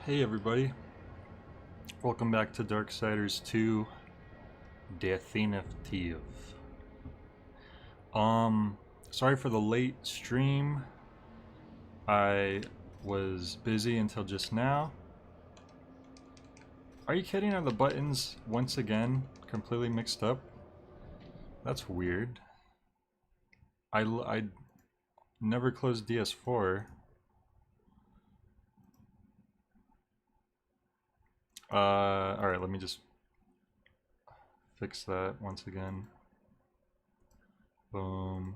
Hey everybody, welcome back to Darksiders 2 Definitive. Sorry for the late stream. I was busy until just now. Are you kidding? Are the buttons once again completely mixed up? That's weird. I never closed DS4. Alright, let me just fix that once again. Boom.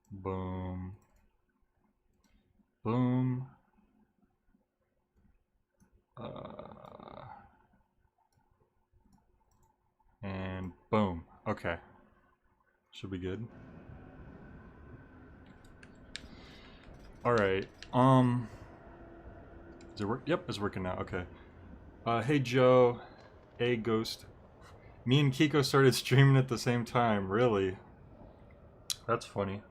Boom. Boom. And boom. Okay. Should be good. Alright, does it work? Yep, it's working now, okay. Hey Joe, hey Ghost. Me and Kiko started streaming at the same time, really? That's funny.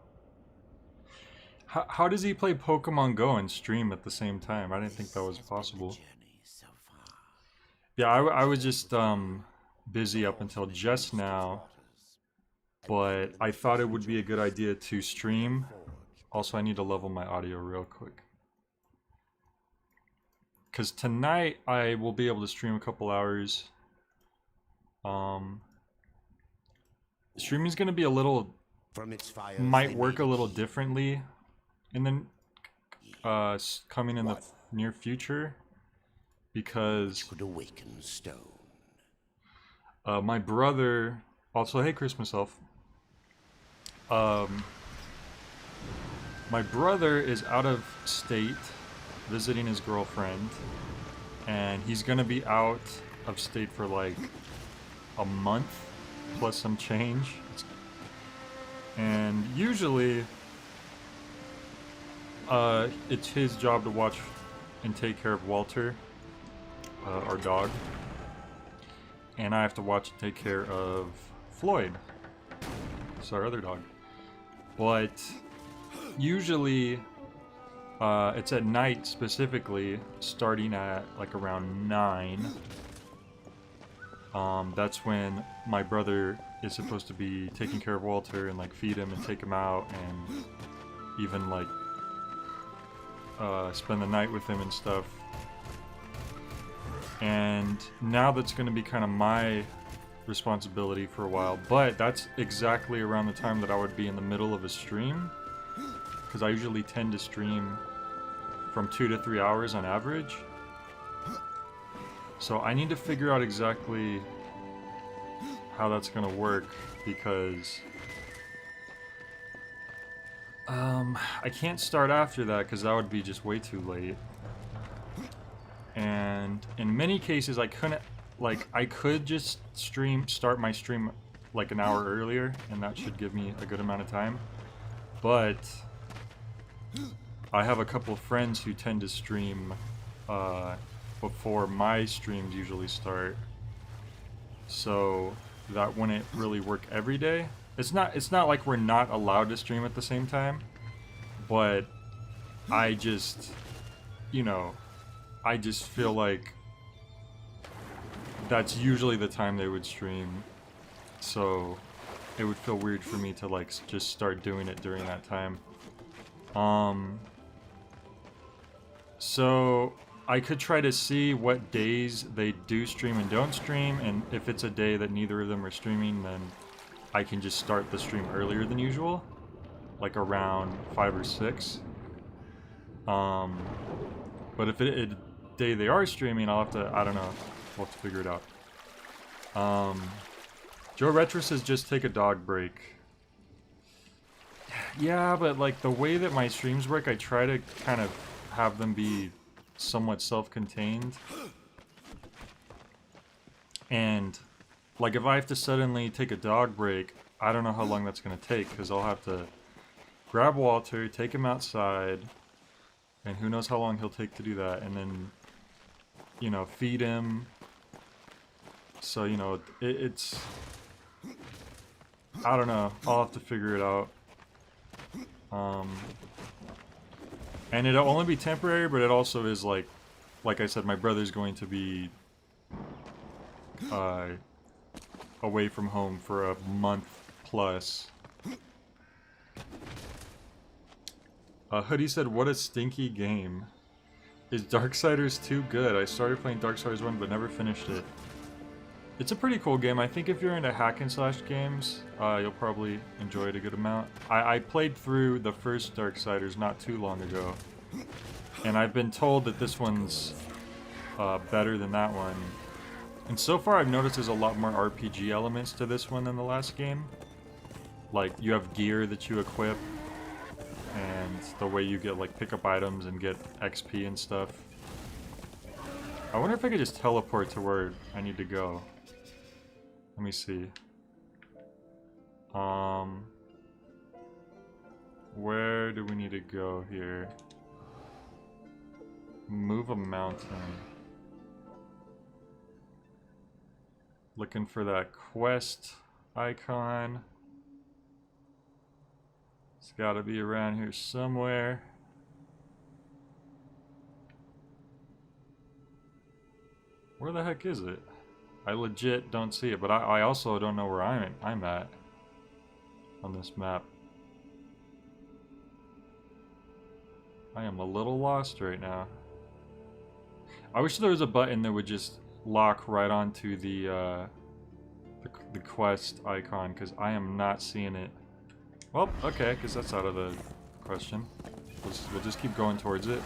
How does he play Pokemon Go and stream at the same time? I didn't think that was possible. Yeah, I was just busy up until just now, but I thought it would be a good idea to stream. Also, I need to level my audio real quick. Because tonight I will be able to stream a couple hours. Streaming's gonna be a little, might work a little differently in the coming in the near future, because my brother, also hey Christmas Elf, my brother is out of state visiting his girlfriend, and he's gonna be out of state for like a month plus some change. And usually it's his job to watch and take care of Walter, our dog, and I have to watch and take care of Floyd, it's our other dog. But usually it's at night, specifically starting at like around 9. That's when my brother is supposed to be taking care of Walter and like feed him and take him out and even like spend the night with him and stuff. And now that's going to be kind of my responsibility for a while, but that's exactly around the time that I would be in the middle of a stream, because I usually tend to stream from 2 to 3 hours on average. So I need to figure out exactly how that's gonna work, because I can't start after that because that would be just way too late. And in many cases I couldn't, like, I could just start my stream like an hour earlier and that should give me a good amount of time. But I have a couple of friends who tend to stream before my streams usually start, so that wouldn't really work every day. It's not like we're not allowed to stream at the same time, but I just, you know, I just feel like that's usually the time they would stream, so it would feel weird for me to like just start doing it during that time. So I could try to see what days they do stream and don't stream, and if it's a day that neither of them are streaming, then I can just start the stream earlier than usual, like around 5 or 6. But if a day they are streaming, I'll have to, I don't know, we'll have to figure it out. Joe Retro says just take a dog break. Yeah, but like the way that my streams work, I try to kind of have them be somewhat self-contained. And like if I have to suddenly take a dog break, I don't know how long that's going to take, because I'll have to grab Walter, take him outside, and who knows how long he'll take to do that, and then, you know, feed him. So, you know, it's, I don't know, I'll have to figure it out. And it'll only be temporary, but it also is like like I said, my brother's going to be away from home for a month plus. Hoodie said, what a stinky game. Is Darksiders 2 good? I started playing Darksiders 1 but never finished it. It's a pretty cool game. I think if you're into hack and slash games, you'll probably enjoy it a good amount. I played through the first Darksiders not too long ago, and I've been told that this one's better than that one. And so far I've noticed there's a lot more RPG elements to this one than the last game. Like, you have gear that you equip, and the way you get, like, pick up items and get XP and stuff. I wonder if I could just teleport to where I need to go. Let me see. Where do we need to go here? Move a mountain. Looking for that quest icon. It's gotta be around here somewhere. Where the heck is it? I legit don't see it, but I also don't know where I'm at on this map. I am a little lost right now. I wish there was a button that would just lock right onto the quest icon, because I am not seeing it. Well, okay, because that's out of the question. We'll just keep going towards it.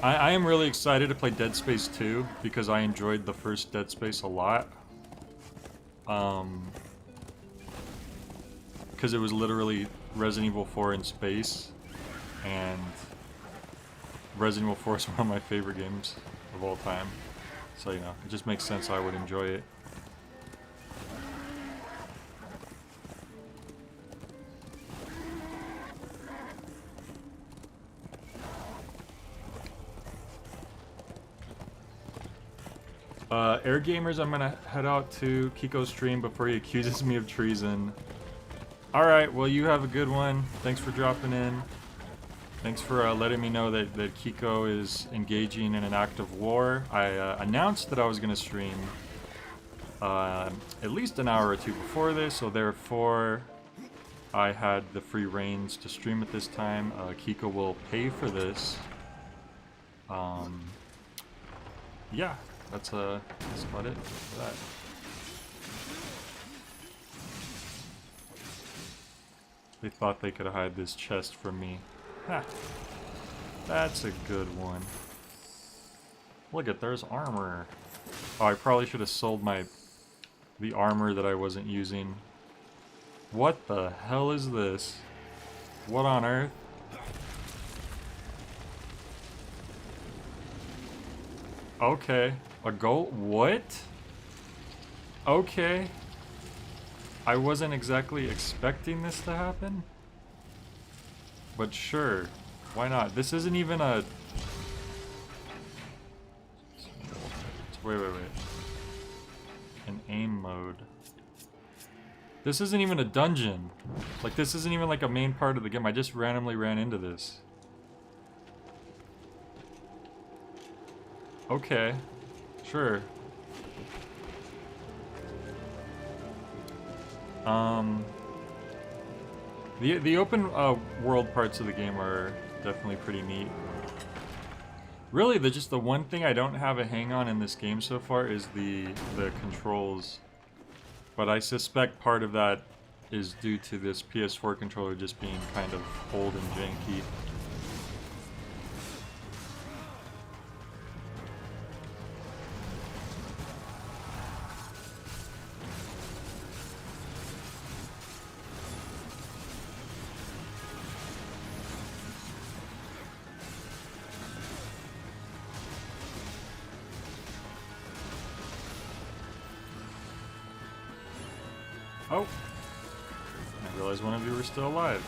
I am really excited to play Dead Space 2 because I enjoyed the first Dead Space a lot. Because it was literally Resident Evil 4 in space, and Resident Evil 4 is one of my favorite games of all time. So, you know, it just makes sense I would enjoy it. Air Gamers, I'm gonna head out to Kiko's stream before he accuses me of treason. Alright, well, you have a good one. Thanks for dropping in. Thanks for letting me know that Kiko is engaging in an act of war. I announced that I was gonna stream at least an hour or two before this, so therefore I had the free reins to stream at this time. Kiko will pay for this. Yeah. That's about it for that. They thought they could hide this chest from me. Ha! That's a good one. Look at, there's armor. Oh, I probably should have sold the armor that I wasn't using. What the hell is this? What on earth? Okay. A gold? What? Okay. I wasn't exactly expecting this to happen. But sure. Why not? This isn't even a... Wait. An aim mode. This isn't even a dungeon. Like, this isn't even like a main part of the game. I just randomly ran into this. Okay. Sure. The open world parts of the game are definitely pretty neat. Really, just the one thing I don't have a hang on in this game so far is the controls. But I suspect part of that is due to this PS4 controller just being kind of old and janky. Oh, I realized one of you were still alive.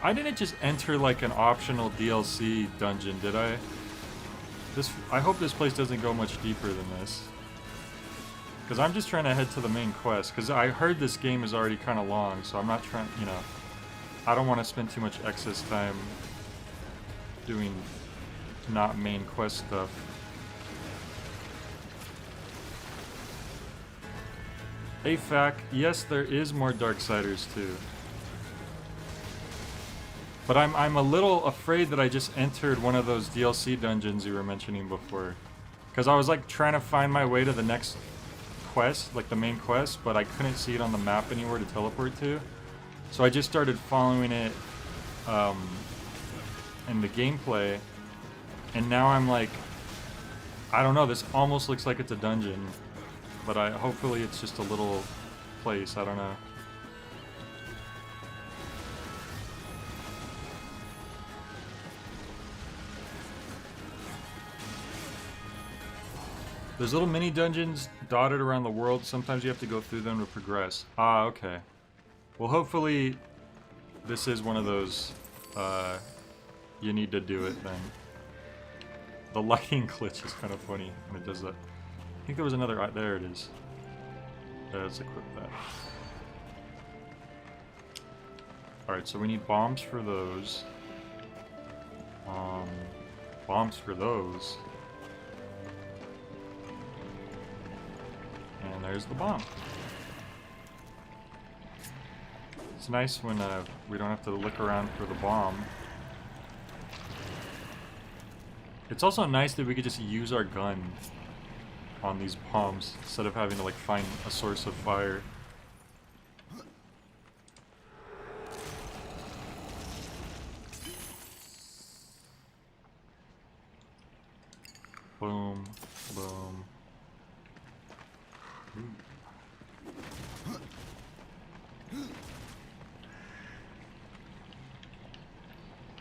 I didn't just enter like an optional DLC dungeon, did I? I hope this place doesn't go much deeper than this. Because I'm just trying to head to the main quest. Because I heard this game is already kind of long, so I'm not trying, you know... I don't want to spend too much excess time doing not main quest stuff. AFAC, yes, there is more Darksiders too. But I'm a little afraid that I just entered one of those DLC dungeons you were mentioning before. Because I was like trying to find my way to the next quest, like the main quest, but I couldn't see it on the map anywhere to teleport to. So I just started following it in the gameplay, and now I'm like, I don't know, this almost looks like it's a dungeon, but hopefully it's just a little place, I don't know. There's little mini dungeons dotted around the world. Sometimes you have to go through them to progress. Ah, okay. Well, hopefully this is one of those, you need to do it then. The lighting glitch is kind of funny when it does that. I think there was another, there it is. Let's equip that. Alright, so we need bombs for those. Bombs for those. And there's the bomb. It's nice when we don't have to look around for the bomb. It's also nice that we could just use our gun on these bombs instead of having to like find a source of fire. Boom, boom. Ooh.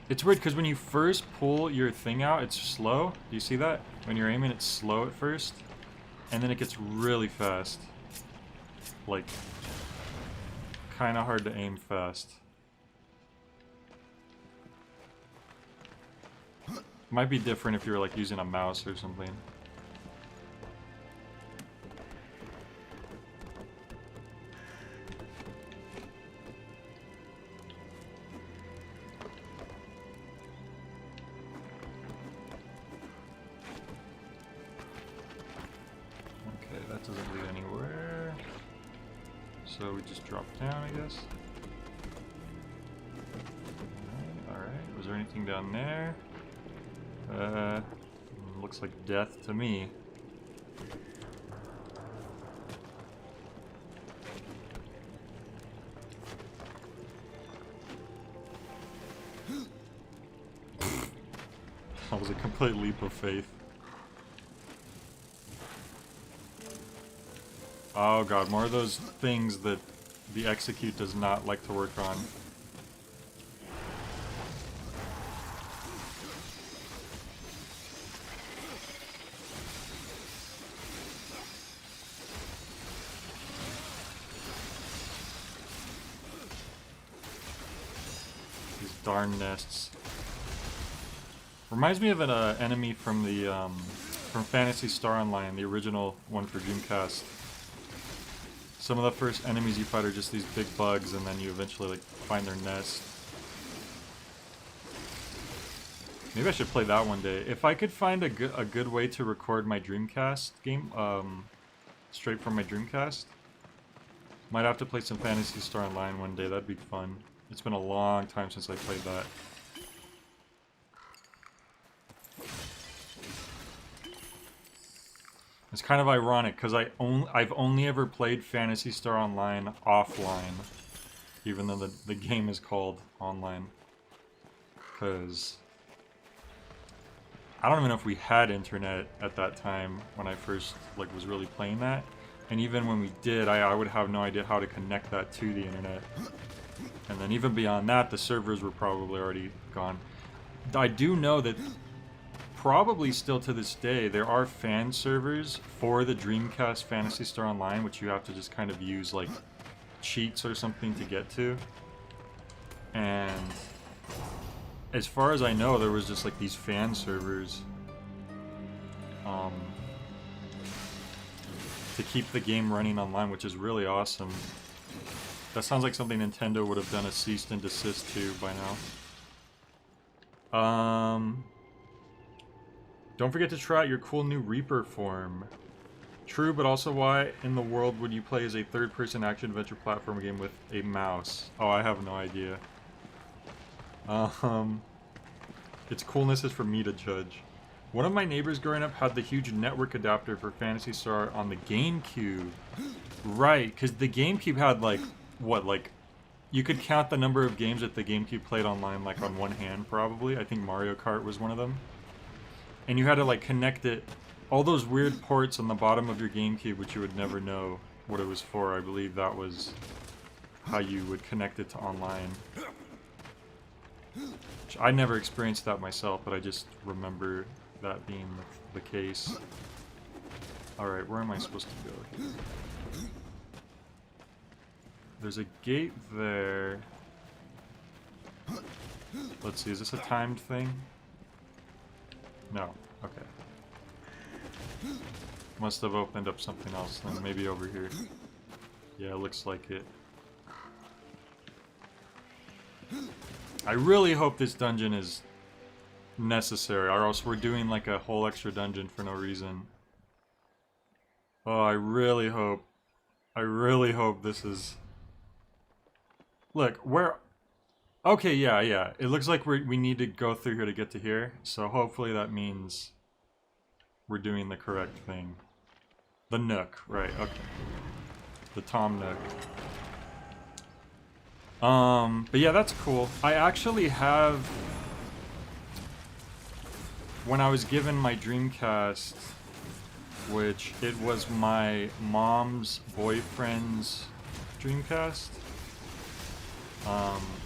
It's weird because when you first pull your thing out, it's slow. Do you see that? When you're aiming, it's slow at first, and then it gets really fast. Like, kind of hard to aim fast. Might be different if you were like using a mouse or something. So we just drop down, I guess. Alright. Was there anything down there? Looks like death to me. That was a complete leap of faith. Oh god, more of those things that the execute does not like to work on. These darn nests. Reminds me of an enemy from the from Phantasy Star Online, the original one for Dreamcast. Some of the first enemies you fight are just these big bugs, and then you eventually like find their nest. Maybe I should play that one day. If I could find a good way to record my Dreamcast game, straight from my Dreamcast, might have to play some Phantasy Star Online one day. That'd be fun. It's been a long time since I played that. It's kind of ironic because I've only ever played Phantasy Star Online offline, even though the game is called online. Because I don't even know if we had internet at that time when I first like was really playing that, and even when we did, I would have no idea how to connect that to the internet. And then even beyond that, the servers were probably already gone. I do know that probably still to this day, there are fan servers for the Dreamcast Phantasy Star Online, which you have to just kind of use like cheats or something to get to. And as far as I know, there was just like these fan servers. to keep the game running online, which is really awesome. That sounds like something Nintendo would have done a cease and desist to by now. Don't forget to try out your cool new Reaper form. True, but also why in the world would you play as a third-person action-adventure platform game with a mouse? Oh, I have no idea. Its coolness is for me to judge. One of my neighbors growing up had the huge network adapter for Phantasy Star on the GameCube. Right, because the GameCube had like, what, like, you could count the number of games that the GameCube played online like on one hand probably. I think Mario Kart was one of them. And you had to like connect it, all those weird ports on the bottom of your GameCube which you would never know what it was for. I believe that was how you would connect it to online. I never experienced that myself, but I just remember that being the case. Alright, where am I supposed to go here? There's a gate there. Let's see, is this a timed thing? No. Okay. Must have opened up something else then, maybe over here. Yeah, it looks like it. I really hope this dungeon is necessary, or else we're doing like a whole extra dungeon for no reason. Oh, I really hope this is... Look, where... Okay, yeah. It looks like we need to go through here to get to here, so hopefully that means we're doing the correct thing. The Nook, right, okay. The Tom Nook. But yeah, that's cool. I actually have... When I was given my Dreamcast, which it was my mom's boyfriend's Dreamcast,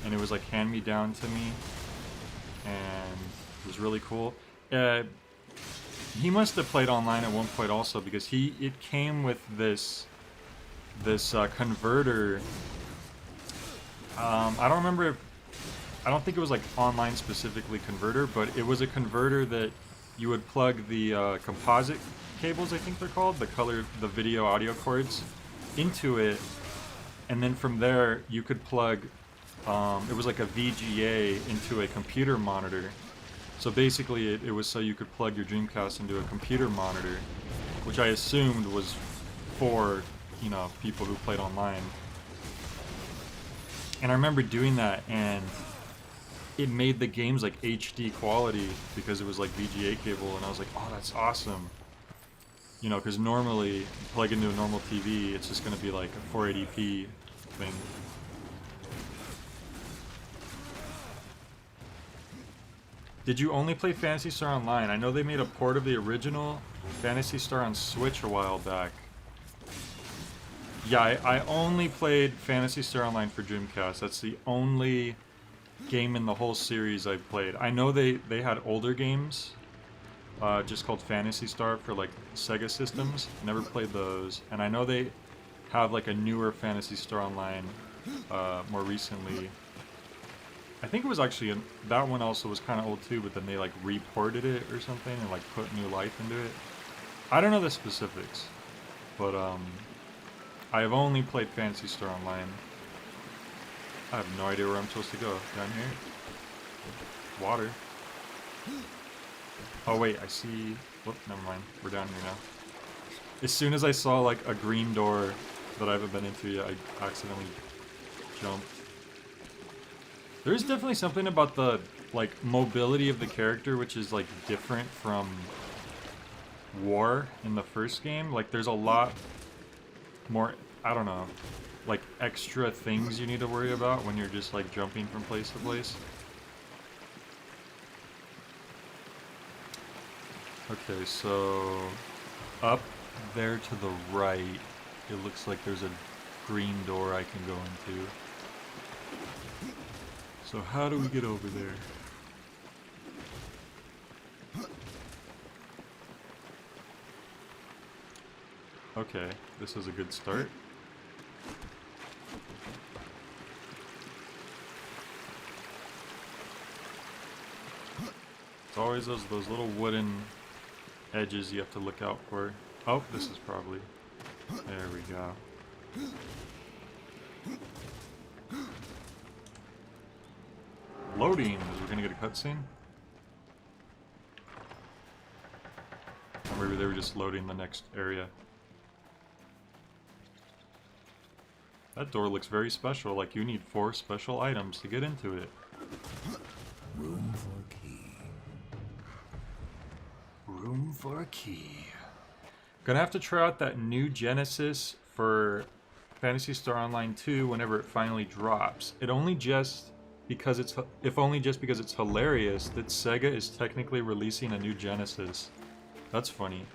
and it was like hand-me-down to me, and it was really cool. He must have played online at one point also, because it came with this converter. I don't remember if, I don't think it was like online specifically converter, but it was a converter that you would plug the composite cables, I think they're called, the video audio cords, into it, and then from there you could plug, it was like a VGA into a computer monitor. So basically it was so you could plug your Dreamcast into a computer monitor, which I assumed was for, you know, people who played online. And I remember doing that, and it made the games like HD quality because it was like VGA cable, and I was like, oh, that's awesome. You know, because normally, you plug into a normal TV, it's just going to be like a 480p thing. Did you only play Phantasy Star Online? I know they made a port of the original Phantasy Star on Switch a while back. Yeah, I only played Phantasy Star Online for Dreamcast. That's the only game in the whole series I played. I know they had older games, just called Phantasy Star for like Sega systems. Never played those. And I know they have like a newer Phantasy Star Online more recently. I think it was actually, that one also was kind of old too, but then they like reported it or something and like put new life into it. I don't know the specifics, but I have only played Phantasy Star Online. I have no idea where I'm supposed to go. Down here? Water. Oh wait, I see... Whoop, never mind. We're down here now. As soon as I saw like a green door that I haven't been into yet, I accidentally jumped. There's definitely something about the like mobility of the character which is like different from War in the first game. Like there's a lot more, I don't know, like extra things you need to worry about when you're just like jumping from place to place. Okay, so up there to the right, it looks like there's a green door I can go into. So how do we get over there? Okay, this is a good start. It's always those little wooden edges you have to look out for. Oh, this is probably... There we go. Loading. We're gonna get a cutscene. Or maybe they were just loading the next area. That door looks very special. Like you need 4 special items to get into it. Room for key. Room for a key. Gonna have to try out that new Genesis for Phantasy Star Online 2 whenever it finally drops. It only just because it's hilarious that Sega is technically releasing a new Genesis. That's funny.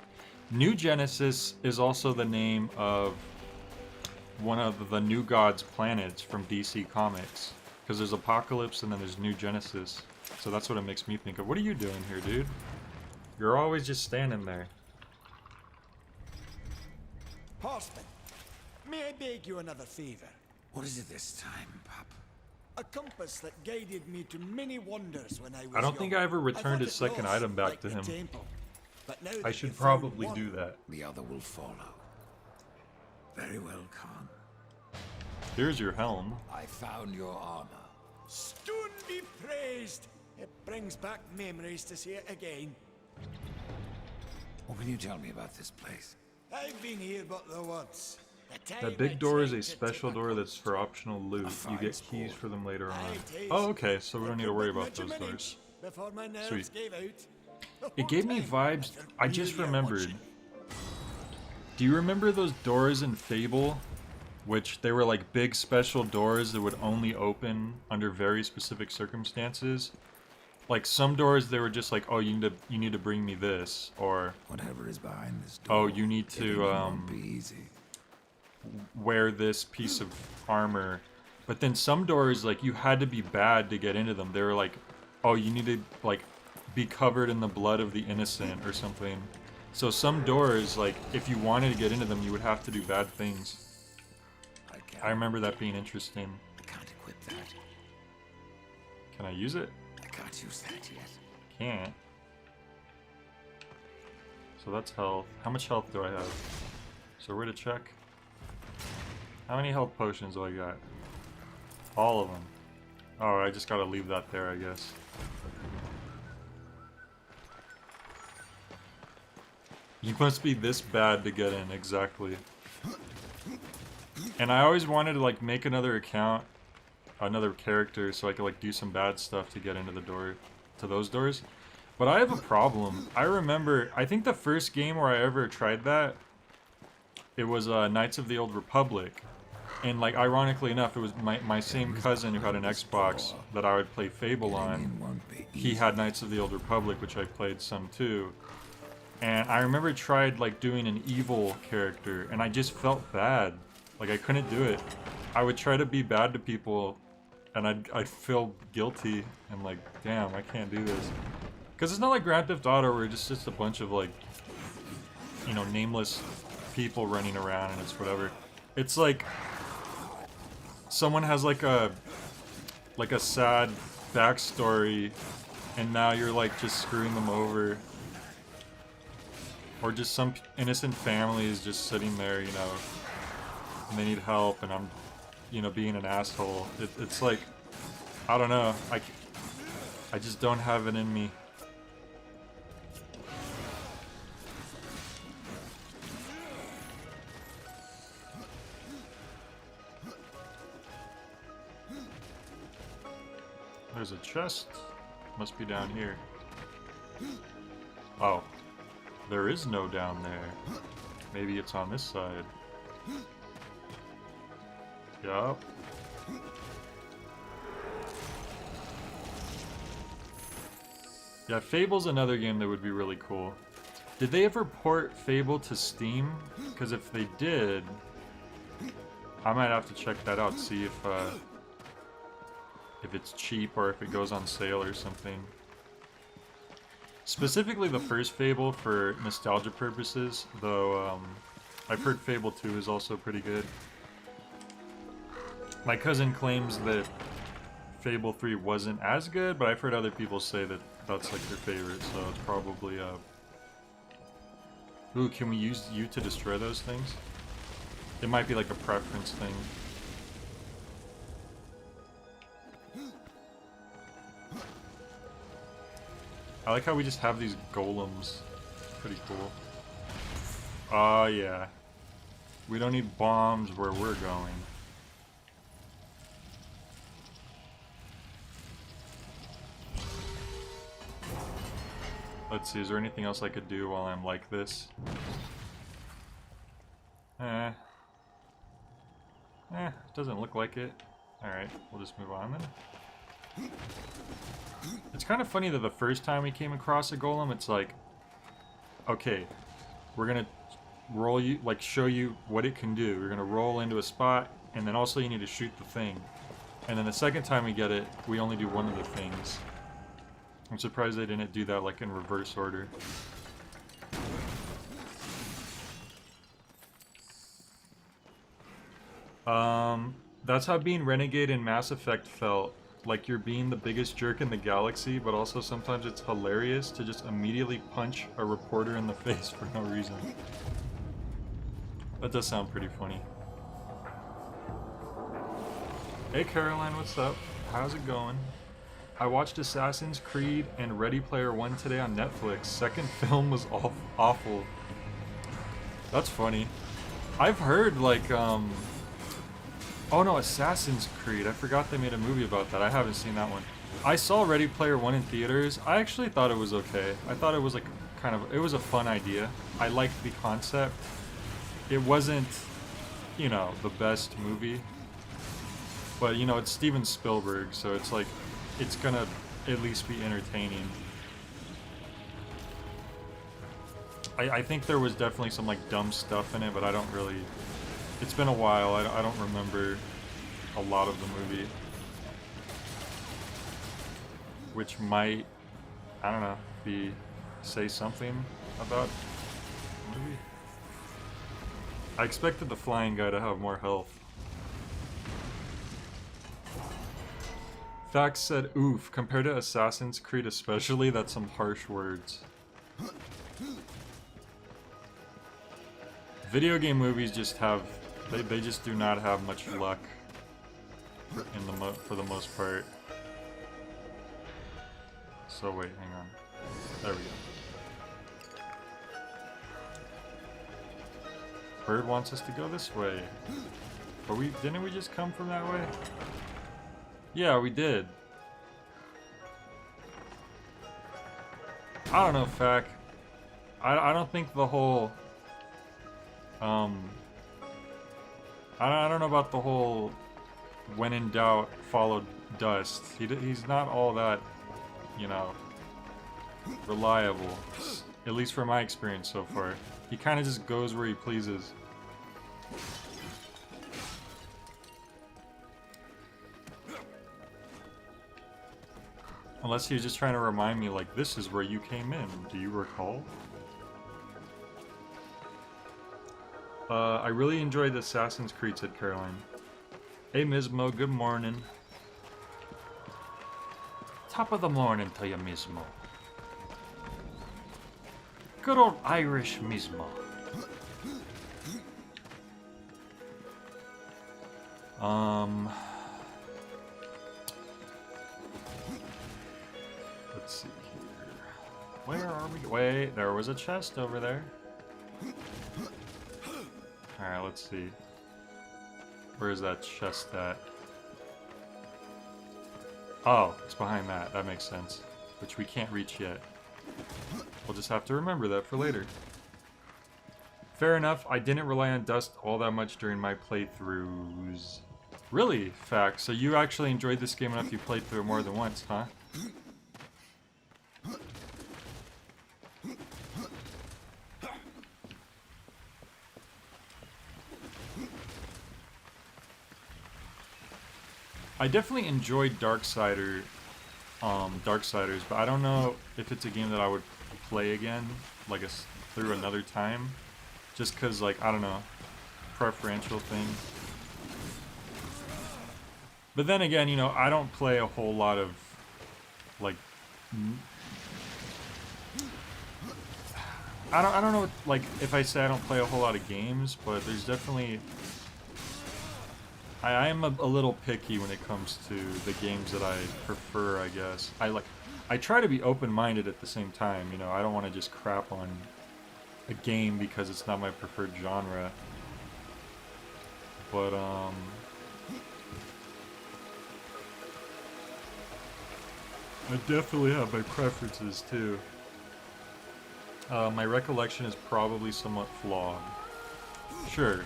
New Genesis is also the name of one of the New Gods planets from DC Comics. Because there's Apocalypse and then there's New Genesis. So that's what it makes me think of. What are you doing here, dude? You're always just standing there. Horseman, may I beg you another favor? What is it this time, Pop? A compass that guided me to many wonders when I was I don't think young. I ever returned his thought it second lost, item back like to the him. temple. But now I that should you've found probably one, do that. The other will follow. Very well, Khan. Here's your helm. I found your armor. Stone be praised! It brings back memories to see it again. What can you tell me about this place? I've been here but the once. The time That big I door is tried a to special take door a that's for optional loot. You get keys for them later on. Aye, it is. Oh, okay, so we don't need to worry It about took those me doors. before my nerves Sweet. gave out. It gave me vibes. I just Really remembered. watching. Do you remember those doors in Fable? Which they were like big special doors that would only open under very specific circumstances. Like some doors, they were just like, oh, you need to bring me this, or Whatever is behind this door. oh, you need getting to in won't be easy. wear this piece of armor. But then some doors, like you had to be bad to get into them. They were like, oh, you need to like be covered in the blood of the innocent or something. So some doors, like if you wanted to get into them, you would have to do bad things. I remember that being interesting. I can't equip that. Can I use it? I can't use that yet. Can't. So that's health. How much health do I have? So where to check? How many health potions do I got? All of them. Oh, I just gotta leave that there, I guess. You must be this bad to get in, exactly. And I always wanted to like make another account, another character, so I could like do some bad stuff to get into the door, to those doors. But I have a problem. I remember, I think the first game where I ever tried that, it was Knights of the Old Republic. And like ironically enough, it was my same cousin who had an Xbox that I would play Fable Getting on. in won't be He easy. had Knights of the Old Republic, which I played some too. And I remember tried like doing an evil character, and I just felt bad. Like I couldn't do it. I would try to be bad to people, and I'd feel guilty and like, damn, I can't do this. Because it's not like Grand Theft Auto where it's just a bunch of like, you know, nameless people running around and it's whatever. It's like someone has like a sad backstory, and now you're like just screwing them over. Or just some innocent family is just sitting there, you know, and they need help, and I'm, you know, being an asshole. It's like, I don't know, I just don't have it in me. There's a chest. Must be down here. Oh. There is no down there. Maybe it's on this side. Yup. Yeah, Fable's another game that would be really cool. Did they ever port Fable to Steam? Because if they did, I might have to check that out, see if it's cheap or if it goes on sale or something. Specifically the first Fable for nostalgia purposes, though I've heard Fable 2 is also pretty good. My cousin claims that Fable 3 wasn't as good, but I've heard other people say that that's like their favorite, so it's probably Ooh, can we use you to destroy those things? It might be like a preference thing. I like how we just have these golems. Pretty cool. Oh yeah. We don't need bombs where we're going. Let's see, is there anything else I could do while I'm like this? Doesn't look like it. Alright, we'll just move on then. It's kind of funny that the first time we came across a golem, it's like, okay, we're gonna roll you, like show you what it can do. We're gonna roll into a spot, and then also you need to shoot the thing. And then the second time we get it, we only do one of the things. I'm surprised they didn't do that like in reverse order. That's how being Renegade in Mass Effect felt. Like you're being the biggest jerk in the galaxy, but also sometimes it's hilarious to just immediately punch a reporter in the face for no reason. That does sound pretty funny. Hey Caroline, what's up? How's it going? I watched Assassin's Creed and Ready Player One today on Netflix. Second film was awful. That's funny. I've heard like, oh no, Assassin's Creed. I forgot they made a movie about that. I haven't seen that one. I saw Ready Player One in theaters. I actually thought it was okay. I thought it was like it was a fun idea. I liked the concept. It wasn't, you know, the best movie. But, you know, it's Steven Spielberg, so it's like, it's gonna at least be entertaining. I think there was definitely some like dumb stuff in it, but I don't really... It's been a while, I don't remember a lot of the movie. Which might, I don't know, say something about the movie. I expected the flying guy to have more health. Fax said, oof, compared to Assassin's Creed especially, that's some harsh words. Video game movies just have, they just do not have much luck for the most part. So wait, hang on. There we go. Bird wants us to go this way. But didn't we just come from that way? Yeah, we did. I don't know, Fac. I don't think the whole... I don't know about the whole when in doubt, follow dust. He's not all that, you know, reliable. At least from my experience so far. He kind of just goes where he pleases. Unless he was just trying to remind me, like, this is where you came in. Do you recall? I really enjoyed the Assassin's Creed, said Caroline. Hey, Mismo, good morning. Top of the morning to you, Mismo. Good old Irish Mismo. Let's see here. Where are we? Wait, there was a chest over there. Alright, let's see. Where is that chest at? Oh, it's behind that. That makes sense. Which we can't reach yet. We'll just have to remember that for later. Fair enough, I didn't rely on dust all that much during my playthroughs. Really? Fact. So you actually enjoyed this game enough you played through it more than once, huh? I definitely enjoyed Darksiders, but I don't know if it's a game that I would play again, like through another time, just because, like, I don't know, preferential thing. But then again, you know, I don't play a whole lot of, like, I don't know, like, if I say I don't play a whole lot of games, but there's definitely... I am a little picky when it comes to the games that I prefer, I guess. I try to be open-minded at the same time, you know, I don't want to just crap on a game because it's not my preferred genre. But, I definitely have my preferences, too. My recollection is probably somewhat flawed. Sure.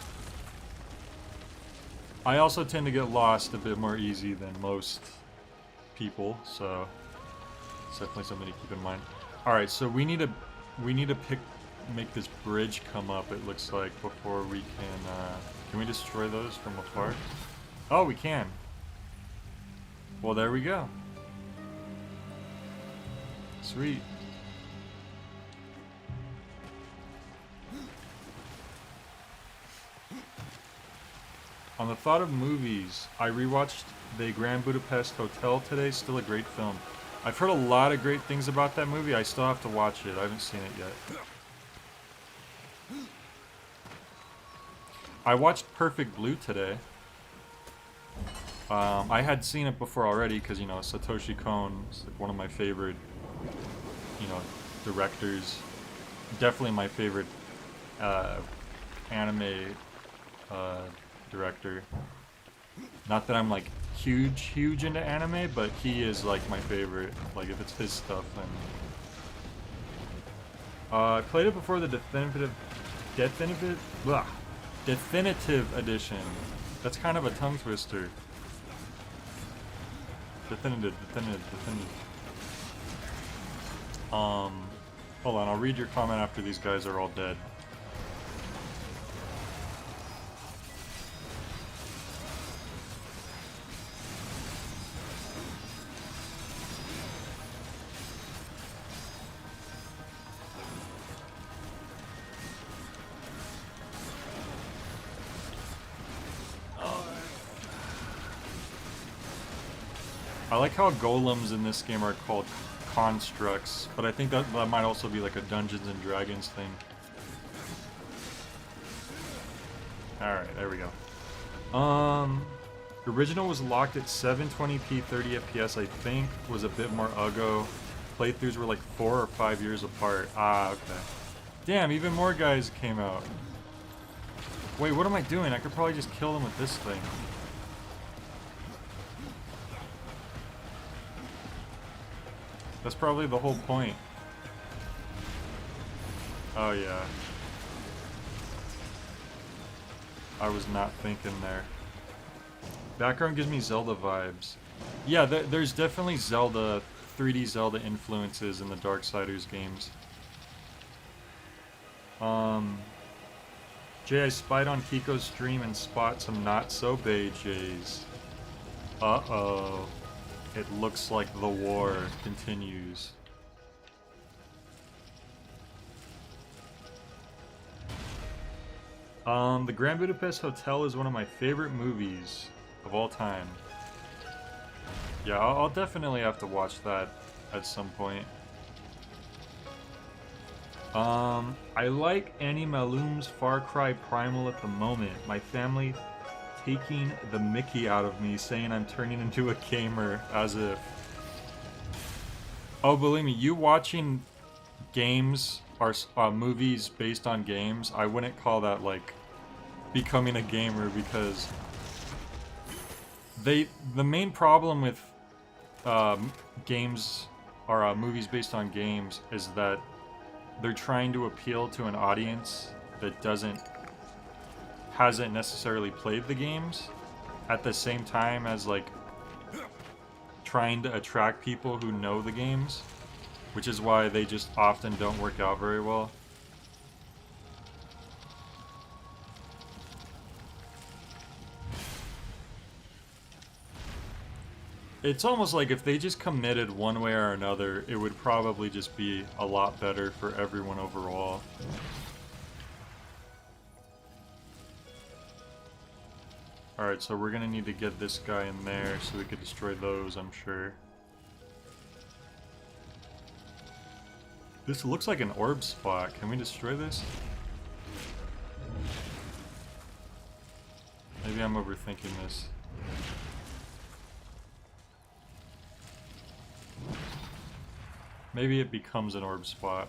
I also tend to get lost a bit more easy than most people, so it's definitely something to keep in mind. Alright, so we need to make this bridge come up, it looks like, before we can we destroy those from afar? Oh, we can. Well, there we go. Sweet. On the thought of movies, I rewatched The Grand Budapest Hotel today, still a great film. I've heard a lot of great things about that movie, I still have to watch it, I haven't seen it yet. I watched Perfect Blue today. I had seen it before already, because, you know, Satoshi Kon is like one of my favorite, you know, directors. Definitely my favorite anime director. Not that I'm like huge into anime, but he is like my favorite. Like if it's his stuff, then I played it before the definitive edition. That's kind of a tongue twister. Definitive. Hold on, I'll read your comment after these guys are all dead. I like how golems in this game are called constructs, but I think that might also be like a Dungeons and Dragons thing. Alright, there we go. The original was locked at 720p 30 FPS, I think, was a bit more uggo. Playthroughs were like 4 or 5 years apart. Ah, okay. Damn, even more guys came out. Wait, what am I doing? I could probably just kill them with this thing. That's probably the whole point. Oh yeah. I was not thinking there. Background gives me Zelda vibes. Yeah, there's definitely 3D Zelda influences in the Darksiders games. Jay, I spied on Kiko's stream and spot some not-so-bae Jays. Uh-oh. It looks like the war continues. The Grand Budapest Hotel is one of my favorite movies of all time. Yeah, I'll definitely have to watch that at some point. I like Annie Malum's Far Cry Primal at the moment. My family taking the mickey out of me, saying I'm turning into a gamer, as if... Oh, believe me, you watching games or movies based on games, I wouldn't call that, like, becoming a gamer, because the main problem with games or movies based on games is that they're trying to appeal to an audience that hasn't necessarily played the games, at the same time as like trying to attract people who know the games, which is why they just often don't work out very well. It's almost like if they just committed one way or another, it would probably just be a lot better for everyone overall. Alright, so we're gonna need to get this guy in there so we could destroy those, I'm sure. This looks like an orb spot. Can we destroy this? Maybe I'm overthinking this. Maybe it becomes an orb spot.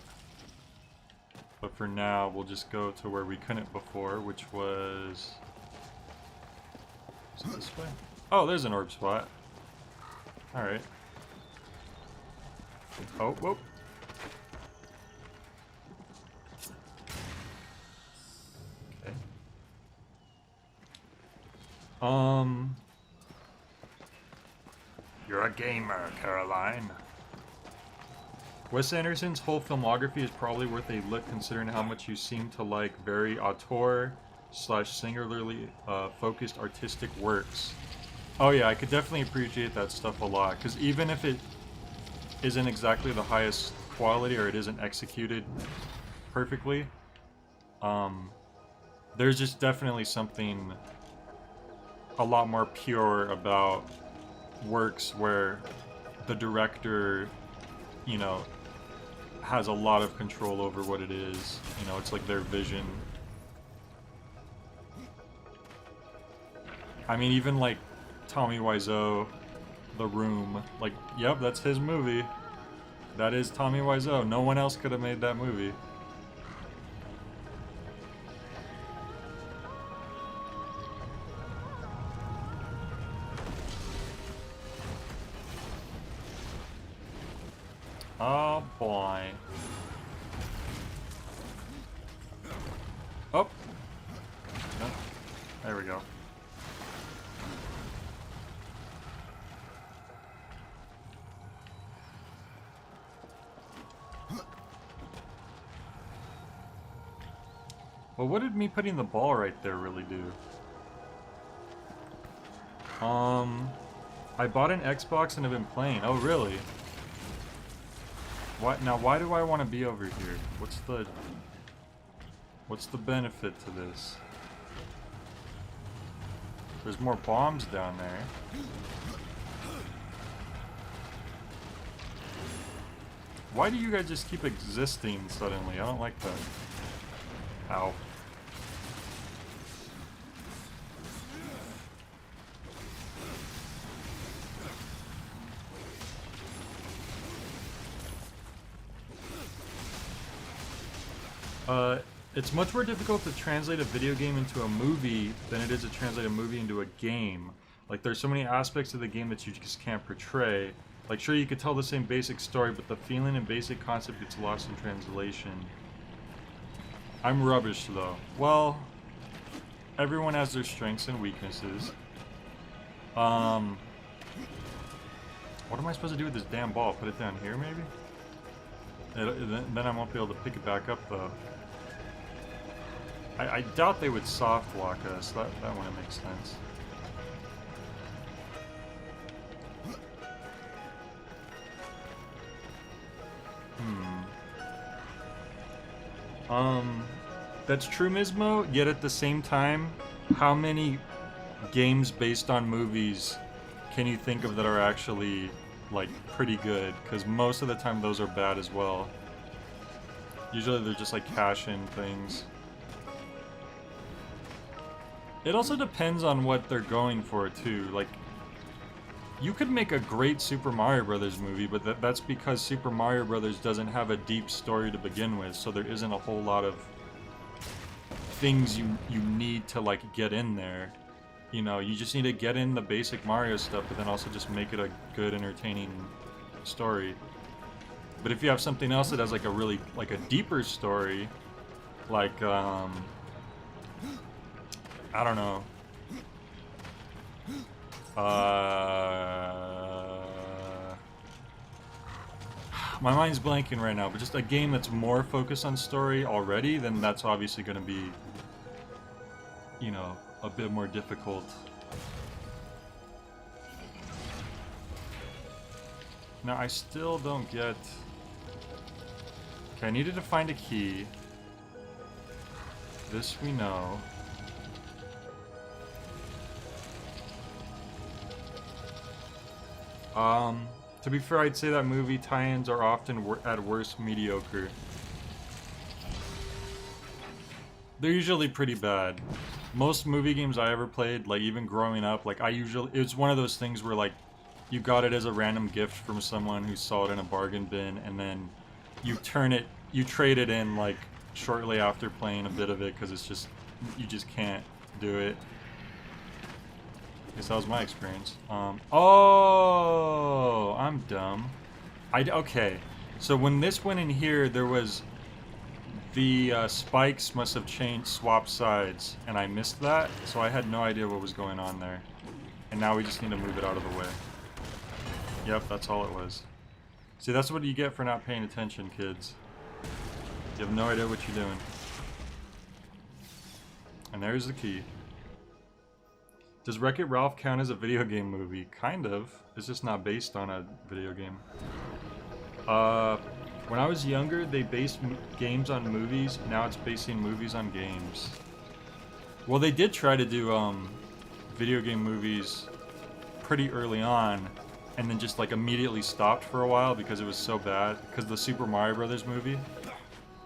But for now, we'll just go to where we couldn't before, which was... Is it this way? Oh, there's an orb spot. Alright. Oh, whoa. Okay. You're a gamer, Caroline. Wes Anderson's whole filmography is probably worth a look considering how much you seem to like very auteur/singularly focused artistic works. Oh yeah, I could definitely appreciate that stuff a lot, because even if it isn't exactly the highest quality or it isn't executed perfectly, there's just definitely something a lot more pure about works where the director, you know, has a lot of control over what it is. You know, it's like their vision. I mean, even like Tommy Wiseau, The Room, like, yep, that's his movie. That is Tommy Wiseau. No one else could have made that movie. Oh boy. Oh. No. There we go. Well, what did me putting the ball right there really do? I bought an Xbox and have been playing. Oh, really? What? Now, why do I want to be over here? What's the benefit to this? There's more bombs down there. Why do you guys just keep existing suddenly? I don't like that. Ow. It's much more difficult to translate a video game into a movie than it is to translate a movie into a game. Like, there's so many aspects of the game that you just can't portray. Like, sure, you could tell the same basic story, but the feeling and basic concept gets lost in translation. I'm rubbish, though. Well, everyone has their strengths and weaknesses. What am I supposed to do with this damn ball? Put it down here, maybe? Then I won't be able to pick it back up, though. I doubt they would soft lock us. That wouldn't make sense. That's true, Mismo, yet at the same time, how many games based on movies can you think of that are actually, like, pretty good? Because most of the time those are bad as well. Usually they're just like cash-in things. It also depends on what they're going for, too. Like, you could make a great Super Mario Brothers movie, but that's because Super Mario Brothers doesn't have a deep story to begin with, so there isn't a whole lot of things you need to, like, get in there. You know, you just need to get in the basic Mario stuff, but then also just make it a good, entertaining story. But if you have something else that has, like, a really, like, a deeper story, like, I don't know. My mind's blanking right now, but just a game that's more focused on story already, then that's obviously going to be, you know, a bit more difficult. Now, I still don't get... Okay, I needed to find a key. This we know. To be fair, I'd say that movie tie-ins are often at worst mediocre. They're usually pretty bad. Most movie games I ever played, like even growing up, like it's one of those things where like you got it as a random gift from someone who saw it in a bargain bin, and then you trade it in like shortly after playing a bit of it because it's just, you just can't do it. I guess that was my experience. Oh, I'm dumb. Okay, so when this went in here, there was the spikes must have swapped sides, and I missed that, so I had no idea what was going on there. And now we just need to move it out of the way. Yep, that's all it was. See, that's what you get for not paying attention, kids. You have no idea what you're doing. And there's the key. Does Wreck-It Ralph count as a video game movie? Kind of. It's just not based on a video game. When I was younger, they based games on movies. Now it's basing movies on games. Well, they did try to do video game movies pretty early on, and then just like immediately stopped for a while because it was so bad. Because the Super Mario Brothers movie,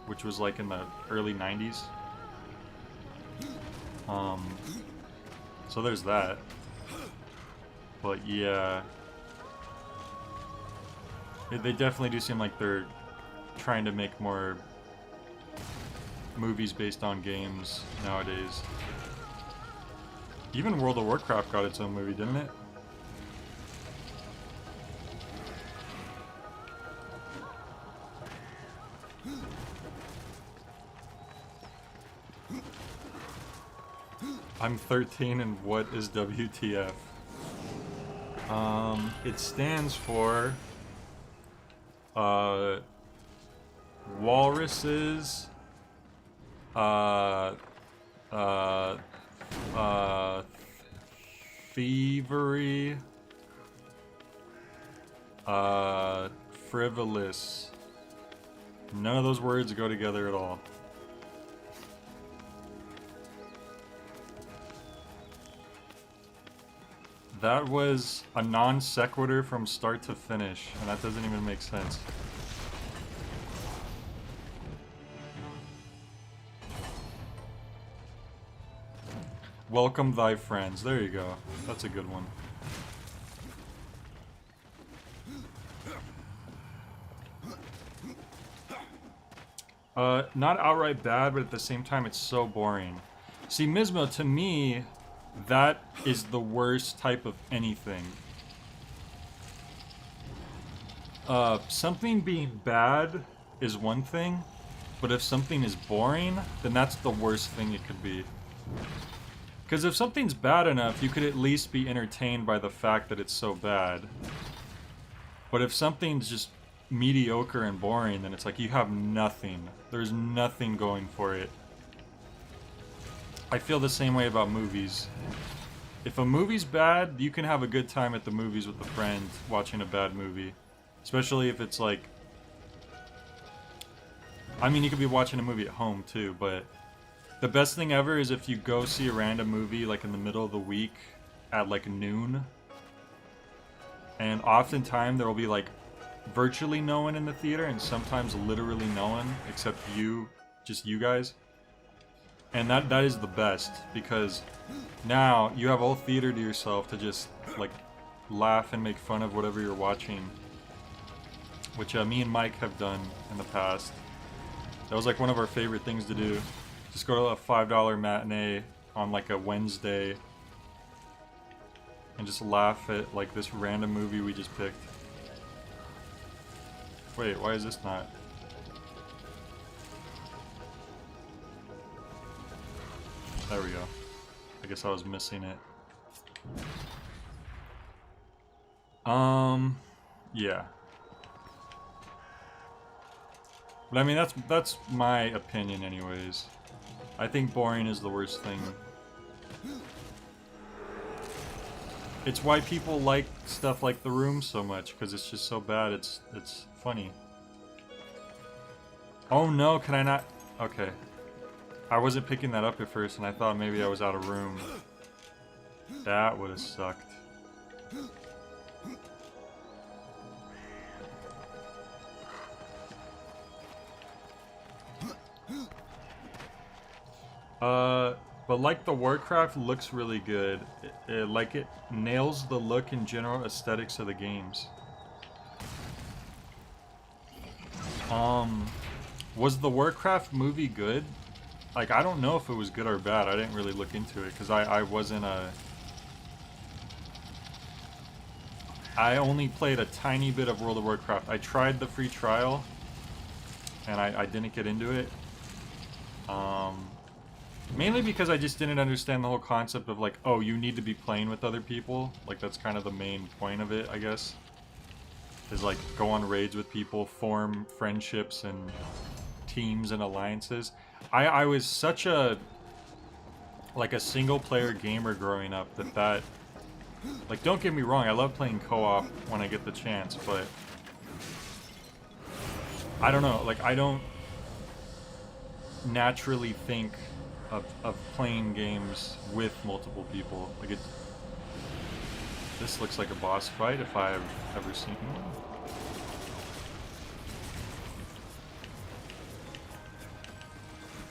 which was like in the early 90s. So there's that. But yeah, they definitely do seem like they're trying to make more movies based on games nowadays. Even World of Warcraft got its own movie, didn't it? I'm 13 and what is WTF? It stands for walruses, thievery, frivolous. None of those words go together at all. That was a non sequitur from start to finish, and that doesn't even make sense. Welcome thy friends. There you go. That's a good one. Not outright bad, but at the same time it's so boring. See, Mismo, to me, that is the worst type of anything. Something being bad is one thing, but if something is boring, then that's the worst thing it could be. Because if something's bad enough, you could at least be entertained by the fact that it's so bad. But if something's just mediocre and boring, then it's like you have nothing. There's nothing going for it. I feel the same way about movies. If a movie's bad, you can have a good time at the movies with a friend watching a bad movie. Especially if it's like... I mean, you could be watching a movie at home too, but... The best thing ever is if you go see a random movie like in the middle of the week at like noon. And oftentimes there will be like virtually no one in the theater, and sometimes literally no one except you, just you guys. And that is the best, because now you have all theater to yourself to just like laugh and make fun of whatever you're watching, which me and Mike have done in the past. That was like one of our favorite things to do. Just go to a $5 matinee on like a Wednesday and just laugh at like this random movie we just picked. Wait, why is this not? There we go. I guess I was missing it. Yeah. But I mean, that's my opinion anyways. I think boring is the worst thing. It's why people like stuff like The Room so much, because it's just so bad, it's funny. Oh no, can I not? Okay. I wasn't picking that up at first, and I thought maybe I was out of room. That would have sucked. But like the Warcraft looks really good. Like it nails the look and general aesthetics of the games. Was the Warcraft movie good? Like, I don't know if it was good or bad. I didn't really look into it because I wasn't a... I only played a tiny bit of World of Warcraft. I tried the free trial and I didn't get into it. Mainly because I just didn't understand the whole concept of like, oh, you need to be playing with other people. Like, that's kind of the main point of it, I guess. Is like, go on raids with people, form friendships and teams and alliances. I was such a like a single player gamer growing up that like, don't get me wrong, I love playing co-op when I get the chance, but I don't know, like, I don't naturally think of playing games with multiple people. Like, this looks like a boss fight if I've ever seen one.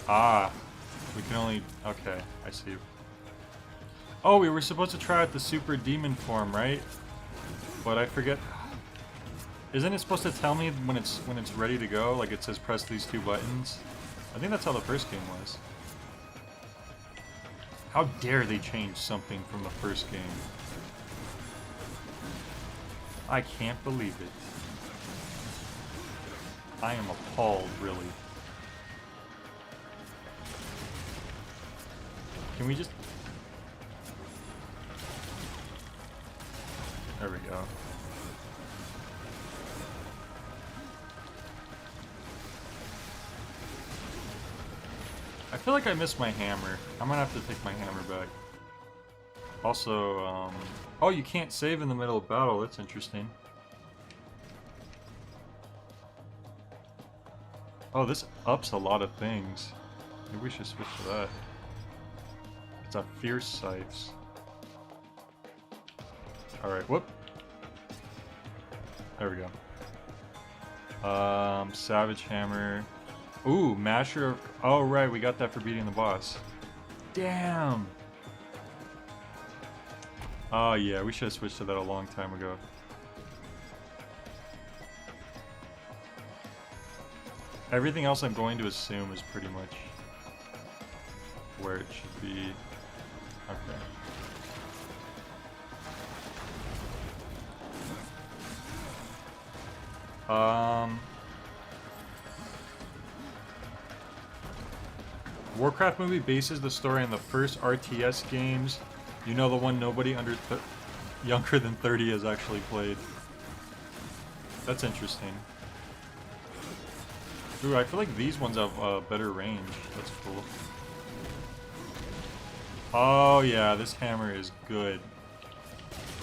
Ah, we can only... Okay, I see. Oh, we were supposed to try out the super demon form, right? But I forget... Isn't it supposed to tell me when it's ready to go? Like, it says press these 2 buttons? I think that's how the first game was. How dare they change something from the first game? I can't believe it. I am appalled, really. Can we just... There we go. I feel like I missed my hammer. I'm gonna have to take my hammer back. Also, oh, you can't save in the middle of battle. That's interesting. Oh, this ups a lot of things. Maybe we should switch to that. It's a fierce scythes. Alright, whoop. There we go. Savage hammer. Ooh, masher of... Oh, right, we got that for beating the boss. Damn! Oh, yeah, we should have switched to that a long time ago. Everything else I'm going to assume is pretty much where it should be. Okay. Warcraft movie bases the story on the first RTS games. You know, the one nobody younger than 30 has actually played. That's interesting. Ooh, I feel like these ones have better range. That's cool. Oh yeah, this hammer is good.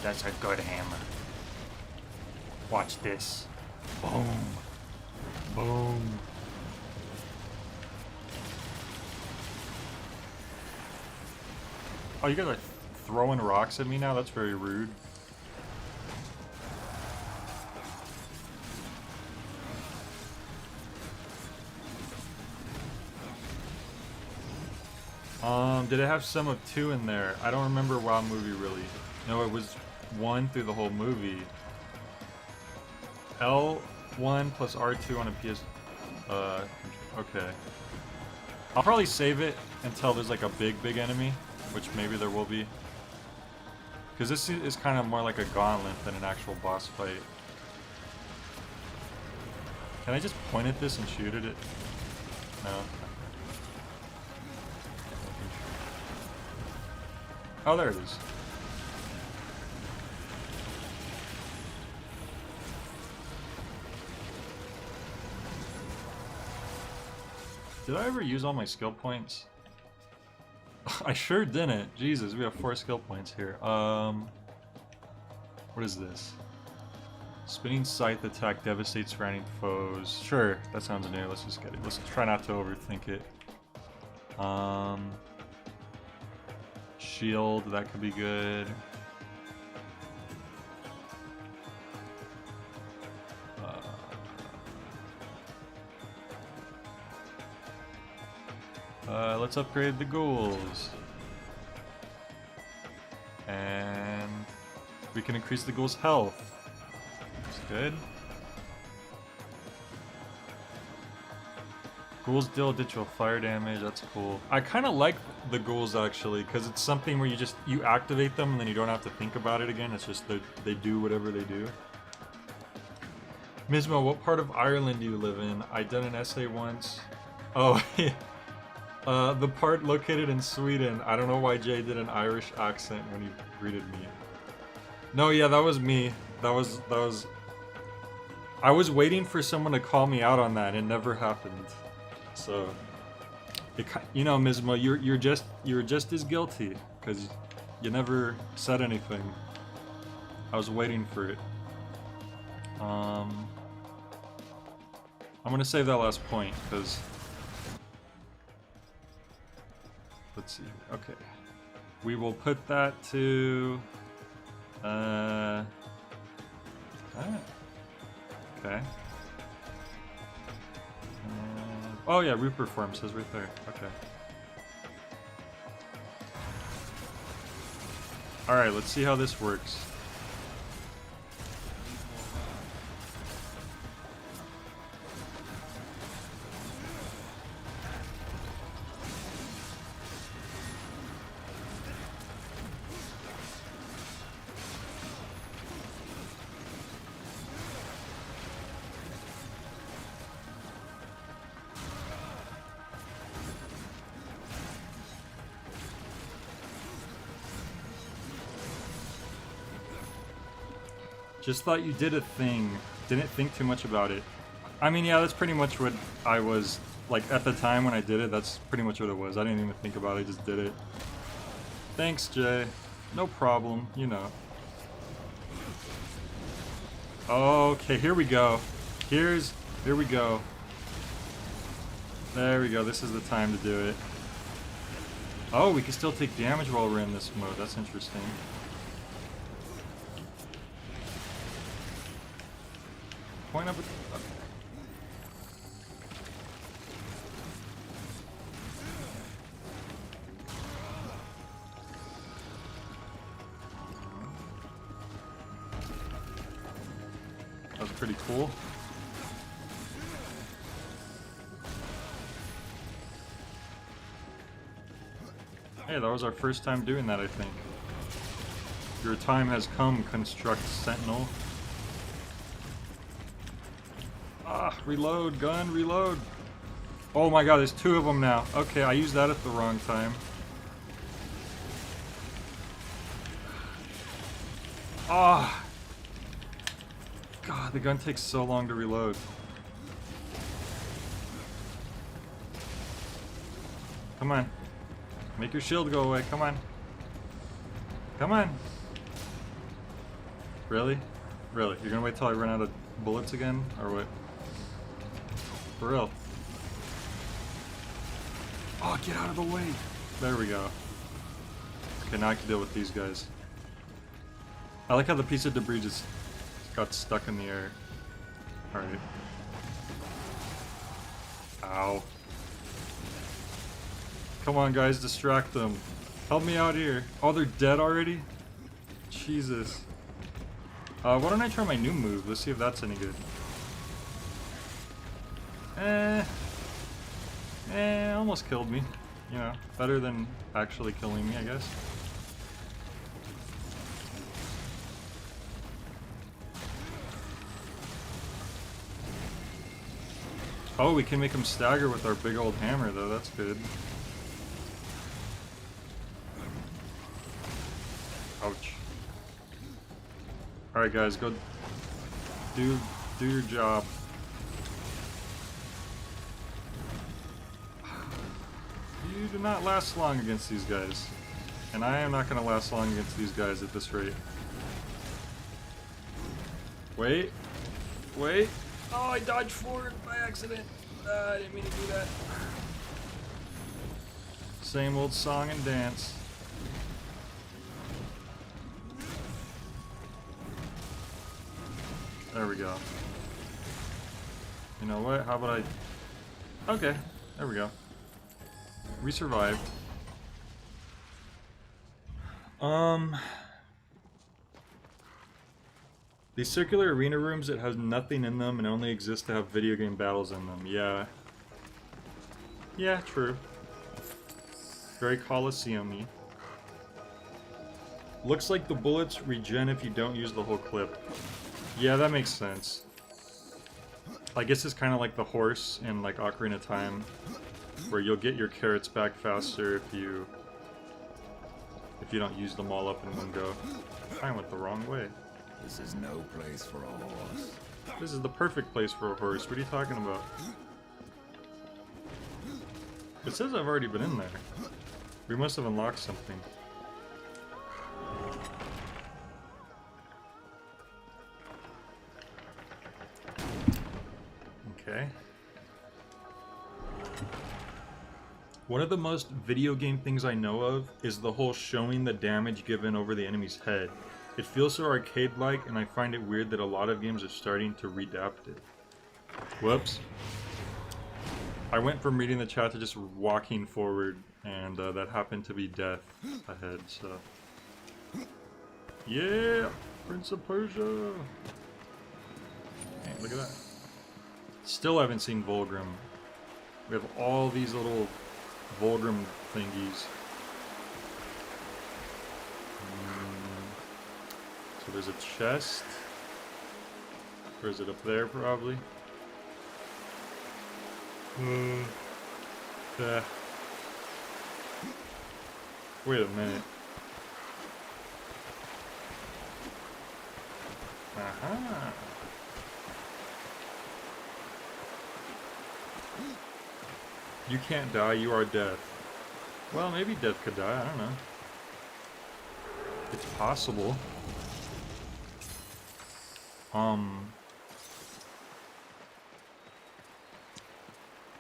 That's a good hammer. Watch this. Boom. Boom. Oh, you guys are throwing rocks at me now? That's very rude. Did it have some of 2 in there? I don't remember WoW movie really. No, it was 1 through the whole movie. L1 plus R2 on a PS... okay. I'll probably save it until there's like a big enemy, which maybe there will be. Because this is kind of more like a gauntlet than an actual boss fight. Can I just point at this and shoot at it? No. Oh, there it is. Did I ever use all my skill points? I sure didn't. Jesus, we have 4 skill points here. What is this? Spinning scythe attack devastates surrounding foes. Sure, that sounds new. Let's just get it. Let's try not to overthink it. Shield, that could be good. Let's upgrade the ghouls. And we can increase the ghouls' health. That's good. Ghouls deal additional fire damage, that's cool. I kind of like the ghouls actually, because it's something where you activate them and then you don't have to think about it again. It's just they do whatever they do. Mismo, what part of Ireland do you live in? I done an essay once. Oh, the part located in Sweden. I don't know why Jay did an Irish accent when he greeted me. No, yeah, that was me. That was. I was waiting for someone to call me out on that, and it never happened. So, you know, Mismo, you're just as guilty because you never said anything. I was waiting for it. I'm gonna save that last point because. Let's see. Okay, we will put that to. Okay. Oh yeah, Rupert form says right there. Okay. Alright, let's see how this works. Just thought you did a thing. Didn't think too much about it. I mean, yeah, that's pretty much what I was, like, at the time when I did it, that's pretty much what it was. I didn't even think about it, I just did it. Thanks, Jay. No problem, you know. Okay, here we go. Here we go. There we go, this is the time to do it. Oh, we can still take damage while we're in this mode, that's interesting. Point up. Okay. That was pretty cool. Hey, that was our first time doing that, I think. Your time has come, Construct Sentinel. Ah, reload, gun, reload. Oh my god, there's two of them now. Okay, I used that at the wrong time. Ah. God, the gun takes so long to reload. Come on. Make your shield go away, come on. Come on. Really? Really? You're gonna wait till I run out of bullets again? Or what? For real. Oh, get out of the way. There we go. Okay, now I can deal with these guys. I like how the piece of debris just got stuck in the air. Alright. Ow. Come on, guys, distract them. Help me out here. Oh, they're dead already? Jesus. Why don't I try my new move? Let's see if that's any good. Almost killed me. You know, better than actually killing me, I guess. Oh, we can make him stagger with our big old hammer, though. That's good. Ouch. Alright, guys, go do your job. You do not last long against these guys. And I am not going to last long against these guys at this rate. Wait. Wait. Oh, I dodged forward by accident. I didn't mean to do that. Same old song and dance. There we go. You know what? How about I... Okay. There we go. we survived. These circular arena rooms that have nothing in them and only exist to have video game battles in them. Yeah. Yeah, true. Very Coliseum-y. Looks like the bullets regen if you don't use the whole clip. Yeah, that makes sense. I guess it's kind of like the horse in like Ocarina of Time, where you'll get your carrots back faster if you don't use them all up in one go. I went the wrong way. This is no place for a horse. This is the perfect place for a horse. What are you talking about? It says I've already been in there. We must have unlocked something. Okay. One of the most video game things I know of is the whole showing the damage given over the enemy's head. It feels so arcade-like, and I find it weird that a lot of games are starting to redapt it. Whoops. I went from reading the chat to just walking forward, and that happened to be death ahead, so... Yeah! Prince of Persia! Hey, look at that. Still haven't seen Volgrim. We have all these little Volgrim thingies. So there's a chest. Or is it up there, probably? Wait a minute. Aha! You can't die, you are death. Well, maybe death could die, I don't know. It's possible.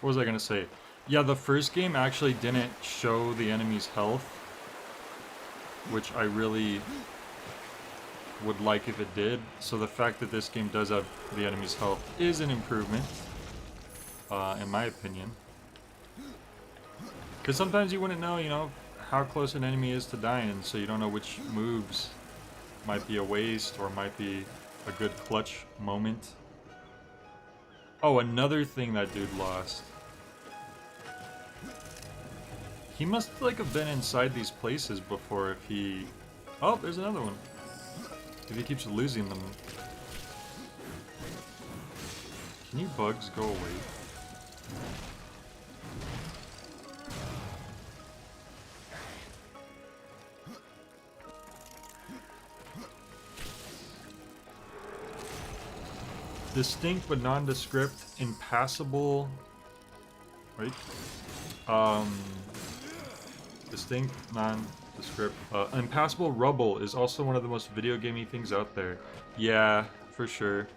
What was I gonna say? Yeah, the first game actually didn't show the enemy's health, which I really would like if it did. So the fact that this game does have the enemy's health is an improvement, in my opinion. Because sometimes you wouldn't know, you know, how close an enemy is to dying, and so you don't know which moves might be a waste or might be a good clutch moment. Oh, another thing that dude lost. He must like have been inside these places before if he... Oh, there's another one. If he keeps losing them. Can you bugs go away? Distinct but nondescript, impassable... Wait. Distinct, nondescript. Impassable rubble is also one of the most video gamey things out there. Yeah, for sure.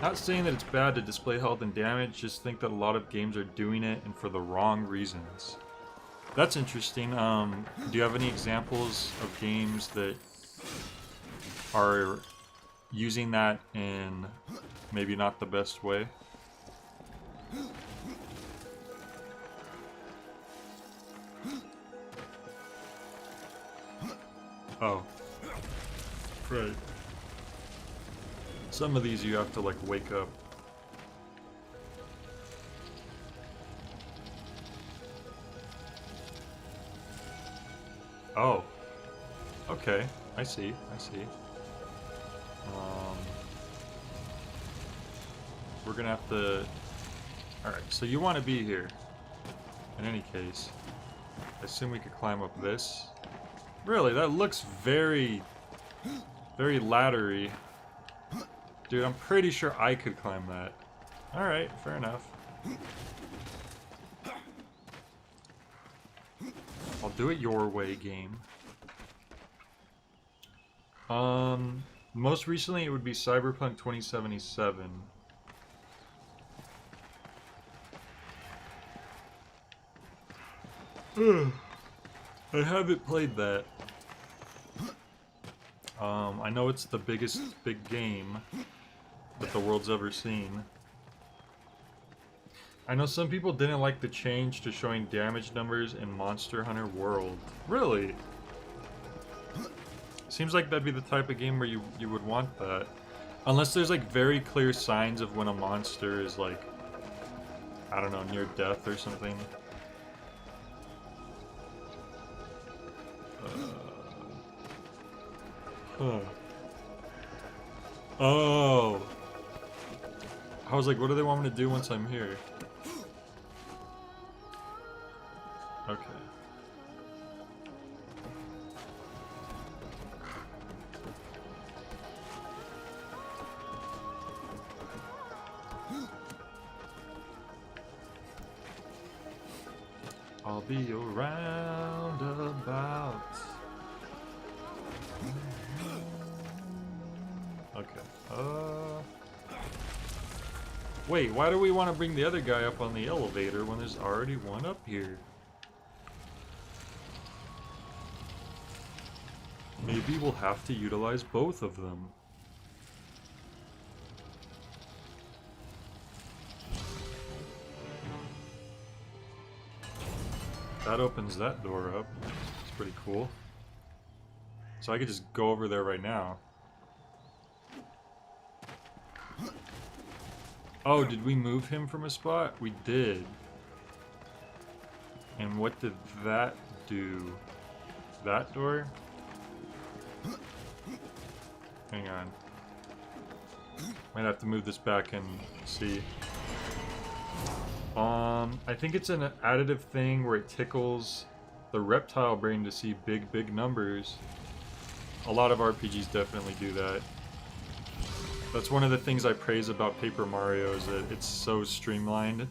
Not saying that it's bad to display health and damage, just think that a lot of games are doing it and for the wrong reasons. That's interesting. Do you have any examples of games that are using that in maybe not the best way? Oh. Right. Some of these you have to like wake up. Oh. Okay. I see. I see. We're gonna have to... Alright, so you want to be here. In any case. I assume we could climb up this. Really, that looks very... very laddery. Dude, I'm pretty sure I could climb that. Alright, fair enough. I'll do it your way, game. Most recently it would be Cyberpunk 2077. I haven't played that. I know it's the biggest big game that the world's ever seen. I know some people didn't like the change to showing damage numbers in Monster Hunter World. Really? Seems like that'd be the type of game where you would want that. Unless there's like very clear signs of when a monster is like, I don't know, near death or something. Huh. Oh. I was like, what do they want me to do once I'm here? Okay. I'll be around about. Okay. Wait, why do we want to bring the other guy up on the elevator when there's already one up here? Maybe we'll have to utilize both of them. That opens that door up. It's pretty cool. So I could just go over there right now. Oh, did we move him from a spot? We did. And what did that do? That door? Hang on. Might have to move this back and see. I think it's an additive thing where it tickles the reptile brain to see big numbers. A lot of RPGs definitely do that. That's one of the things I praise about Paper Mario is that it's so streamlined.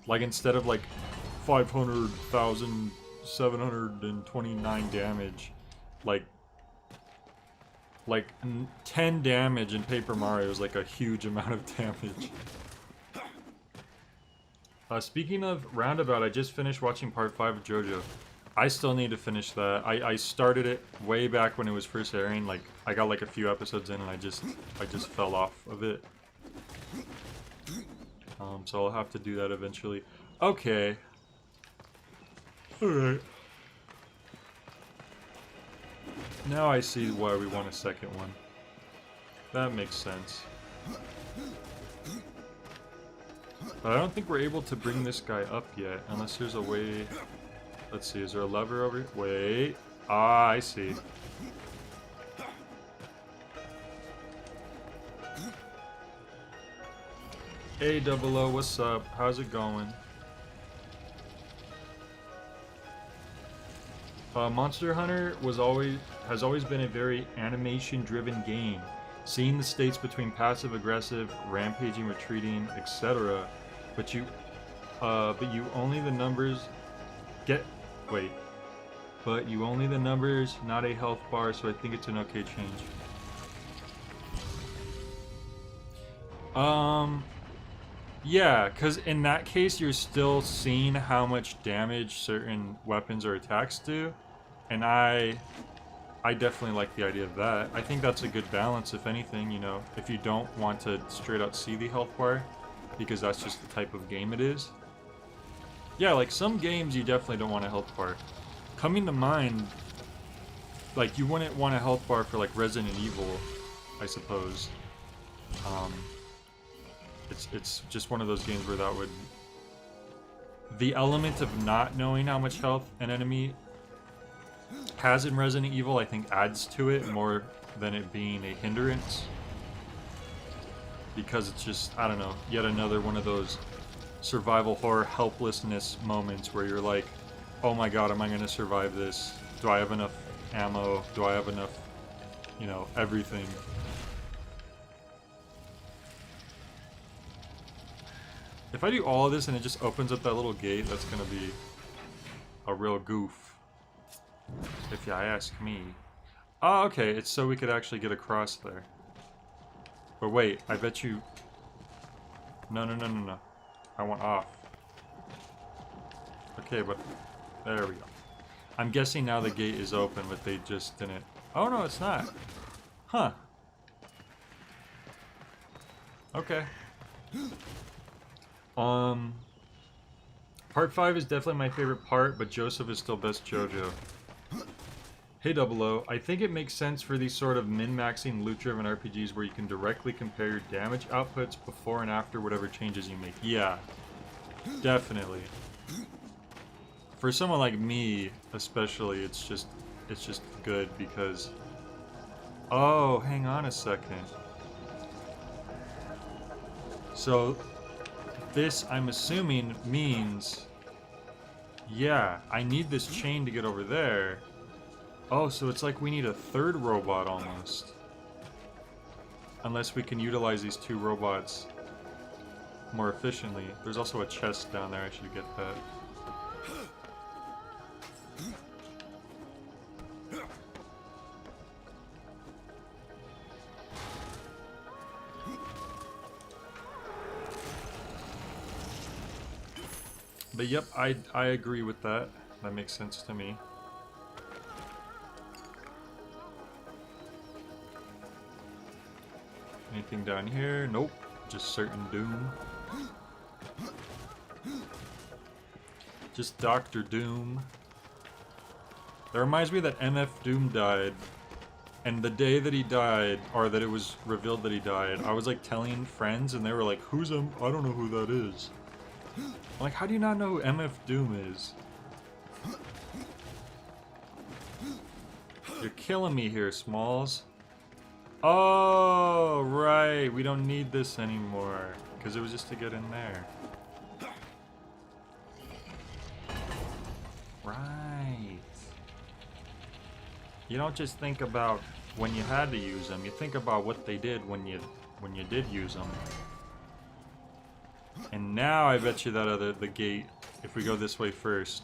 Like instead of like 500,729 damage, like 10 damage in Paper Mario is like a huge amount of damage. Speaking of Roundabout, I just finished watching part 5 of JoJo. I still need to finish that. I started it way back when it was first airing. Like I got like a few episodes in and I just fell off of it. So I'll have to do that eventually. Okay. Alright. Now I see why we want a second one. That makes sense. But I don't think we're able to bring this guy up yet, unless there's a way... Let's see, is there a lever over here? Wait. Ah, I see. Hey, Double O, what's up? How's it going? Monster Hunter has always been a very animation-driven game. Seeing the states between passive-aggressive, rampaging, retreating, etc. But you only the numbers But you only the numbers, not a health bar, so I think it's an okay change. Yeah, because in that case, you're still seeing how much damage certain weapons or attacks do. And I definitely like the idea of that. I think that's a good balance, if anything, you know, if you don't want to straight out see the health bar, because that's just the type of game it is. Yeah, like some games you definitely don't want a health bar. Coming to mind, like you wouldn't want a health bar for like Resident Evil, I suppose. It's just one of those games where that would... The element of not knowing how much health an enemy has in Resident Evil, I think adds to it more than it being a hindrance. Because it's just, I don't know, yet another one of those survival horror helplessness moments where you're like, oh my god, am I going to survive this? Do I have enough ammo? Do I have enough, you know, everything? If I do all of this and it just opens up that little gate, that's going to be a real goof. If you ask me. Oh, okay, it's so we could actually get across there. But wait, I bet you... No. I want off. Okay, but... There we go. I'm guessing now the gate is open, but they just didn't... Oh, no, it's not. Huh. Okay. Part 5 is definitely my favorite part, but Joseph is still best JoJo. Hey Double O, I think it makes sense for these sort of min-maxing loot-driven RPGs where you can directly compare your damage outputs before and after whatever changes you make. Yeah, definitely. For someone like me, especially, it's just good because... Oh, hang on a second. So, this, I'm assuming, means... Yeah, I need this chain to get over there. Oh, so it's like we need a third robot, almost. Unless we can utilize these 2 robots more efficiently. There's also a chest down there, I should get that. But yep, I agree with that. That makes sense to me. Anything down here? Nope. Just certain doom. Just Dr. Doom. That reminds me that MF Doom died. And the day that he died, or that it was revealed that he died, I was like telling friends and they were like, who's him? I don't know who that is. I'm like, how do you not know who MF Doom is? You're killing me here, Smalls. Oh, right. We don't need this anymore. Because it was just to get in there. Right. You don't just think about when you had to use them. You think about what they did when you did use them. And now I bet you that the gate, if we go this way first,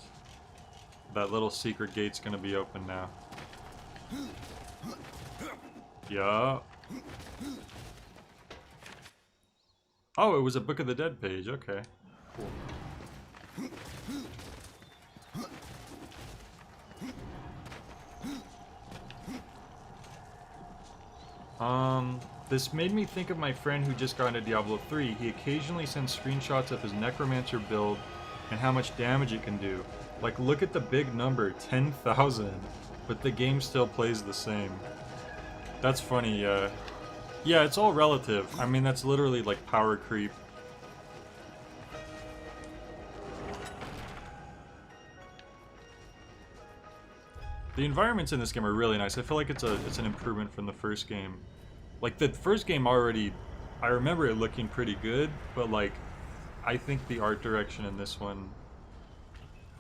that little secret gate's gonna be open now. Yeah. Oh, it was a Book of the Dead page. Okay. Cool. This made me think of my friend who just got into Diablo 3. He occasionally sends screenshots of his Necromancer build and how much damage it can do. Like, look at the big number, 10,000, but the game still plays the same. That's funny, yeah. Yeah, it's all relative. I mean, that's literally like power creep. The environments in this game are really nice. I feel like it's an improvement from the first game. Like, the first game already, I remember it looking pretty good, but like, I think the art direction in this one,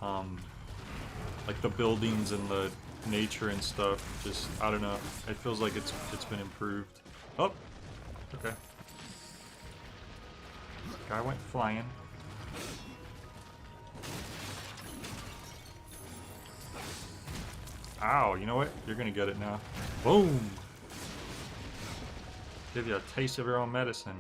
like the buildings and the nature and stuff, just, I don't know, it feels like it's been improved. Oh, okay. Guy went flying. Ow, you know what? You're gonna get it now. Boom! Give you a taste of your own medicine.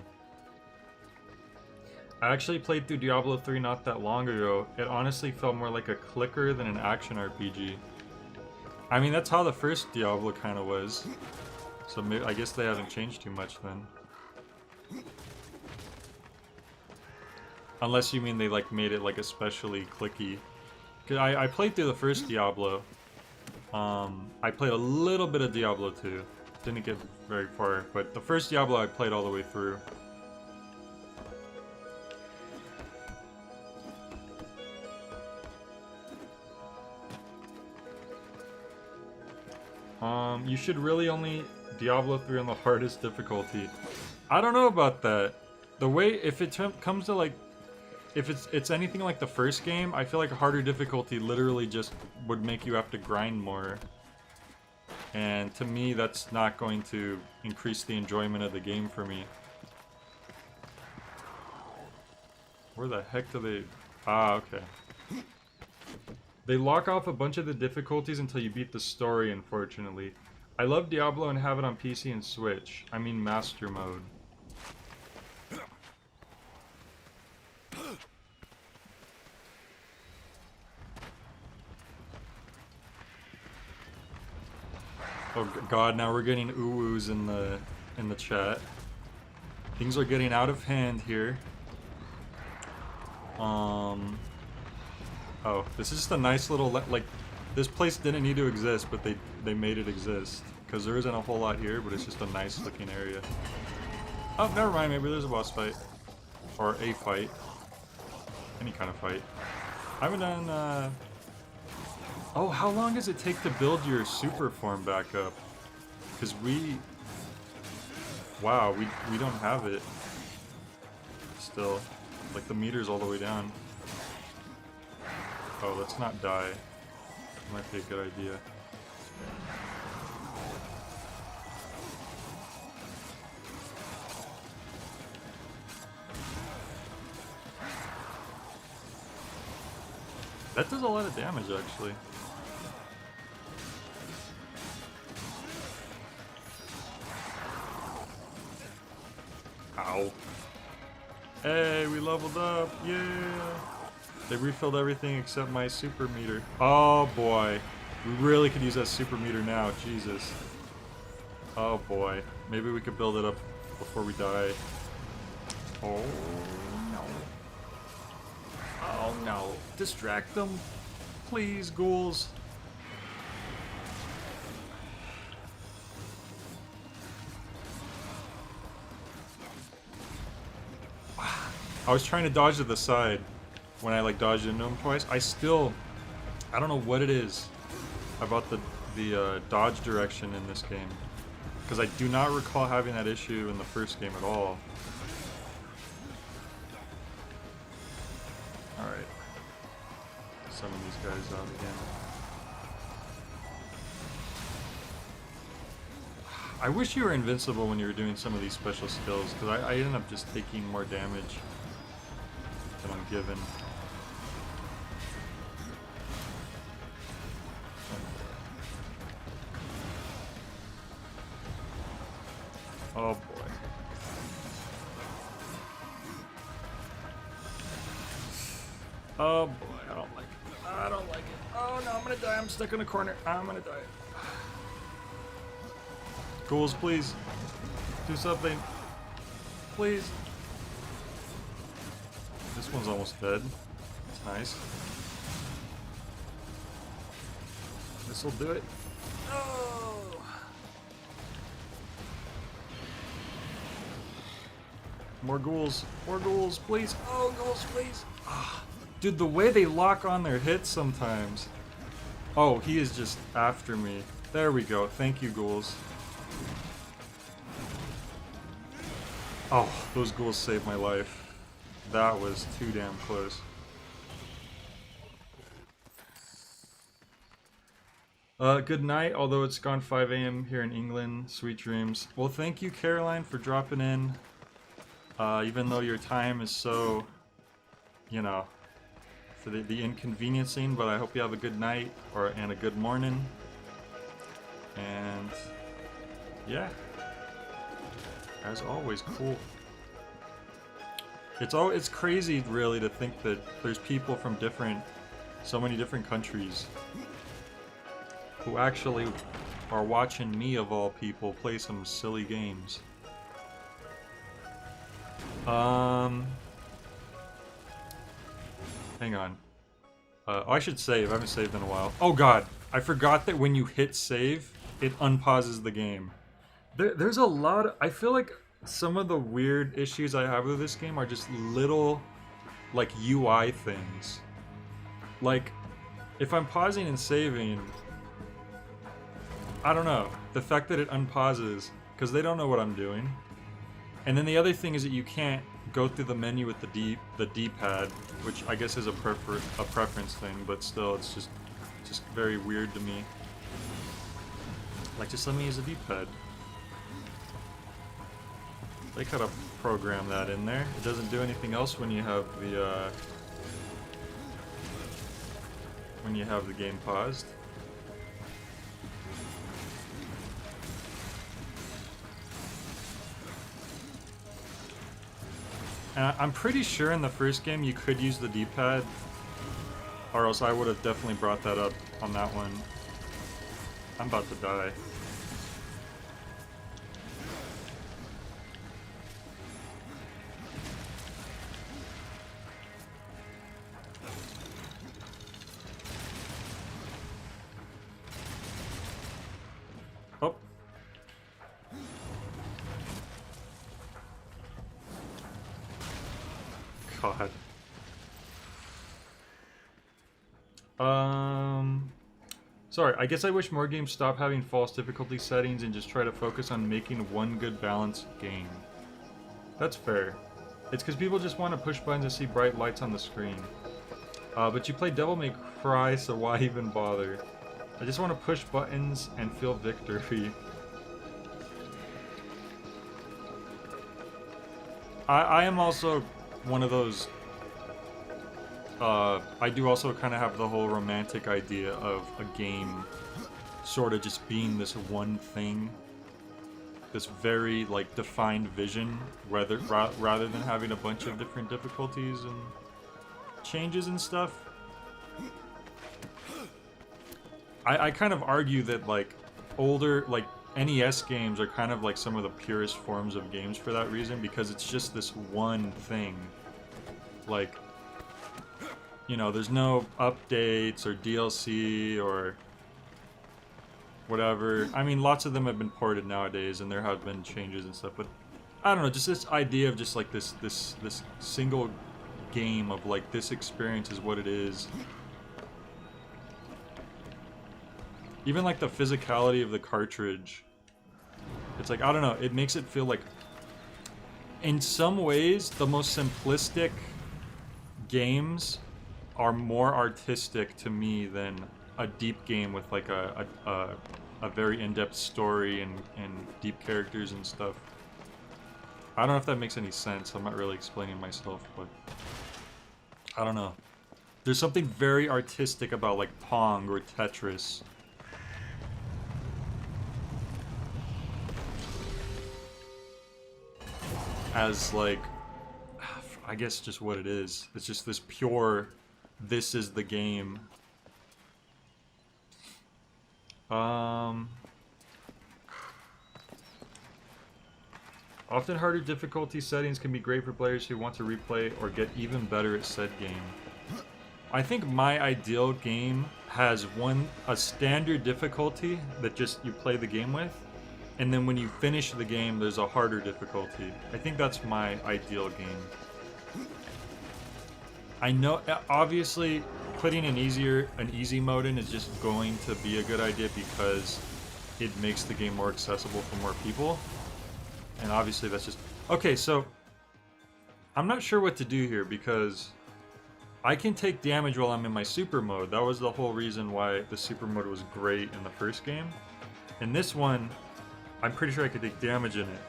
I actually played through Diablo 3 not that long ago. It honestly felt more like a clicker than an action RPG. I mean, that's how the first Diablo kind of was. So maybe, I guess they haven't changed too much then. Unless you mean they like made it like especially clicky. 'Cause I played through the first Diablo. I played a little bit of Diablo 2. Didn't get very far, but the first Diablo I played all the way through. You should really only Diablo 3 on the hardest difficulty. I don't know about that. The way, if it comes to like, if it's anything like the first game, I feel like a harder difficulty literally just would make you have to grind more. And to me, that's not going to increase the enjoyment of the game for me. Where the heck do they... Ah, okay. They lock off a bunch of the difficulties until you beat the story, unfortunately. I love Diablo and have it on PC and Switch. I mean Master Mode. Oh god, now we're getting ooh-woos in the chat. Things are getting out of hand here. Oh, this is just a nice little, like, this place didn't need to exist, but they made it exist. Because there isn't a whole lot here, but it's just a nice looking area. Oh, never mind, maybe there's a boss fight. Or a fight. Any kind of fight. I haven't done, Oh, how long does it take to build your super form back up? Because wow, we don't have it. Still. Like, the meter's all the way down. Oh, let's not die. Might be a good idea. That does a lot of damage, actually. Ow. Hey, we leveled up. Yeah. They refilled everything except my super meter. Oh boy. We really could use that super meter now. Jesus. Oh boy. Maybe we could build it up before we die. Oh no. Oh no. Distract them. Please, ghouls. I was trying to dodge to the side when I like dodged into him twice. I don't know what it is about the dodge direction in this game, because I do not recall having that issue in the first game at all. All right, summon these guys out again. I wish you were invincible when you were doing some of these special skills, because I ended up just taking more damage than I'm given. Oh boy. Oh boy, I don't like it. I don't like it. Oh no, I'm gonna die. I'm stuck in a corner. I'm gonna die. Ghouls, please. Do something. Please. This one's almost dead. That's nice. This'll do it. Oh! More ghouls. More ghouls, please. Oh, ghouls, please. Ah. Dude, the way they lock on their hits sometimes. Oh, he is just after me. There we go. Thank you, ghouls. Oh, those ghouls saved my life. That was too damn close. Good night, although it's gone 5 a.m. here in England. Sweet dreams. Well, thank you, Caroline, for dropping in. Even though your time is so, you know, for the inconveniencing, but I hope you have a good night and a good morning. And yeah, as always, cool. It's crazy, really, to think that there's people from so many different countries who actually are watching me, of all people, play some silly games. Hang on. Oh, I should save. I haven't saved in a while. Oh god, I forgot that when you hit save, it unpauses the game. There's a lot of, I feel like some of the weird issues I have with this game are just little, like, UI things. Like, if I'm pausing and saving, I don't know, the fact that it unpauses, because they don't know what I'm doing. And then the other thing is that you can't go through the menu with the D-pad, which I guess is a preference thing, but still, it's just very weird to me. Like, just let me use a D-pad. They could have programmed that in there. It doesn't do anything else when you have the game paused. And I'm pretty sure in the first game you could use the D-pad, or else I would have definitely brought that up on that one. I'm about to die. God. Sorry, I guess I wish more games stop having false difficulty settings and just try to focus on making one good balanced game. That's fair. It's because people just want to push buttons and see bright lights on the screen. But you play Devil May Cry, so why even bother? I just want to push buttons and feel victory. I am also one of those... I do also kind of have the whole romantic idea of a game sort of just being this one thing. This very, like, defined vision, rather than having a bunch of different difficulties and changes and stuff. I kind of argue that, like, older, like, NES games are kind of like some of the purest forms of games for that reason, because it's just this one thing. Like, you know, there's no updates or DLC or whatever. I mean, lots of them have been ported nowadays, and there have been changes and stuff, but I don't know, just this idea of just like this single game of like, this experience is what it is. Even like the physicality of the cartridge. It's like, I don't know, it makes it feel like, in some ways, the most simplistic games are more artistic to me than a deep game with like a very in-depth story and deep characters and stuff. I don't know if that makes any sense. I'm not really explaining myself, but I don't know. There's something very artistic about like Pong or Tetris. As like, I guess just what it is. It's just this pure, this is the game. Often harder difficulty settings can be great for players who want to replay or get even better at said game. I think my ideal game has a standard difficulty that just you play the game with, and then when you finish the game, there's a harder difficulty. I think that's my ideal game. I know, obviously, putting an easy mode in is just going to be a good idea because it makes the game more accessible for more people. And obviously that's just... Okay, so I'm not sure what to do here because I can take damage while I'm in my super mode. That was the whole reason why the super mode was great in the first game. In this one, I'm pretty sure I could take damage in it.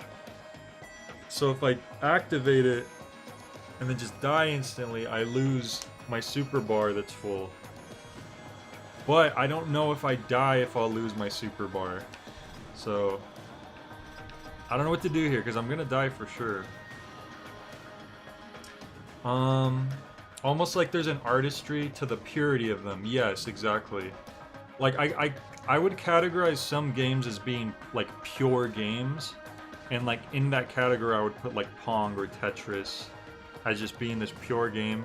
So if I activate it and then just die instantly, I lose my super bar that's full. But I don't know if I die if I'll lose my super bar. So I don't know what to do here because I'm gonna die for sure. Almost like there's an artistry to the purity of them. Yes, exactly. Like I would categorize some games as being like pure games, and like in that category I would put like Pong or Tetris as just being this pure game.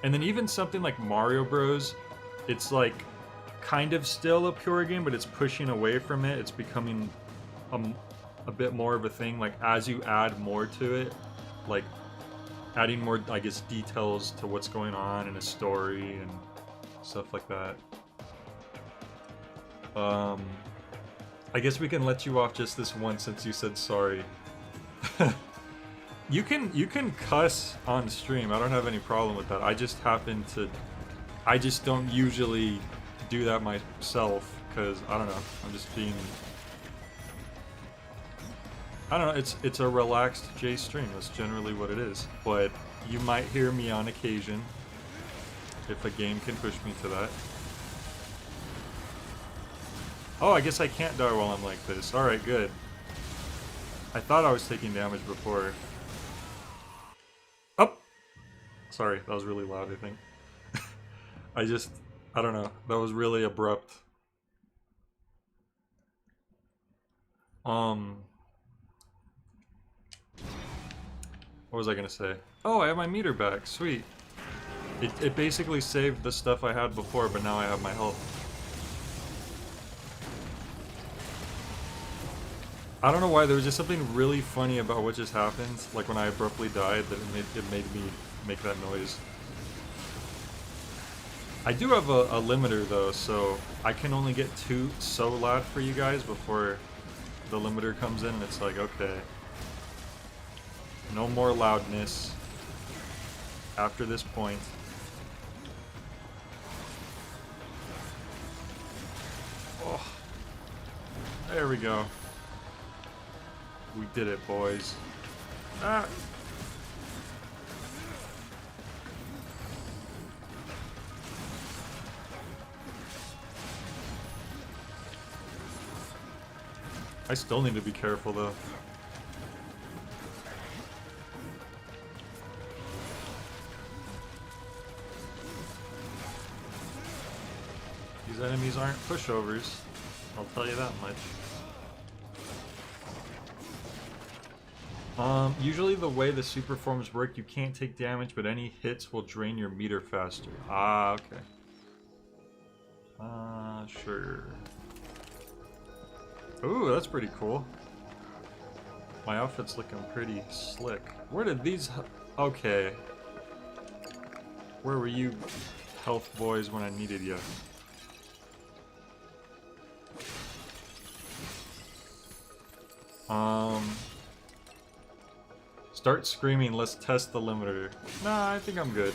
And then even something like Mario Bros, it's like kind of still a pure game, but it's pushing away from it. It's becoming a bit more of a thing, like as you add more to it, like adding more, I guess, details to what's going on in a story and stuff like that. I guess we can let you off just this once since you said sorry. You can cuss on stream. I don't have any problem with that. I just don't usually do that myself because I don't know. I'm just being. I don't know. It's a relaxed J stream. That's generally what it is. But you might hear me on occasion if a game can push me to that. Oh, I guess I can't die while I'm like this. All right, good. I thought I was taking damage before. Oh! Sorry, that was really loud, I think. I don't know. That was really abrupt. What was I gonna say? Oh, I have my meter back. Sweet. It basically saved the stuff I had before, but now I have my health. I don't know why, there was just something really funny about what just happened, like when I abruptly died, that it made me make that noise. I do have a limiter though, so I can only get 2 so loud for you guys before the limiter comes in and it's like, okay. No more loudness after this point. Oh, there we go. We did it, boys. Ah. I still need to be careful though. These enemies aren't pushovers, I'll tell you that much. Usually the way the super forms work, you can't take damage, but any hits will drain your meter faster. Ah, okay. Sure. Ooh, that's pretty cool. My outfit's looking pretty slick. Where did these... Okay. Where were you, health boys, when I needed you? Start screaming, let's test the limiter. Nah, I think I'm good.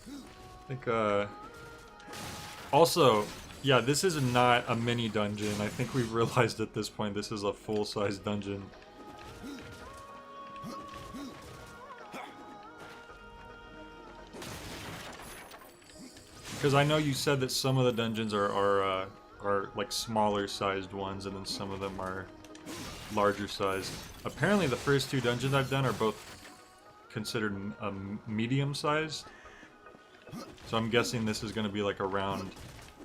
I think, Also, yeah, this is not a mini dungeon. I think we've realized at this point this is a full-size dungeon. Because I know you said that some of the dungeons are like smaller-sized ones, and then some of them are larger-sized. Apparently, the first 2 dungeons I've done are both considered medium-sized. So I'm guessing this is going to be like around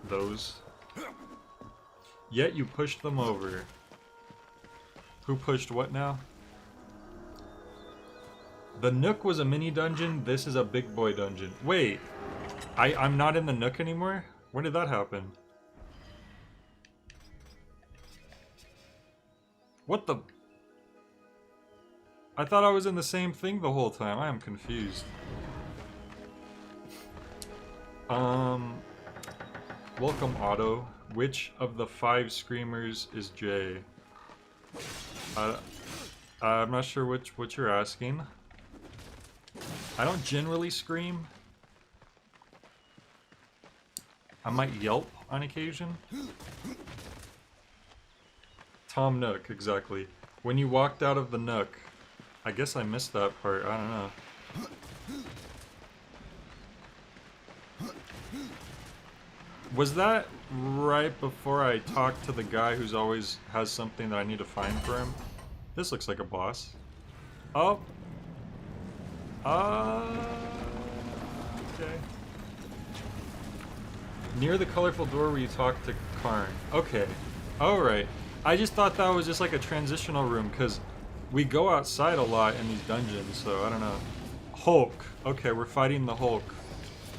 those. Yet you pushed them over. Who pushed what now? The Nook was a mini dungeon. This is a big boy dungeon. Wait, I'm not in the Nook anymore? When did that happen? What the? I thought I was in the same thing the whole time. I am confused. Welcome, Otto. Which of the 5 screamers is Jay? I'm not sure what you're asking. I don't generally scream. I might yelp on occasion. Tom Nook, exactly. When you walked out of the Nook. I guess I missed that part, I don't know. Was that right before I talked to the guy who's always has something that I need to find for him? This looks like a boss. Oh. Okay. Near the colorful door where you talk to Karn. Okay. Alright. I just thought that was just like a transitional room, because we go outside a lot in these dungeons, so I don't know. Hulk. Okay, we're fighting the Hulk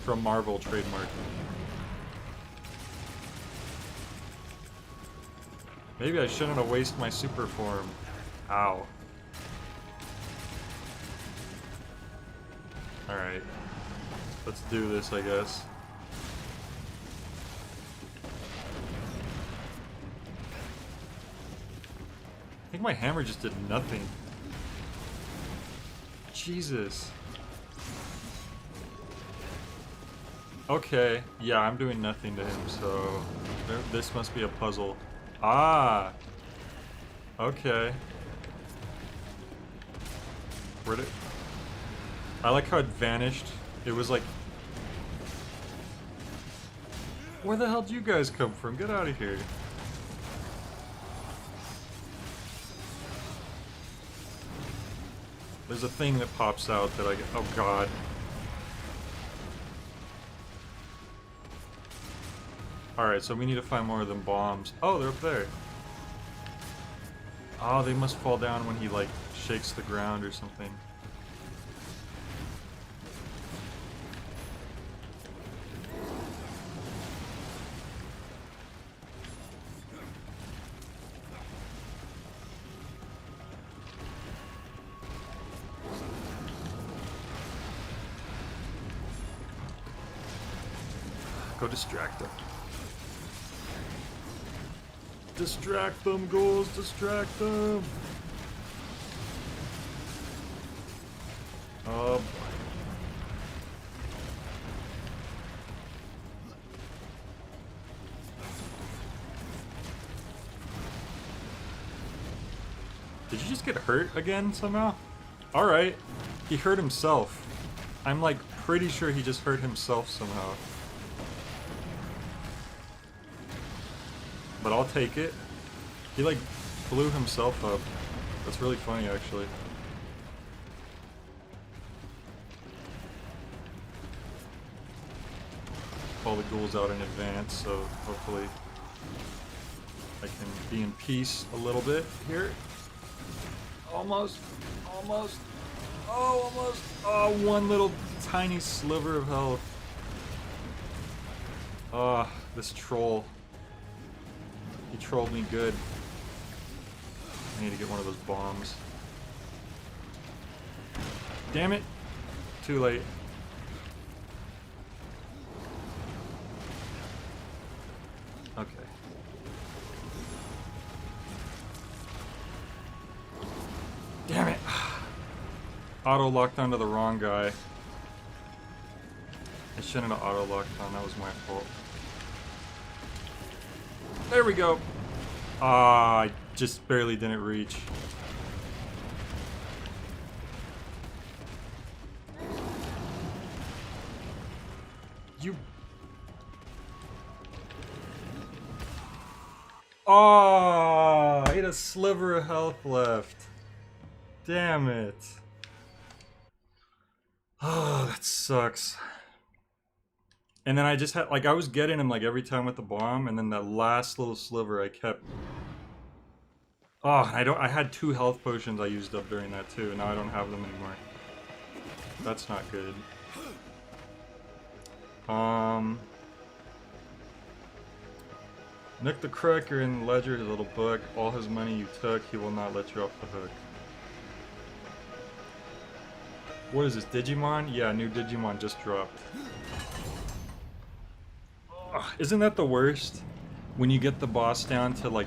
from Marvel trademark. Maybe I shouldn't have wasted my super form. Ow. Alright. Let's do this, I guess. I think my hammer just did nothing. Jesus. Okay, yeah, I'm doing nothing to him, so this must be a puzzle. Ah! Okay. Where'd it... I like how it vanished. It was like... Where the hell do you guys come from? Get out of here. There's a thing that pops out that I get... Oh god. Alright, so we need to find more of them bombs. Oh, they're up there. Oh, they must fall down when he, like, shakes the ground or something. Go distract them. Distract them, ghouls, distract them! Oh boy. Did you just get hurt again somehow? Alright. He hurt himself. I'm like pretty sure he just hurt himself somehow. But I'll take it. He like blew himself up. That's really funny actually. Call the ghouls out in advance, so hopefully I can be in peace a little bit here. Almost. Almost. Oh, almost. Oh, one little tiny sliver of health. Ah, this troll. He trolled me good. I need to get one of those bombs. Damn it. Too late. Okay. Damn it. Auto locked onto the wrong guy. I shouldn't have auto locked on, that was my fault. There we go. Ah, I just barely didn't reach. You. Oh, I had a sliver of health left. Damn it. Oh, that sucks. And then I just had, like, I was getting him, like, every time with the bomb, and then that last little sliver I kept... Oh, I had 2 health potions I used up during that, too, and now I don't have them anymore. That's not good. Nick the Cracker in Ledger, his little book. All his money you took, he will not let you off the hook. What is this, Digimon? Yeah, new Digimon just dropped. Ugh, isn't that the worst? When you get the boss down to like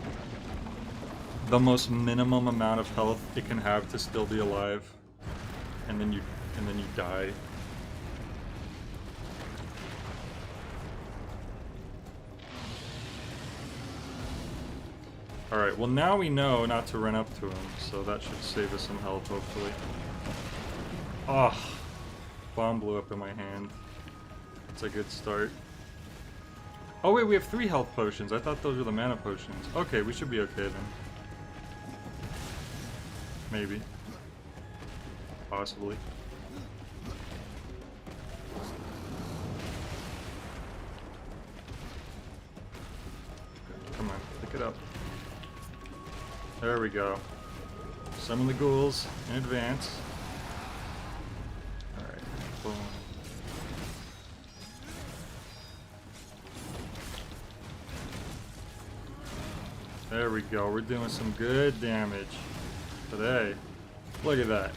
the most minimum amount of health it can have to still be alive, and then you die. Alright, well now we know not to run up to him, so that should save us some health, hopefully. Oh, bomb blew up in my hand. That's a good start. Oh wait, we have 3 health potions. I thought those were the mana potions. Okay, we should be okay then. Maybe. Possibly. Come on, pick it up. There we go. Summon the ghouls in advance. Alright, boom. There we go, we're doing some good damage today. Look at that.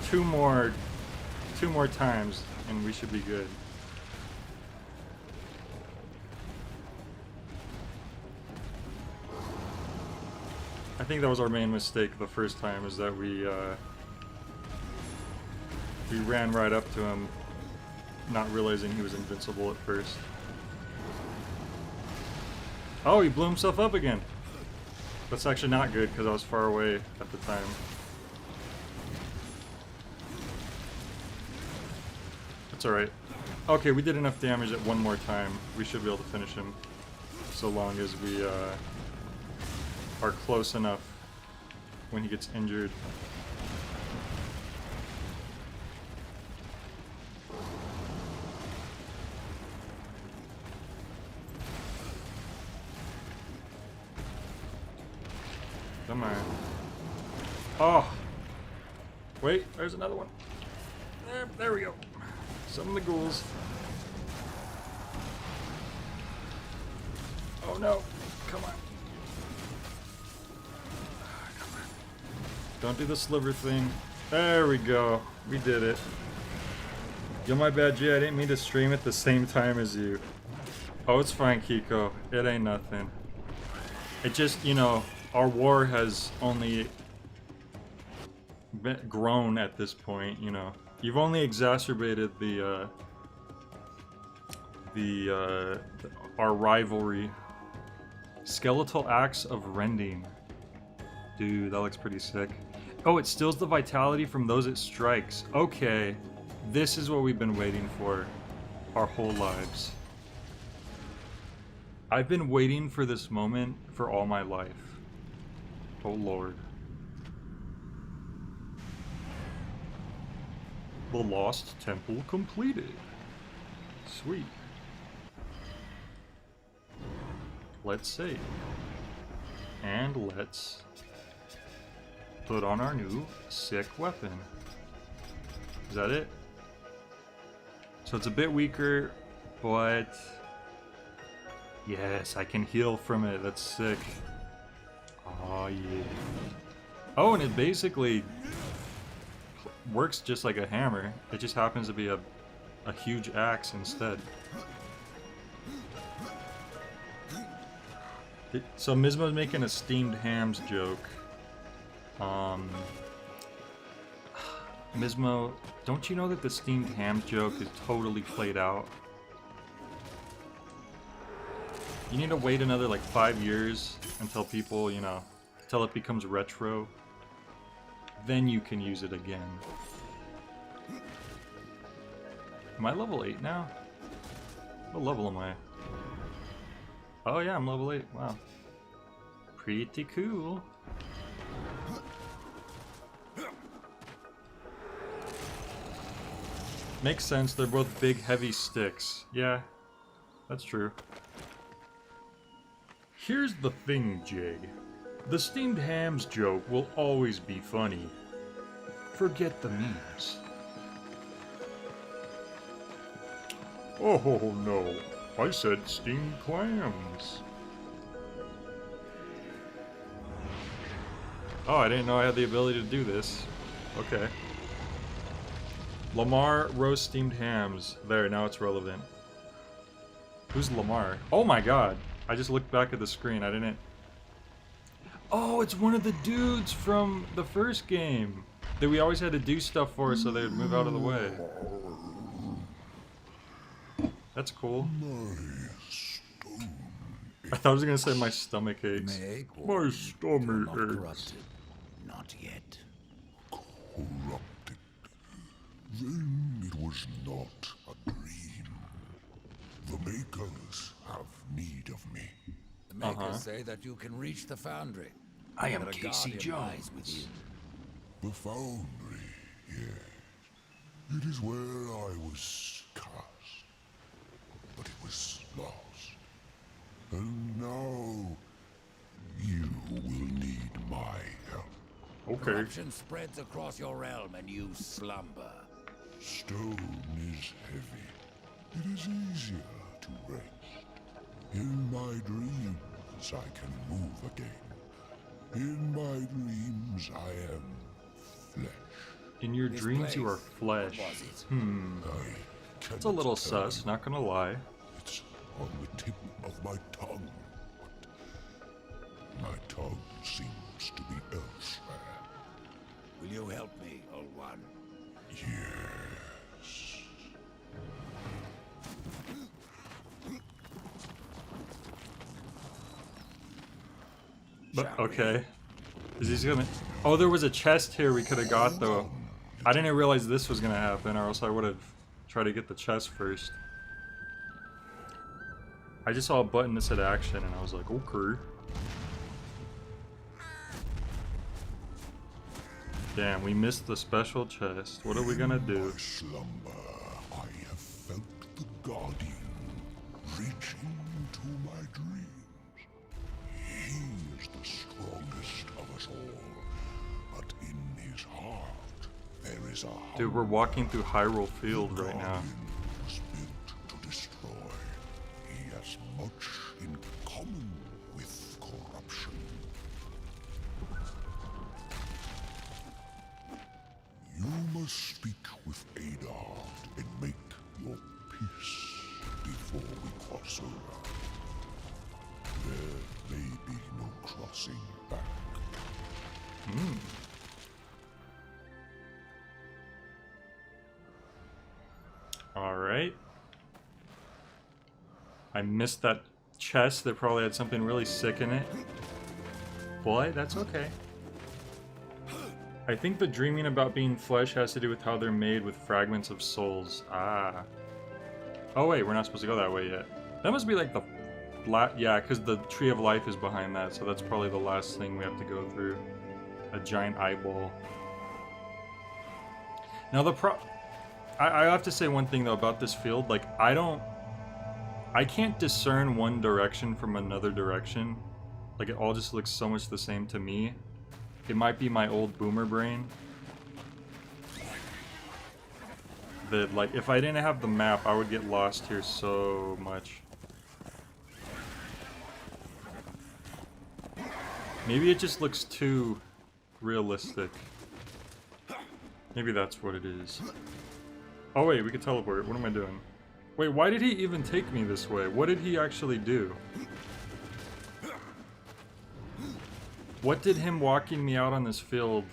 2 more times and we should be good. I think that was our main mistake the first time, is that we ran right up to him, not realizing he was invincible at first. Oh, he blew himself up again. That's actually not good because I was far away at the time. That's alright. Okay, we did enough damage at 1 more time. We should be able to finish him, so long as we are close enough when he gets injured. Come on. Oh! Wait, there's another one. There we go. Summon the ghouls. Oh no. Come on. Come on. Don't do the sliver thing. There we go. We did it. Yo, my bad, Jay. I didn't mean to stream at the same time as you. Oh, it's fine, Kiko. It ain't nothing. It just, you know, our war has only grown at this point, you know. You've only exacerbated our rivalry. Skeletal Axe of Rending. Dude, that looks pretty sick. Oh, it steals the vitality from those it strikes. Okay. This is what we've been waiting for our whole lives. I've been waiting for this moment for all my life. Oh Lord. The Lost Temple completed. Sweet. Let's save. And let's put on our new sick weapon. Is that it? So it's a bit weaker, but yes, I can heal from it. That's sick. Oh yeah. Oh, and it basically works just like a hammer. It just happens to be a huge axe instead. So Mismo's making a steamed hams joke. Mismo, don't you know that the steamed hams joke is totally played out? You need to wait another like 5 years until people, you know, until it becomes retro. Then you can use it again. Am I level 8 now? What level am I? Oh yeah, I'm level 8. Wow. Pretty cool. Makes sense, they're both big, heavy sticks. Yeah, that's true. Here's the thing, Jay. The steamed hams joke will always be funny. Forget the memes. Oh no, I said steamed clams. Oh, I didn't know I had the ability to do this. Okay. Lamar roast steamed hams. There, now it's relevant. Who's Lamar? Oh my god. I just looked back at the screen. I didn't... Oh, it's one of the dudes from the first game that we always had to do stuff for so they would move out of the way. That's cool. I thought I was gonna say my stomach aches. My stomach aches. Not yet. Corrupted. Then it was not a dream. The Makers have need of me. The Makers say that you can reach the Foundry. I am That a Casey guardian lies Jones. within. The Foundry, yes. It is where I was cast. But it was lost. And now you will need my help. Okay. Corruption spreads across your realm and you slumber. Stone is heavy. It is easier to rest. In my dreams, I can move again. In my dreams, I am flesh. In your This dreams, you are place, flesh. what was it? I It's a little cannot sus, tell not gonna lie. you. It's on the tip of my tongue, but my tongue seems to be elsewhere. Will you help me, old one? Yes. But, okay. Is he gonna... Oh, there was a chest here we could have got, though. I didn't realize this was gonna happen, or else I would have tried to get the chest first. I just saw a button that said action, and I was like, okay. Damn, we missed the special chest. What are we gonna do? In my slumber, I have felt the Guardian reaching into my dreams. He is the strongest of us all, but in his heart there is a Dude, we're walking through Hyrule Field right now. Guardian was built to destroy. He has much in common with corruption. You must speak with Adar and make your peace before we cross over. blessing back. Alright. I missed that chest that probably had something really sick in it. Boy, that's okay. I think the dreaming about being flesh has to do with how they're made with fragments of souls. Ah. Oh wait, we're not supposed to go that way yet. That must be like the... yeah, because the Tree of Life is behind that, so that's probably the last thing we have to go through. A giant eyeball. Now I have to say one thing though about this field, like I can't discern one direction from another direction. Like it all just looks so much the same to me. It might be my old boomer brain. That like if I didn't have the map, I would get lost here so much. Maybe it just looks too realistic. Maybe that's what it is. Oh wait, we can teleport. What am I doing? Wait, why did he even take me this way? What did he actually do? What did him walking me out on this field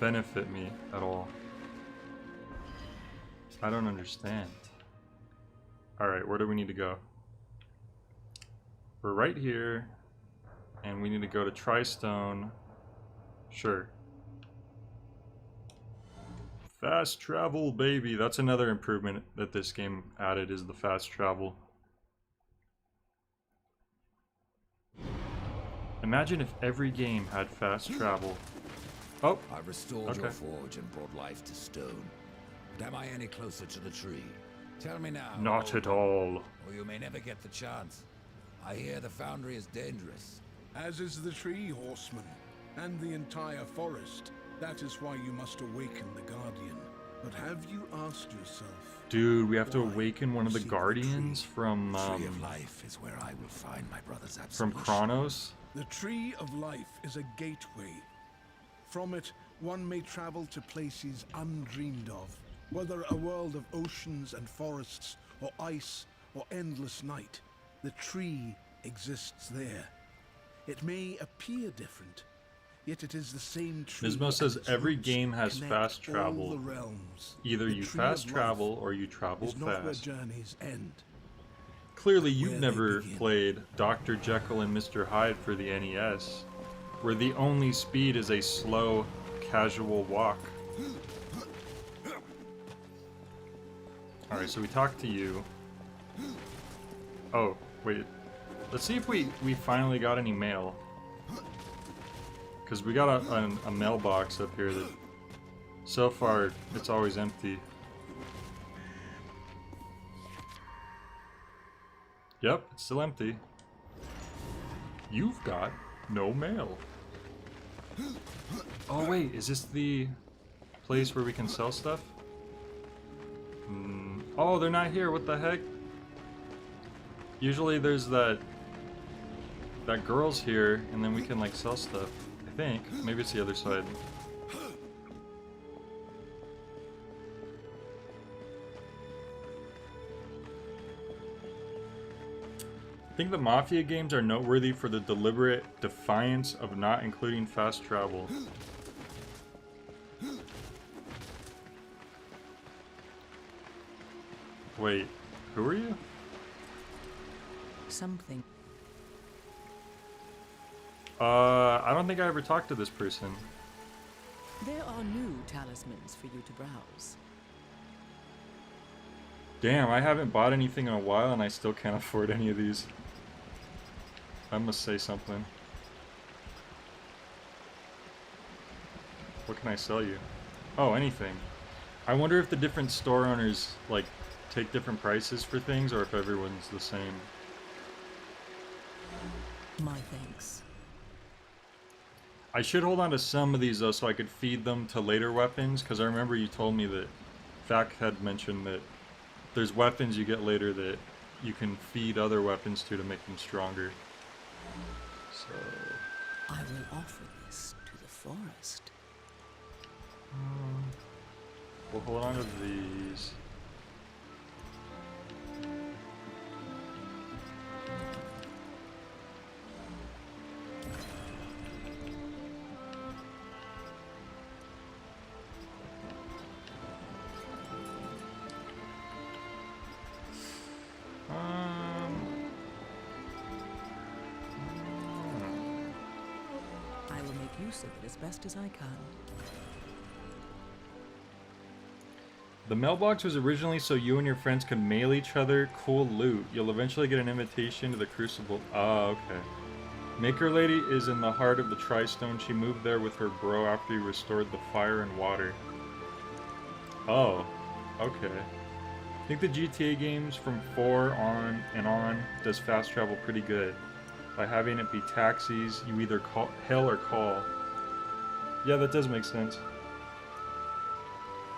benefit me at all? I don't understand. Alright, where do we need to go? We're right here. And we need to go to Tristone. Sure. Fast travel, baby. That's another improvement that this game added, is the fast travel. Imagine if every game had fast travel. Oh, I restored okay. your forge and brought life to stone. But am I any closer to the tree? Tell me now. Not at all. Or you may never get the chance. I hear the foundry is dangerous. As is the tree, horseman, and the entire forest. That is why you must awaken the Guardian. But have you asked yourself... Dude, we have to why awaken one of the seek Guardians tree? from, The tree of life is where I will find my brother's from absolution. Kronos? The Tree of Life is a gateway. From it, one may travel to places undreamed of. Whether a world of oceans and forests, or ice, or endless night, the tree exists there. It may appear different, yet it is the same tree. Nismo says its every roots game has connect fast all travel. the realms. Either The you Tree fast of travel Life or you travel is not where fast. journeys end. Clearly you've where they never begin. played Dr. Jekyll and Mr. Hyde for the NES, where the only speed is a slow, casual walk. Alright, so we talked to you. Oh, wait. Let's see if we finally got any mail. Because we got a mailbox up here that, so far, it's always empty. Yep, it's still empty. You've got no mail. Oh wait, is this the place where we can sell stuff? Oh, they're not here, what the heck? Usually there's that girl's here, and then we can like sell stuff. I think. Maybe it's the other side. I think the Mafia games are noteworthy for the deliberate defiance of not including fast travel. Wait, who are you? Something. I don't think I ever talked to this person. There are new talismans for you to browse. Damn, I haven't bought anything in a while and I still can't afford any of these. I must say something. What can I sell you? Oh, anything. I wonder if the different store owners, like, take different prices for things, or if everyone's the same. My thanks. I should hold on to some of these, though, so I could feed them to later weapons, because I remember you told me that Vac had mentioned that there's weapons you get later that you can feed other weapons to make them stronger. So... I will offer this to the forest. We'll hold on to these. use of it as best as I can. The mailbox was originally so you and your friends could mail each other cool loot. You'll eventually get an invitation to the Crucible. Oh, okay. Maker Lady is in the heart of the Tri-Stone. She moved there with her bro after he restored the fire and water. Oh, okay. I think the GTA games from 4 on does fast travel pretty good. By having it be taxis, you either hail or call. Yeah, that does make sense.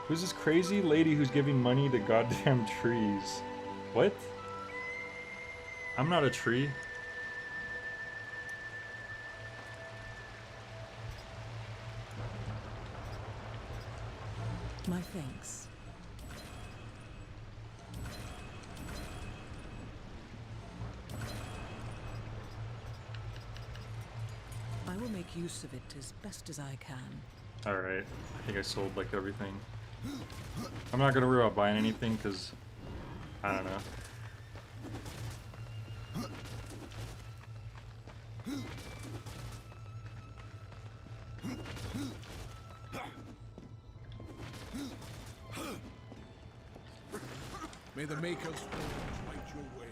Who's this crazy lady who's giving money to goddamn trees? What? I'm not a tree. My thanks. I will make use of it as best as I can. Alright, I think I sold like everything. I'm not gonna worry about buying anything because I don't know. May the Maker's forge light your way.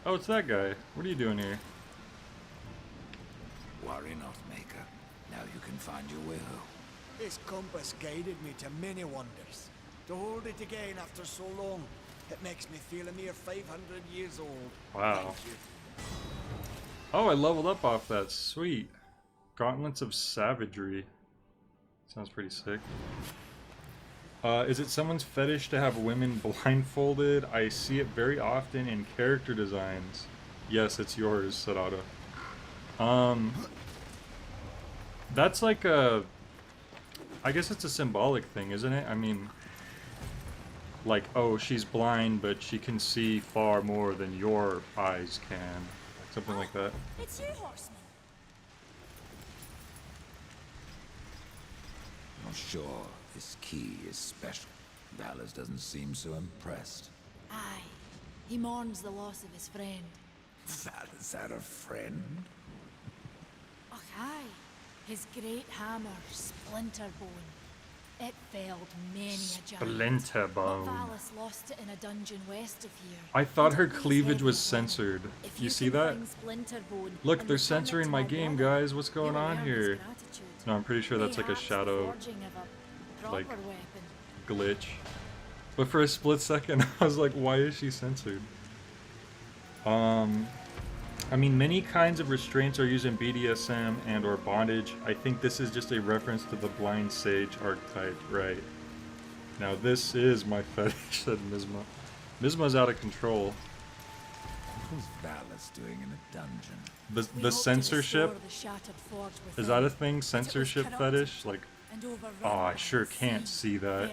Oh, it's that guy. What are you doing here? Worry not, Maker. Now you can find your way home. This compass guided me to many wonders. To hold it again after so long, it makes me feel a mere 500 years old. Wow. Thank you. Oh, I leveled up off that. Sweet. Gauntlets of Savagery. Sounds pretty sick. Is it someone's fetish to have women blindfolded? I see it very often in character designs. Yes, it's yours, said Otto. That's like a... I guess it's a symbolic thing, isn't it? I mean... Like, oh, she's blind, but she can see far more than your eyes can. Something like that. It's you, horseman. Not sure this key is special. Valles doesn't seem so impressed. Aye. He mourns the loss of his friend. Valles had a friend? Och, aye. His great hammer, Splinterbone. It felled many a giant. Splinterbone. But Valles lost it in a dungeon west of here. I thought And her it weighs cleavage heavy was upon him. censored. If You see can that? find Splinterbone Look, and they're return it censoring to my my game, brother, guys. What's going you'll on earn his here? gratitude. No, I'm pretty sure that's like a Mayhaps the shadow forging of a proper like, weapon. glitch. But for a split second, I was like, why is she censored? I mean, many kinds of restraints are used in BDSM and or bondage. I think this is just a reference to the blind sage archetype, right? Now this is my fetish, said Mizma. Mizma's out of control. What's Valles doing in a dungeon? We The hope to censorship? restore the shattered forge Is within, that a but thing? it was Censorship corrupted fetish? Like, and overrun oh, I by sure the can't see that. vermin.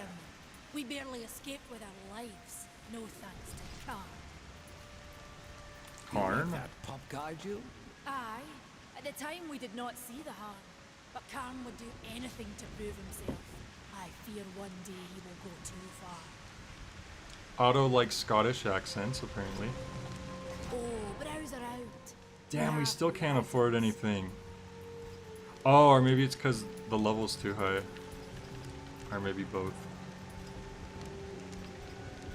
We barely escaped with our lives, no thanks to Khan. You let Karn? that pop guide you? Aye, at the time we did not see the harm, but Khan would do anything to prove himself. I fear one day he will go too far. Otto likes Scottish accents, apparently. Oh, browse around. Damn, we have still the can't afford items. anything. Oh, or maybe it's because the level's too high. Or maybe both.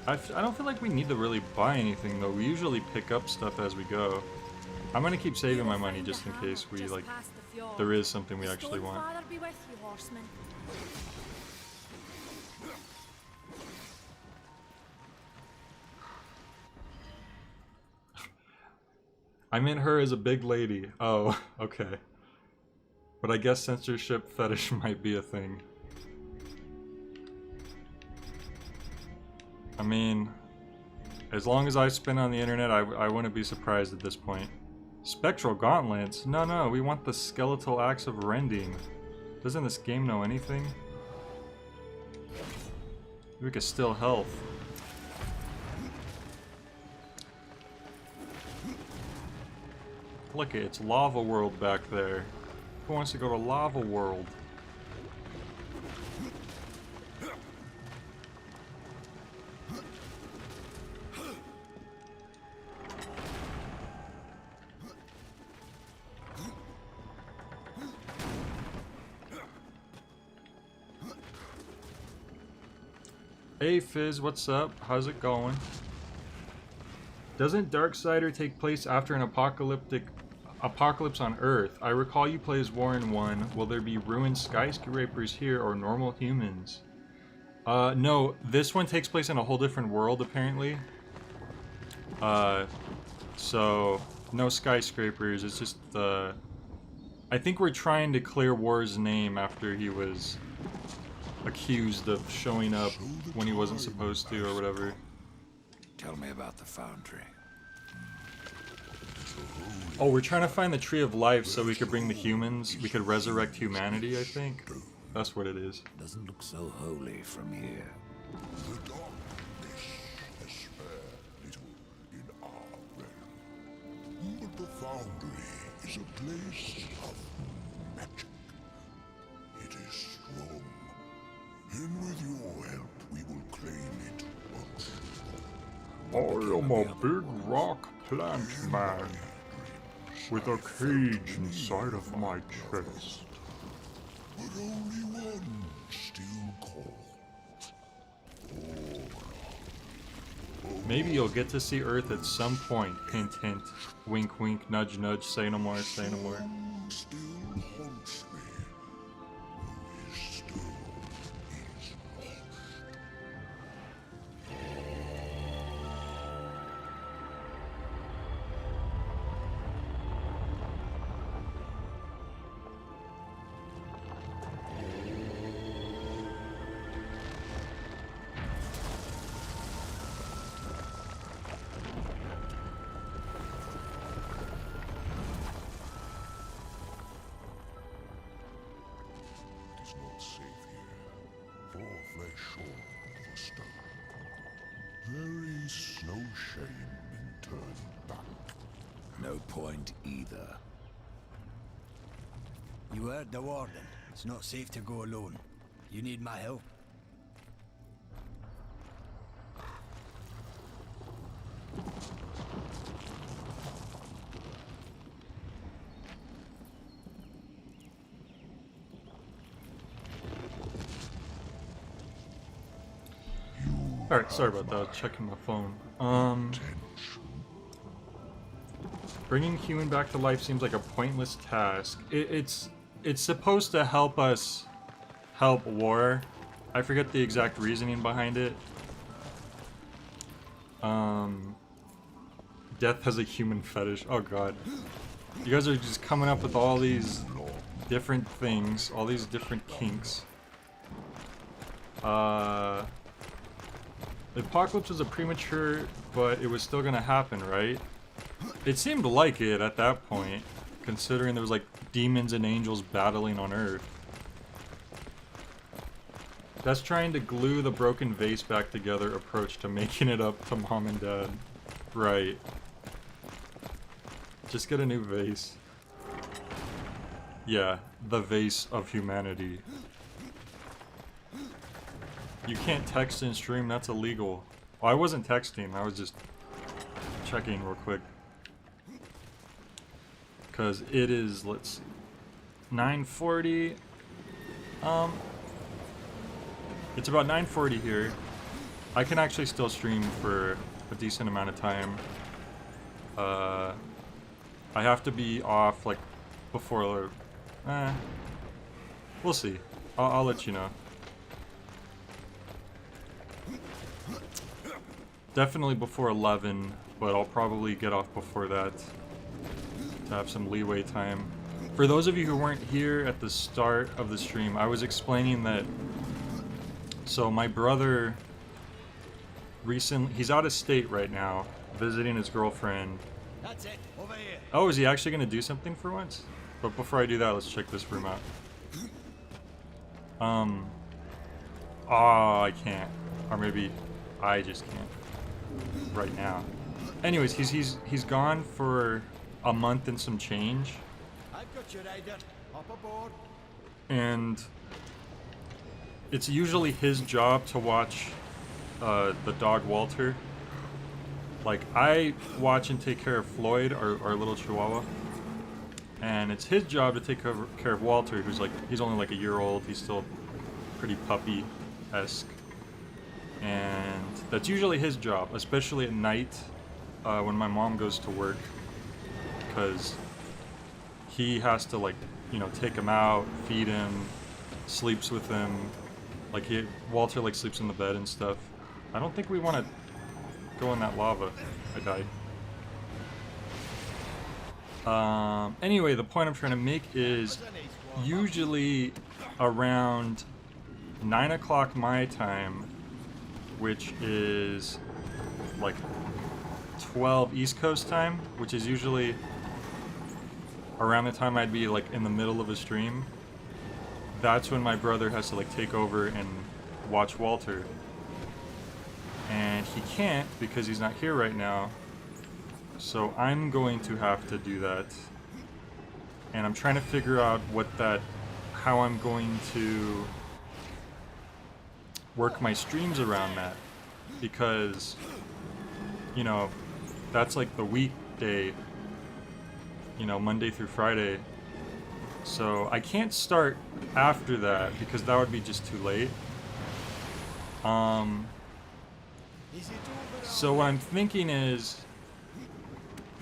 I don't feel like we need to really buy anything, though. We usually pick up stuff as we go. I'm gonna keep You saving will my money find the just in hammer case we, just like, past the fjord. there is something we The actually want. Stonefather be with you, horseman. I meant her as a big lady. Oh, okay. But I guess censorship fetish might be a thing. I mean, as long as I spin on the internet, I wouldn't be surprised at this point. Spectral gauntlets? No, we want the skeletal axe of rending. Doesn't this game know anything? We could still health. Look, it's Lava World back there. Who wants to go to Lava World? Hey Fizz, what's up? How's it going? Doesn't Darksider take place after an apocalypse on Earth? I recall you play as Warren 1. Will there be ruined skyscrapers here or normal humans? No, this one takes place in a whole different world apparently. So no skyscrapers, it's just I think we're trying to clear War's name after he was accused of showing up when he wasn't supposed to or whatever. Tell me about the foundry. Oh, we're trying to find the Tree of Life so we could bring the humans. We could resurrect humanity, I think. That's what it is. Doesn't look so holy from here. The darkness has spared little in our realm. But the foundry is a place of magic. It is strong. And with your help, we will claim it once more. I am a big rock plant man with a cage inside of my chest. But only one still calls. Maybe you'll get to see Earth at some point. Hint, hint. Wink, wink. Nudge, nudge. Say no more. Say no more. Still haunts me. Though his stone is lost. It is not safe here, for flesh or for stone. There is no shame in turning back. No point either. You heard the warden. It's not safe to go alone. You need my help. Alright, sorry about that. I was checking my phone. Bringing human back to life seems like a pointless task. It's supposed to help us help War. I forget the exact reasoning behind it. Death has a human fetish. Oh god. You guys are just coming up with all these different things, all these different kinks. The apocalypse was a premature, but it was still gonna happen, right? It seemed like it at that point, considering there was like demons and angels battling on Earth. That's trying to glue the broken vase back together approach to making it up to Mom and Dad. Right. Just get a new vase. Yeah, the vase of humanity. You can't text and stream, that's illegal. Well, I wasn't texting, I was just checking real quick. Cause it is, let's see, 9:40. It's about 9:40 here. I can actually still stream for a decent amount of time. I have to be off like before. We'll see. I'll let you know. Definitely before 11, but I'll probably get off before that to have some leeway time. For those of you who weren't here at the start of the stream, I was explaining that. So my brother recently, he's out of state right now, visiting his girlfriend. That's it. Over here. Oh, is he actually going to do something for once? But before I do that, let's check this room out. Oh, I can't. Or maybe I just can't. Right now. Anyways, he's gone for a month and some change. I've got you, Ryder. Hop aboard. And it's usually his job to watch the dog Walter. Like, I watch and take care of Floyd, our little chihuahua. And it's his job to take care of Walter, who's like, he's only like a year old. He's still pretty puppy-esque. And that's usually his job, especially at night when my mom goes to work, because he has to, like, you know, take him out, feed him, sleeps with him. Like, Walter, like, sleeps in the bed and stuff. I don't think we want to go in that lava. I died. Anyway, the point I'm trying to make is usually around 9 o'clock my time, which is like 12 East Coast time, which is usually around the time I'd be like in the middle of a stream. That's when my brother has to like take over and watch Walter. And he can't because he's not here right now. So I'm going to have to do that. And I'm trying to figure out how I'm going to work my streams around that. Because, you know, that's like the weekday, you know, Monday through Friday. So I can't start after that because that would be just too late. So what I'm thinking is,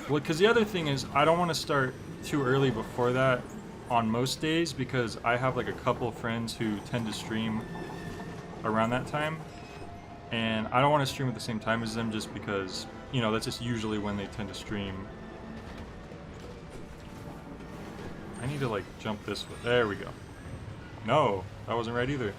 well, because the other thing is I don't want to start too early before that on most days because I have like a couple of friends who tend to stream around that time. And I don't want to stream at the same time as them just because, you know, that's just usually when they tend to stream. I need to like jump this way. There we go. No, that wasn't right either.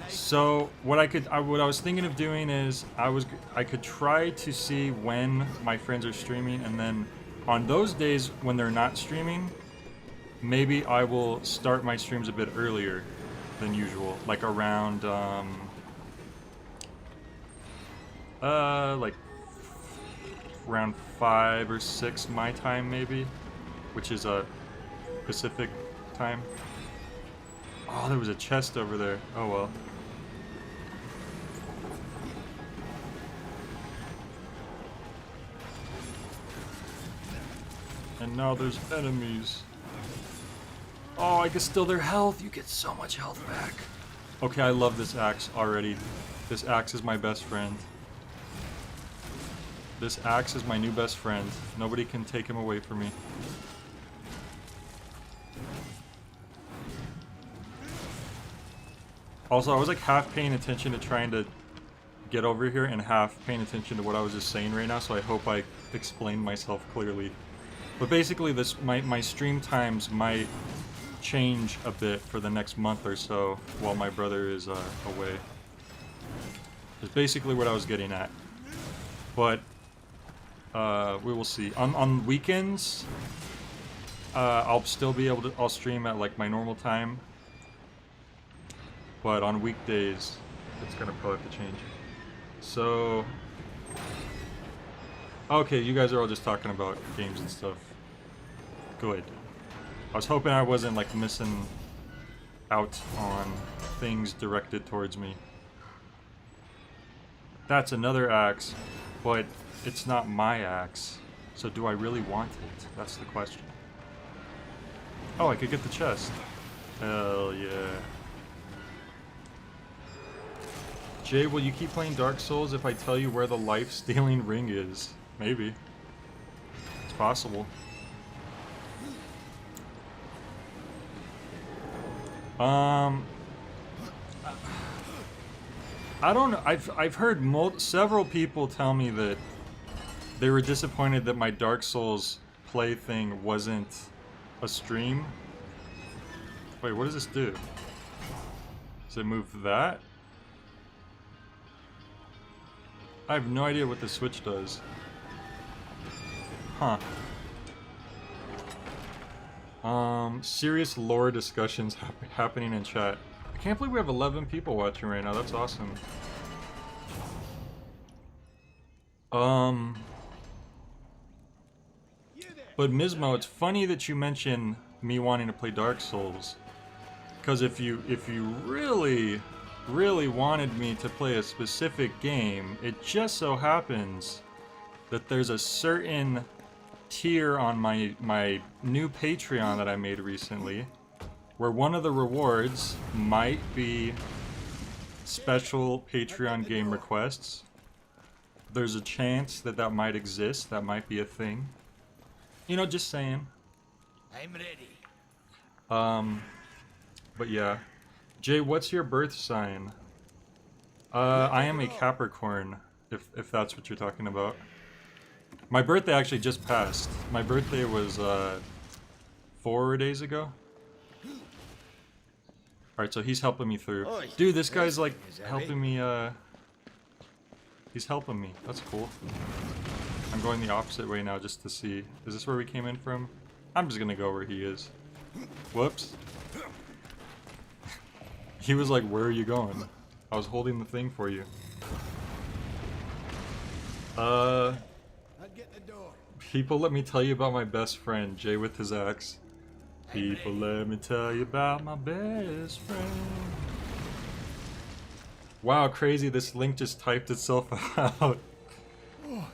So what I was thinking of doing is I could try to see when my friends are streaming, and then on those days when they're not streaming, maybe I will start my streams a bit earlier than usual, like around like around 5 or 6 my time maybe, which is a Pacific time. Oh, there was a chest over there. Oh well. And now there's enemies. Oh, I can steal their health. You get so much health back. Okay, I love this axe already. This axe is my best friend. This axe is my new best friend. Nobody can take him away from me. Also, I was like half paying attention to trying to get over here and half paying attention to what I was just saying right now, so I hope I explained myself clearly. But basically, my stream times might change a bit for the next month or so while my brother is away. Is basically what I was getting at. But we will see. On weekends, I'll still be able to. I'll stream at like my normal time. But on weekdays, it's gonna probably have to change. So, okay, you guys are all just talking about games and stuff. Good. I was hoping I wasn't like missing out on things directed towards me. That's another axe, but it's not my axe. So do I really want it? That's the question. Oh, I could get the chest. Hell yeah. Jay, will you keep playing Dark Souls if I tell you where the life-stealing ring is? Maybe. It's possible. I don't know. I've heard several people tell me that they were disappointed that my Dark Souls play thing wasn't a stream. Wait, what does this do? Does it move that? I have no idea what the switch does. Huh. Serious lore discussions happening in chat. I can't believe we have 11 people watching right now. That's awesome. But Mismo, it's funny that you mention me wanting to play Dark Souls. Because if you really wanted me to play a specific game, it just so happens that there's a certain tier on my new Patreon that I made recently where one of the rewards might be special Patreon game requests. There's a chance that that might exist. That might be a thing. You know, just saying. I'm ready. But yeah. Jay, what's your birth sign? I am a Capricorn, if that's what you're talking about. My birthday actually just passed. My birthday was 4 days ago. Alright, so he's helping me through. Dude, this guy's like helping me, he's helping me. That's cool. I'm going the opposite way now just to see. Is this where we came in from? I'm just gonna go where he is. Whoops. He was like, where are you going? I was holding the thing for you. I'll get the door. People, let me tell you about my best friend, Jay with his axe. People, let me tell you about my best friend. Wow, crazy, this link just typed itself out.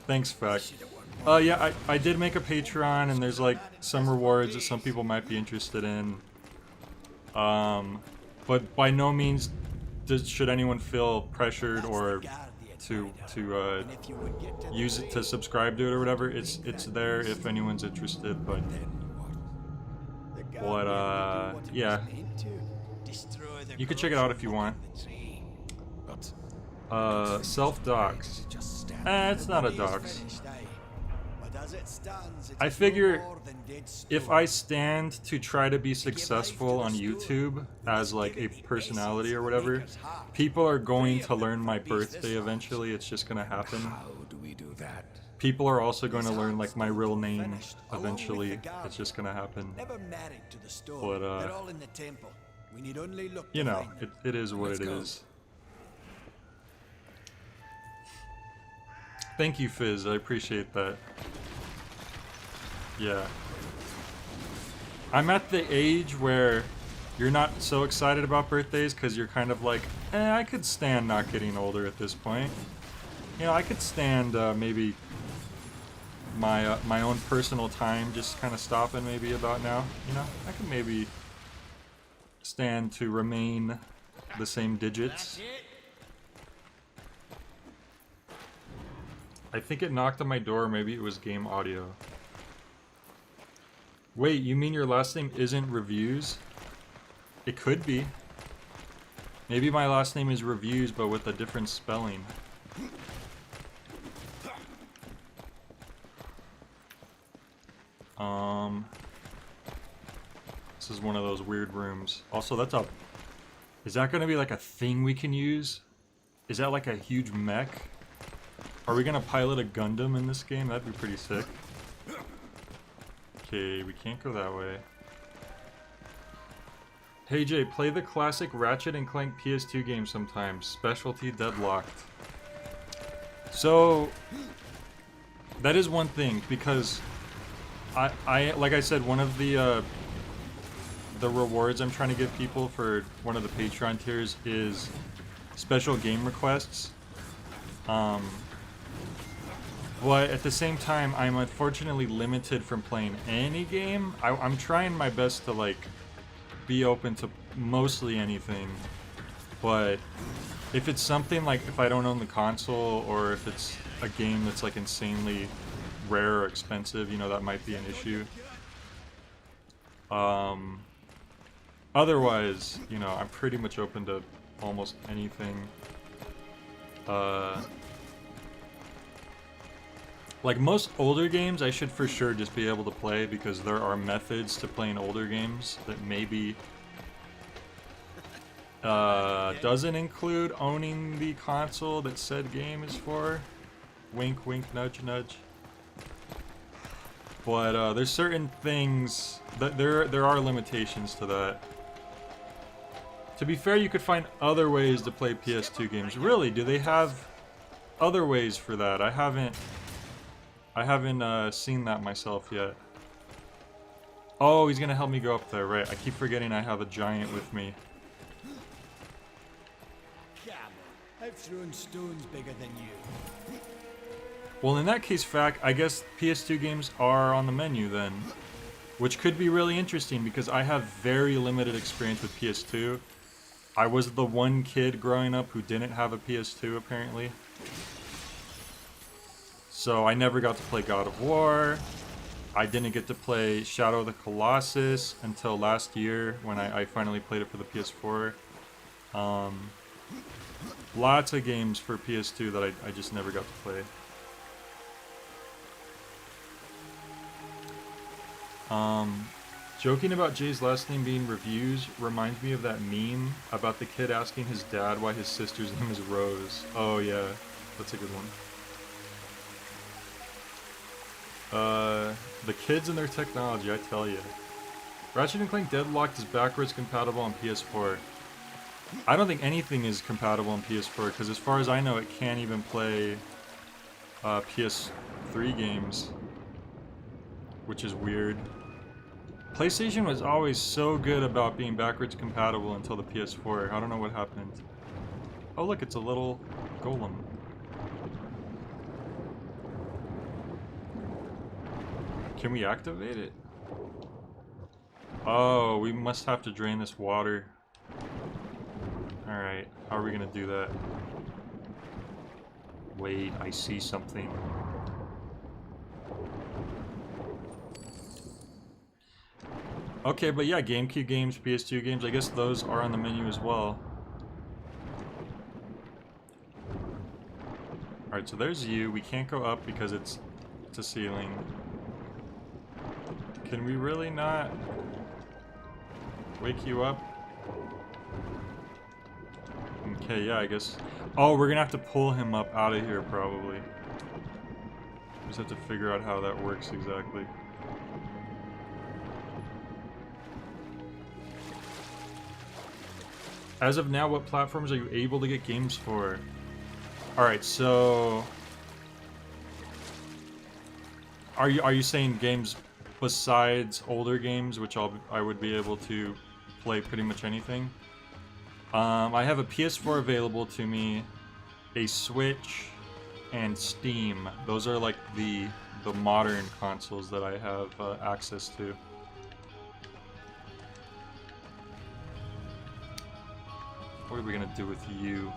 Thanks, Fact. Yeah, I did make a Patreon, and there's like some rewards that some people might be interested in. But by no means should anyone feel pressured or to use it to subscribe to it or whatever. It's there if anyone's interested, but yeah, you can check it out if you want. Self-dox. It's not a dox. I figure if I stand to try to be successful on YouTube as like a personality or whatever, people are going to learn my birthday eventually. It's just gonna happen. How do we do that? People are also going to learn like my real name eventually. It's just gonna happen. But you know, it is what it is. Thank you, Fizz. I appreciate that. Yeah. I'm at the age where you're not so excited about birthdays because you're kind of like, I could stand not getting older at this point. You know, I could stand maybe my own personal time just kind of stopping maybe about now. You know, I could maybe stand to remain the same digits. I think it knocked on my door, maybe it was game audio. Wait, you mean your last name isn't Reviews? It could be. Maybe my last name is Reviews, but with a different spelling. This is one of those weird rooms. Also, that's a... Is that gonna be like a thing we can use? Is that like a huge mech? Are we gonna pilot a Gundam in this game? That'd be pretty sick. Okay, we can't go that way. Hey Jay, play the classic Ratchet and Clank PS2 game sometimes. Specialty Deadlocked. So, that is one thing, because I like I said, one of the rewards I'm trying to give people for one of the Patreon tiers is special game requests. But at the same time, I'm unfortunately limited from playing any game. I'm trying my best to like be open to mostly anything. But if it's something like if I don't own the console, or if it's a game that's like insanely rare or expensive, you know, that might be an issue. Otherwise, you know, I'm pretty much open to almost anything. Like most older games, I should for sure just be able to play, because there are methods to playing older games that maybe doesn't include owning the console that said game is for. Wink, wink, nudge, nudge. But there's certain things that there are limitations to that. To be fair, you could find other ways to play PS2 games. Really, do they have other ways for that? I haven't seen that myself yet. Oh, he's gonna help me go up there, right? I keep forgetting I have a giant with me. I've thrown stones bigger than you. Well, in that case, Fact, I guess PS2 games are on the menu then. which could be really interesting because I have very limited experience with PS2. I was the one kid growing up who didn't have a PS2 apparently. So I never got to play God of War. I didn't get to play Shadow of the Colossus until last year when I finally played it for the PS4. Lots of games for PS2 that I just never got to play. Joking about Jay's last name being reviews reminds me of that meme about the kid asking his dad why his sister's name is Rose. Oh yeah, that's a good one. The kids and their technology, I tell you. Ratchet & Clank Deadlocked is backwards compatible on PS4. I don't think anything is compatible on PS4, because as far as I know, it can't even play PS3 games. Which is weird. PlayStation was always so good about being backwards compatible until the PS4. I don't know what happened. Oh look, it's a little golem. Can we activate it? Oh, we must have to drain this water. Alright, how are we gonna do that? Wait, I see something. Okay, but yeah, GameCube games, PS2 games, I guess those are on the menu as well. Alright, so there's you. We can't go up because it's a ceiling. Can we really not wake you up? Okay, yeah, I guess. Oh, we're gonna have to pull him up out of here, probably. Just have to figure out how that works exactly. As of now, what platforms are you able to get games for? Alright, so... Are you saying games besides older games, which I would be able to play pretty much anything? I have a PS4 available to me, a Switch, and Steam. Those are like the modern consoles that I have access to. What are we gonna do with you?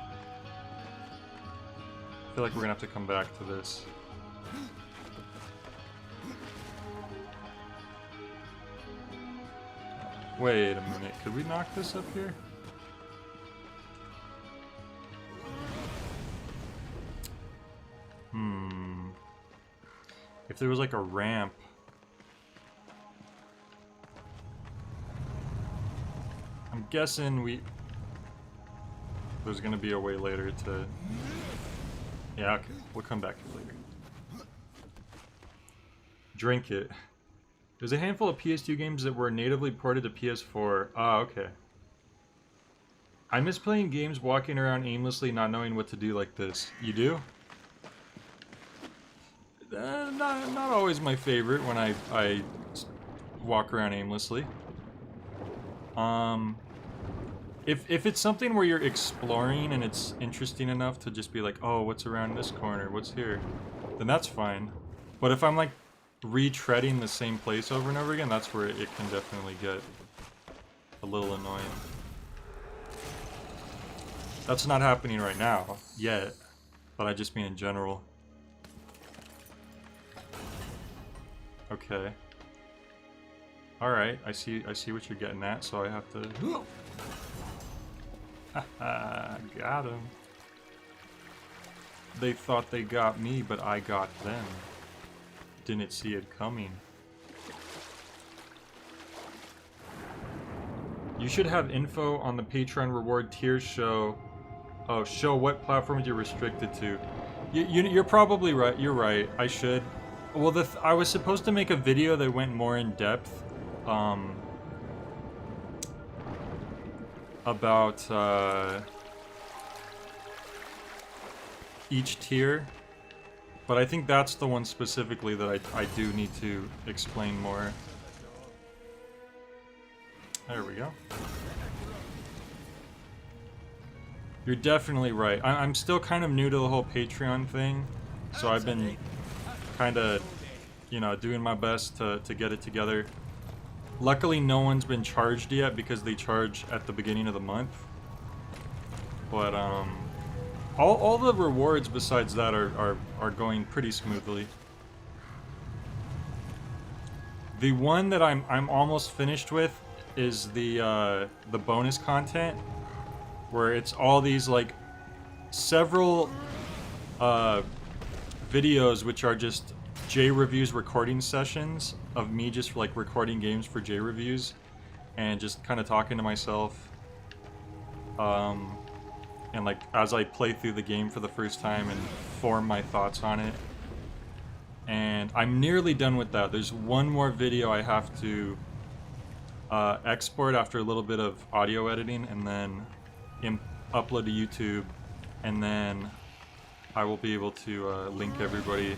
I feel like we're gonna have to come back to this. Wait a minute, could we knock this up here? If there was like a ramp. I'm guessing there's gonna be a way later to... Yeah, okay, we'll come back to it later. Drink it. There's a handful of PS2 games that were natively ported to PS4. Ah, okay. I miss playing games walking around aimlessly, not knowing what to do like this. You do? Not always my favorite when I walk around aimlessly. If it's something where you're exploring and it's interesting enough to just be like, oh, what's around this corner? What's here? Then that's fine. But if I'm like retreading the same place over and over again, that's where it can definitely get a little annoying. That's not happening right now, yet. But I just mean in general. Okay. Alright, I see what you're getting at, so I have to... Haha, got him. They thought they got me, but I got them. Didn't see it coming. You should have info on the Patreon reward tiers show. Oh, show what platforms you're restricted to. You're probably right. You're right. I should. Well, I was supposed to make a video that went more in depth. About each tier, but I think that's the one specifically that I do need to explain more. There we go. You're definitely right. I'm still kind of new to the whole Patreon thing, so I've been kind of, you know, doing my best to get it together. Luckily, no one's been charged yet because they charge at the beginning of the month. But all the rewards besides that are going pretty smoothly. The one that I'm almost finished with is the bonus content, where it's all these like several videos which are just J reviews recording sessions of me just like recording games for J reviews and just kind of talking to myself. And like as I play through the game for the first time and form my thoughts on it. And I'm nearly done with that. There's one more video I have to export after a little bit of audio editing and then upload to YouTube, and then I will be able to link everybody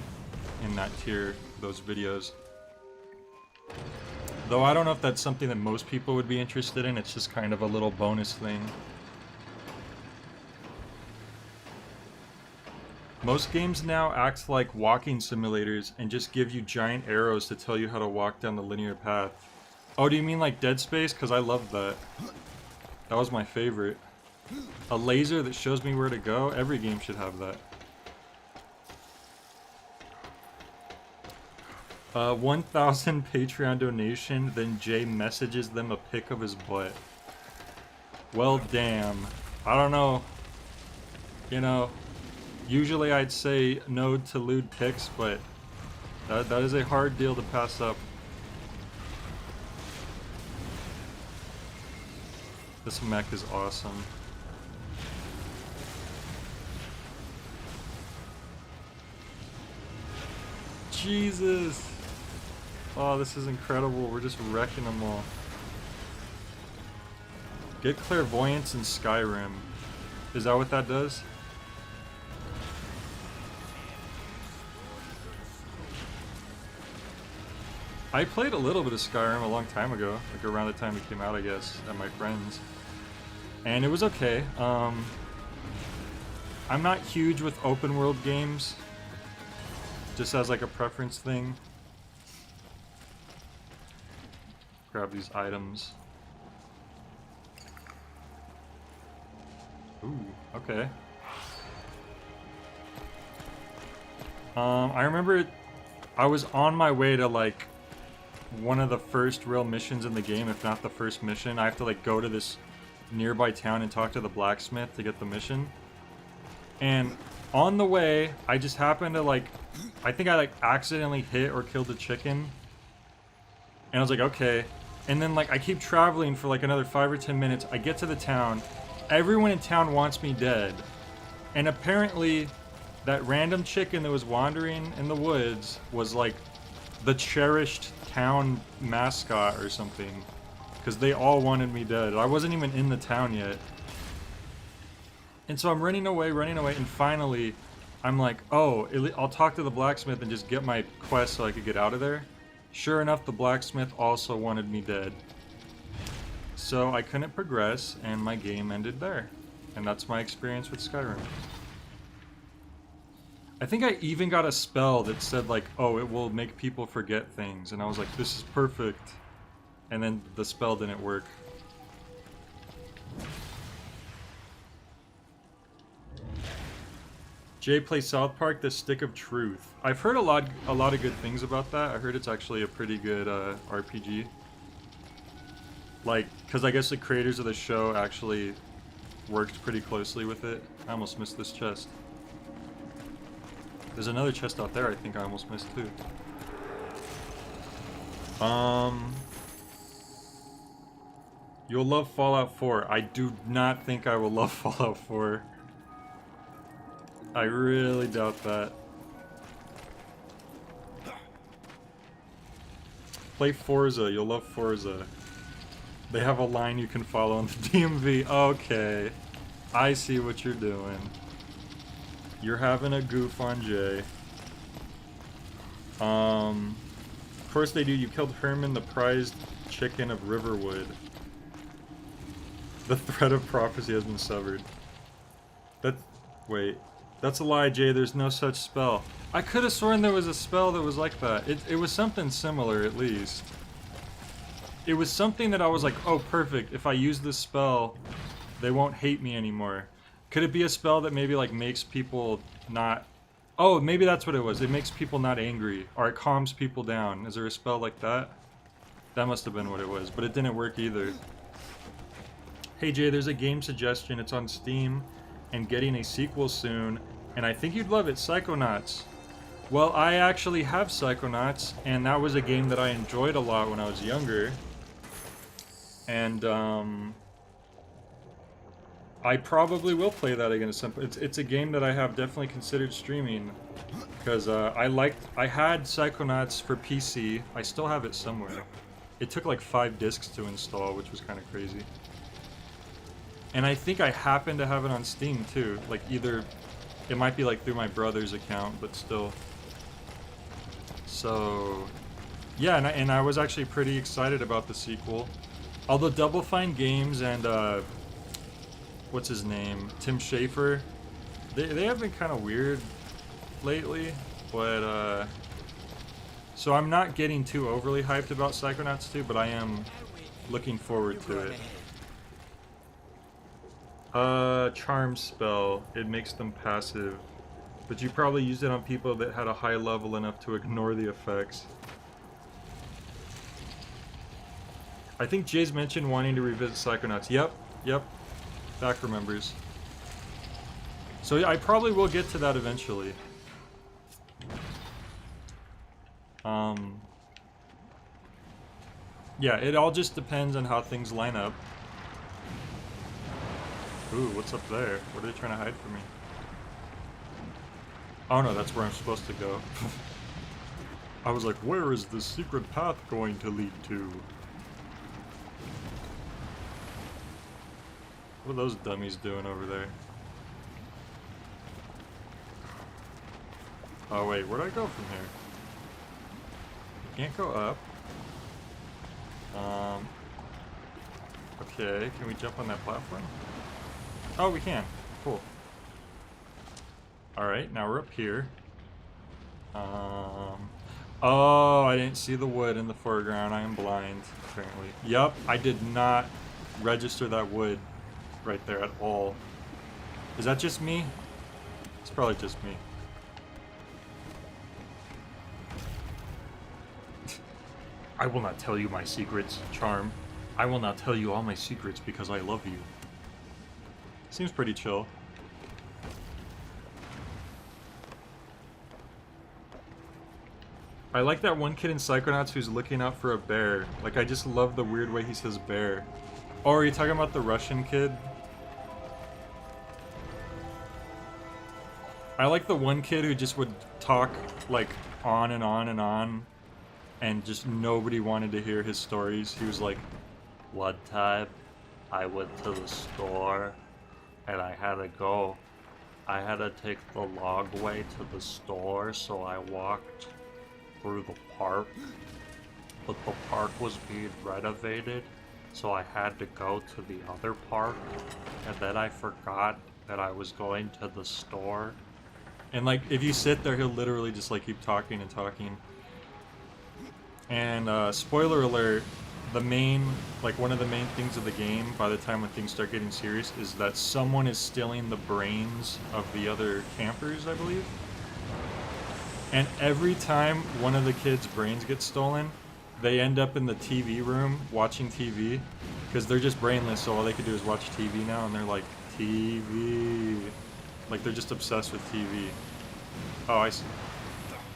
in that tier, those videos. Though I don't know if that's something that most people would be interested in, it's just kind of a little bonus thing. Most games now act like walking simulators and just give you giant arrows to tell you how to walk down the linear path. Oh, do you mean like Dead Space? Because I loved that. That was my favorite. A laser that shows me where to go? Every game should have that. 1,000 Patreon donation, then Jay messages them a pic of his butt. Well, damn. I don't know. You know, usually I'd say no to lewd pics, but that is a hard deal to pass up. This mech is awesome. Jesus! Oh, this is incredible. We're just wrecking them all. Get clairvoyance in Skyrim. Is that what that does? I played a little bit of Skyrim a long time ago, like around the time it came out, I guess, at my friend's. And it was okay. I'm not huge with open world games, just as like a preference thing. Grab these items. Ooh, okay. I remember I was on my way to like one of the first real missions in the game, if not the first mission. I have to like go to this nearby town and talk to the blacksmith to get the mission. And on the way, I just happened to like, I think I like accidentally hit or killed a chicken. And I was like, okay. And then like I keep traveling for like another 5 or 10 minutes. I get to the town. Everyone in town wants me dead. And apparently that random chicken that was wandering in the woods was like the cherished town mascot or something. Because they all wanted me dead. I wasn't even in the town yet. And so I'm running away, and finally I'm like, oh, I'll talk to the blacksmith and just get my quest so I could get out of there. Sure enough, the blacksmith also wanted me dead. So I couldn't progress, and my game ended there. And that's my experience with Skyrim. I think I even got a spell that said like, oh, it will make people forget things. And I was like, this is perfect. And then the spell didn't work. Jay plays South Park: The Stick of Truth. I've heard a lot of good things about that. I heard it's actually a pretty good RPG. Like, because I guess the creators of the show actually worked pretty closely with it. I almost missed this chest. There's another chest out there I think I almost missed too. You'll love Fallout 4. I do not think I will love Fallout 4. I really doubt that. Play Forza. You'll love Forza. They have a line you can follow on the DMV. Okay. I see what you're doing. You're having a goof on Jay. Of course they do. You killed Herman, the prized chicken of Riverwood. The thread of prophecy has been severed. Wait. That's a lie, Jay. There's no such spell. I could have sworn there was a spell that was like that. It was something similar, at least. it was something that I was like, oh, perfect. If I use this spell, they won't hate me anymore. Could it be a spell that maybe like makes people not... Oh, maybe that's what it was. It makes people not angry, or it calms people down. Is there a spell like that? That must have been what it was, but it didn't work either. Hey Jay, there's a game suggestion. It's on Steam and getting a sequel soon, and I think you'd love it, Psychonauts. Well, I actually have Psychonauts, and that was a game that I enjoyed a lot when I was younger. And, I probably will play that again at some point. It's a game that I have definitely considered streaming, because I had Psychonauts for PC. I still have it somewhere. It took like 5 discs to install, which was kind of crazy. And I think I happen to have it on Steam too. Like either, it might be like through my brother's account, but still. So, yeah, and I was actually pretty excited about the sequel. Although Double Fine Games and what's his name, Tim Schafer, they have been kind of weird lately, but so I'm not getting too overly hyped about Psychonauts 2, but I am looking forward to it. Charm spell, it makes them passive, but you probably used it on people that had a high level enough to ignore the effects. I think Jay's mentioned wanting to revisit Psychonauts. Yep. Back remembers. So yeah, I probably will get to that eventually. Yeah, it all just depends on how things line up. Ooh, what's up there? What are they trying to hide from me? Oh no, that's where I'm supposed to go. I was like, where is the secret path going to lead to? What are those dummies doing over there? Oh wait, where'd I go from here? Can't go up. Okay, can we jump on that platform? Oh, we can. Cool. Alright, now we're up here. Oh, I didn't see the wood in the foreground. I am blind, apparently. Yup, I did not register that wood right there at all. Is that just me? It's probably just me. I will not tell you my secrets, Charm. I will not tell you all my secrets because I love you. Seems pretty chill. I like that one kid in Psychonauts who's looking out for a bear. Like, I just love the weird way he says bear. Oh, are you talking about the Russian kid? I like the one kid who just would talk, like, on and on and on, and just nobody wanted to hear his stories. He was like, one time, I went to the store, and I had to go. I had to take the long way to the store, so I walked through the park. But the park was being renovated, so I had to go to the other park, and then I forgot that I was going to the store. And like, if you sit there, he'll literally just like keep talking and talking. And spoiler alert, the main, like one of the main things of the game, by the time when things start getting serious, is that someone is stealing the brains of the other campers, I believe. And every time one of the kids' brains gets stolen, they end up in the TV room watching TV, because they're just brainless, so all they can do is watch TV now, and they're like, TV. Like, they're just obsessed with TV. Oh, I see.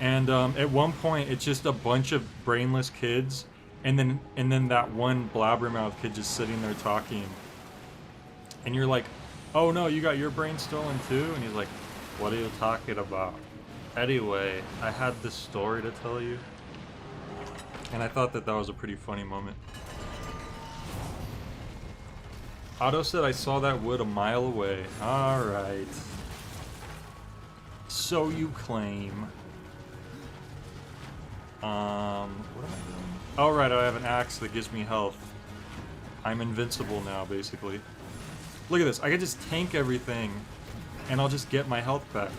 And at one point, it's just a bunch of brainless kids, and then that one blabbermouth kid just sitting there talking. And you're like, oh no, you got your brain stolen too? And he's like, what are you talking about? Anyway, I had this story to tell you. And I thought that that was a pretty funny moment. Otto said I saw that wood a mile away. Alright. So you claim. What am I doing? Oh right, I have an axe that gives me health. I'm invincible now, basically. Look at this, I can just tank everything, and I'll just get my health back.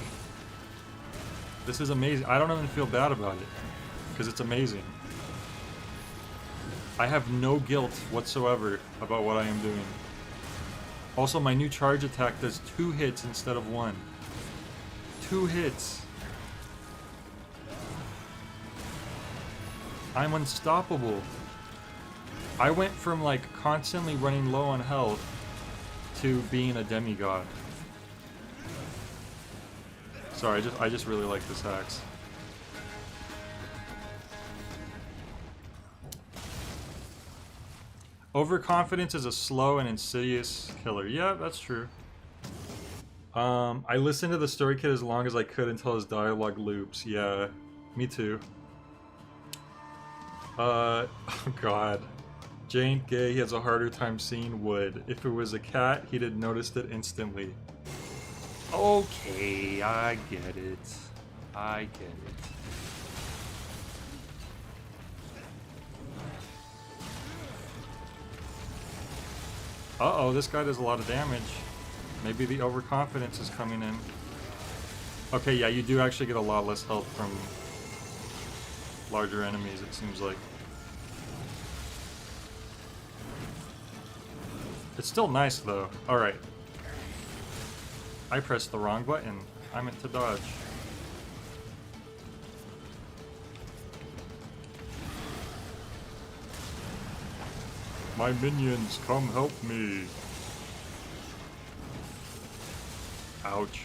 This is amazing. I don't even feel bad about it, because it's amazing. I have no guilt whatsoever about what I am doing. Also, my new charge attack does 2 hits instead of 1. 2 hits. I'm unstoppable. I went from like constantly running low on health to being a demigod. Sorry, I just really like this axe. Overconfidence is a slow and insidious killer. Yeah, that's true. I listened to the story kid as long as I could until his dialogue loops. Yeah, me too. Oh god. Jay ain't gay, he has a harder time seeing wood. If it was a cat, he'd have noticed it instantly. Okay, I get it. I get it. Uh-oh, this guy does a lot of damage. Maybe the overconfidence is coming in. Okay, yeah, you do actually get a lot less health from larger enemies, it seems like. It's still nice, though. Alright. I pressed the wrong button. I meant to dodge. My minions, come help me. Ouch.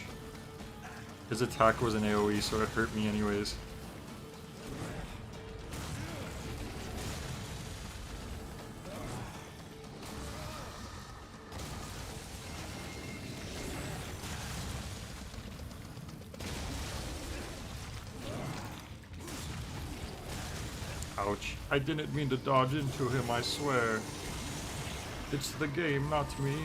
His attack was an AoE, so it hurt me anyways. Ouch. I didn't mean to dodge into him, I swear. It's the game, not me.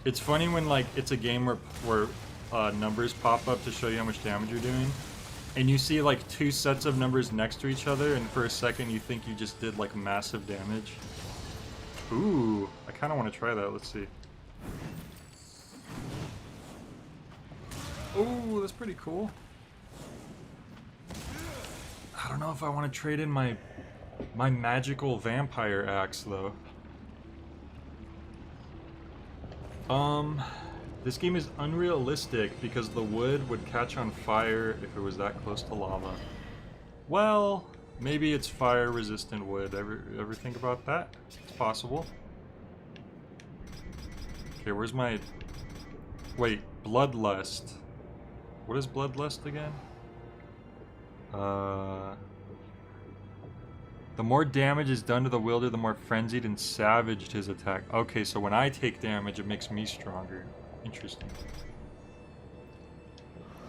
It's funny when, like, it's a game where numbers pop up to show you how much damage you're doing, and you see, like, 2 sets of numbers next to each other, and for a second you think you just did, like, massive damage. Ooh, I kind of want to try that. Let's see. Ooh, that's pretty cool. I don't know if I want to trade in my magical vampire axe, though. This game is unrealistic because the wood would catch on fire if it was that close to lava. Well, maybe it's fire-resistant wood. Ever think about that? It's possible. Okay, where's my... Wait, Bloodlust. What is Bloodlust again? The more damage is done to the wielder, the more frenzied and savaged his attack. Okay, so when I take damage, it makes me stronger. Interesting.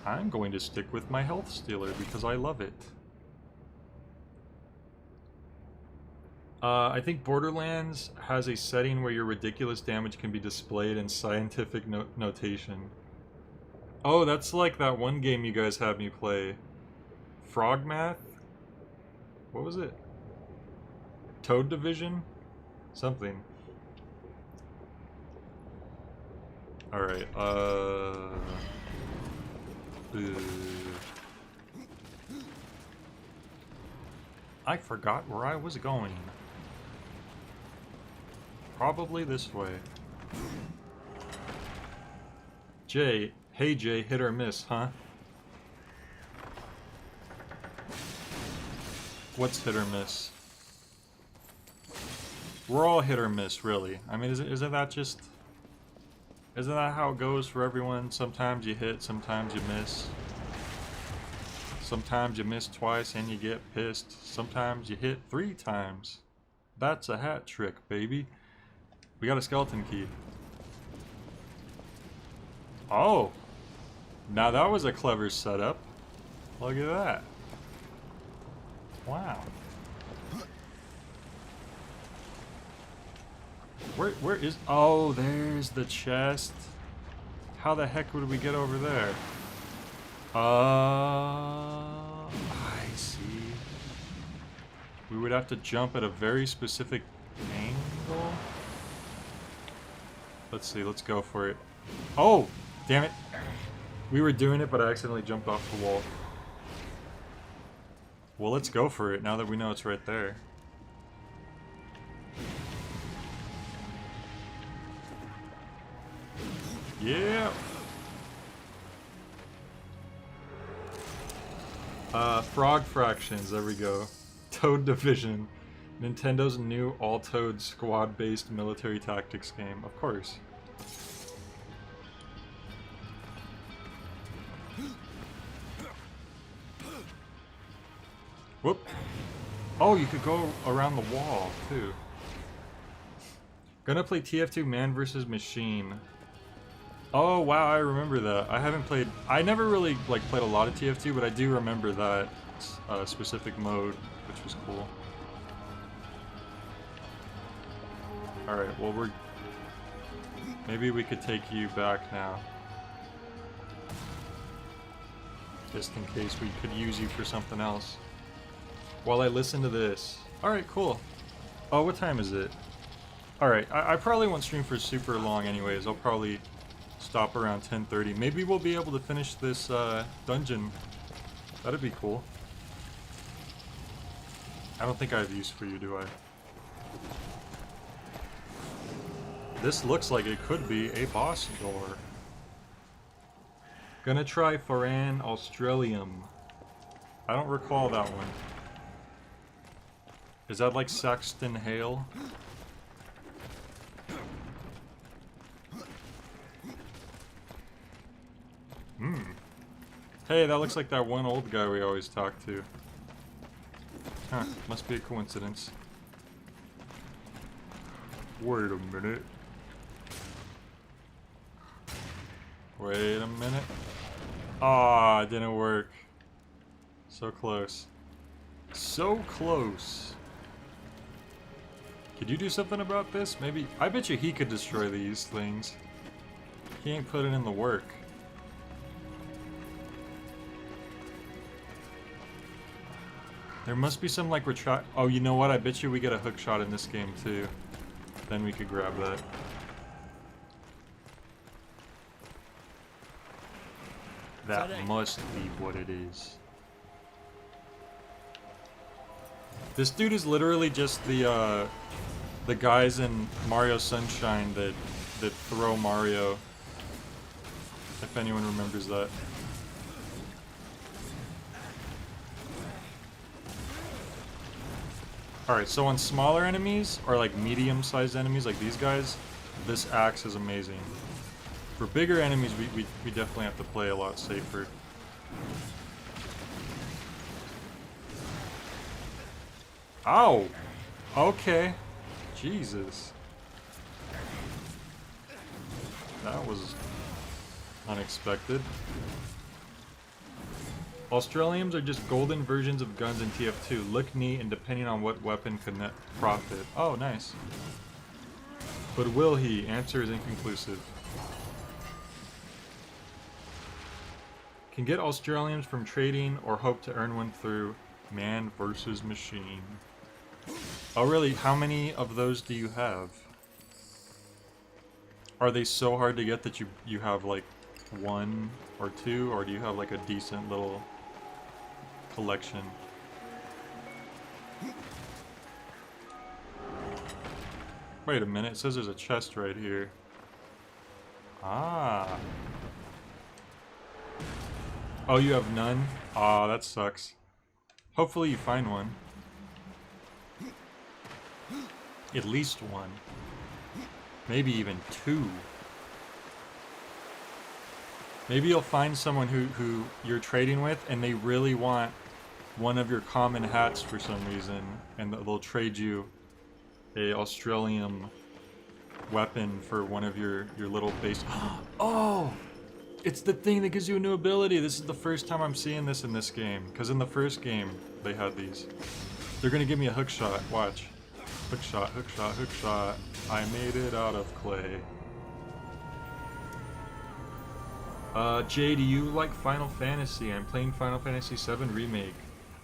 I'm going to stick with my health stealer because I love it. I think Borderlands has a setting where your ridiculous damage can be displayed in scientific notation. Oh, that's like that one game you guys had me play. Frog Math? What was it? Toad Division? Something. Alright, I forgot where I was going. Probably this way. Jay. Hey Jay, hit or miss, huh? What's hit or miss? We're all hit or miss, really. I mean, isn't that just... Isn't that how it goes for everyone? Sometimes you hit, sometimes you miss. Sometimes you miss twice and you get pissed. Sometimes you hit 3 times. That's a hat trick, baby. We got a skeleton key. Oh! Now that was a clever setup. Look at that. Wow. Where is... Oh, there's the chest. How the heck would we get over there? I see. We would have to jump at a very specific angle. Let's see, let's go for it. Oh! Damn it. We were doing it, but I accidentally jumped off the wall. Well, let's go for it now that we know it's right there. Yeah! Frog Fractions, there we go. Toad Division. Nintendo's new all-Toad squad-based military tactics game. Of course. Whoop. Oh, you could go around the wall, too. Gonna play TF2 Man vs. Machine. Oh, wow, I remember that. I haven't played... I never really, like, played a lot of TF2, but I do remember that specific mode, which was cool. Alright, well, we're... Maybe we could take you back now. Just in case we could use you for something else. While I listen to this. Alright, cool. Oh, what time is it? Alright, I probably won't stream for super long anyways. I'll probably stop around 10:30. Maybe we'll be able to finish this dungeon. That'd be cool. I don't think I have use for you, do I? This looks like it could be a boss door. Gonna try Foran Australium. I don't recall that one. Is that like Saxton Hale? Hey, that looks like that one old guy we always talk to. Huh, must be a coincidence. Wait a minute. Wait a minute. Ah, it didn't work. So close. So close. Could you do something about this? Maybe. I bet you he could destroy these things. He ain't putting in the work. There must be some like retract. Oh, you know what? I bet you we get a hook shot in this game too. Then we could grab that. That must be what it is. This dude is literally just the guys in Mario Sunshine that throw Mario. If anyone remembers that. Alright, so on smaller enemies, or like medium-sized enemies like these guys, this axe is amazing. For bigger enemies, we definitely have to play a lot safer. Ow! Okay. Jesus. That was unexpected. Australians are just golden versions of guns in TF2. Look neat and depending on what weapon could net profit. Oh, nice. But will he? Answer is inconclusive. Can get Australians from trading or hope to earn one through Man vs. Machine. Oh really? How many of those do you have? Are they so hard to get that you have like one or two, or do you have like a decent little collection? Wait a minute, it says there's a chest right here. Ah. Oh, you have none? Aw, that sucks. Hopefully you find one. At least one. Maybe even two. Maybe you'll find someone who you're trading with and they really want one of your common hats for some reason, and they'll trade you a Australian weapon for one of your little base. Oh! It's the thing that gives you a new ability. This is the first time I'm seeing this in this game, because in the first game they had these. They're gonna give me a hook shot. Watch. Hook shot, hook shot, hook shot. I made it out of clay. Jay, do you like Final Fantasy? I'm playing Final Fantasy VII Remake.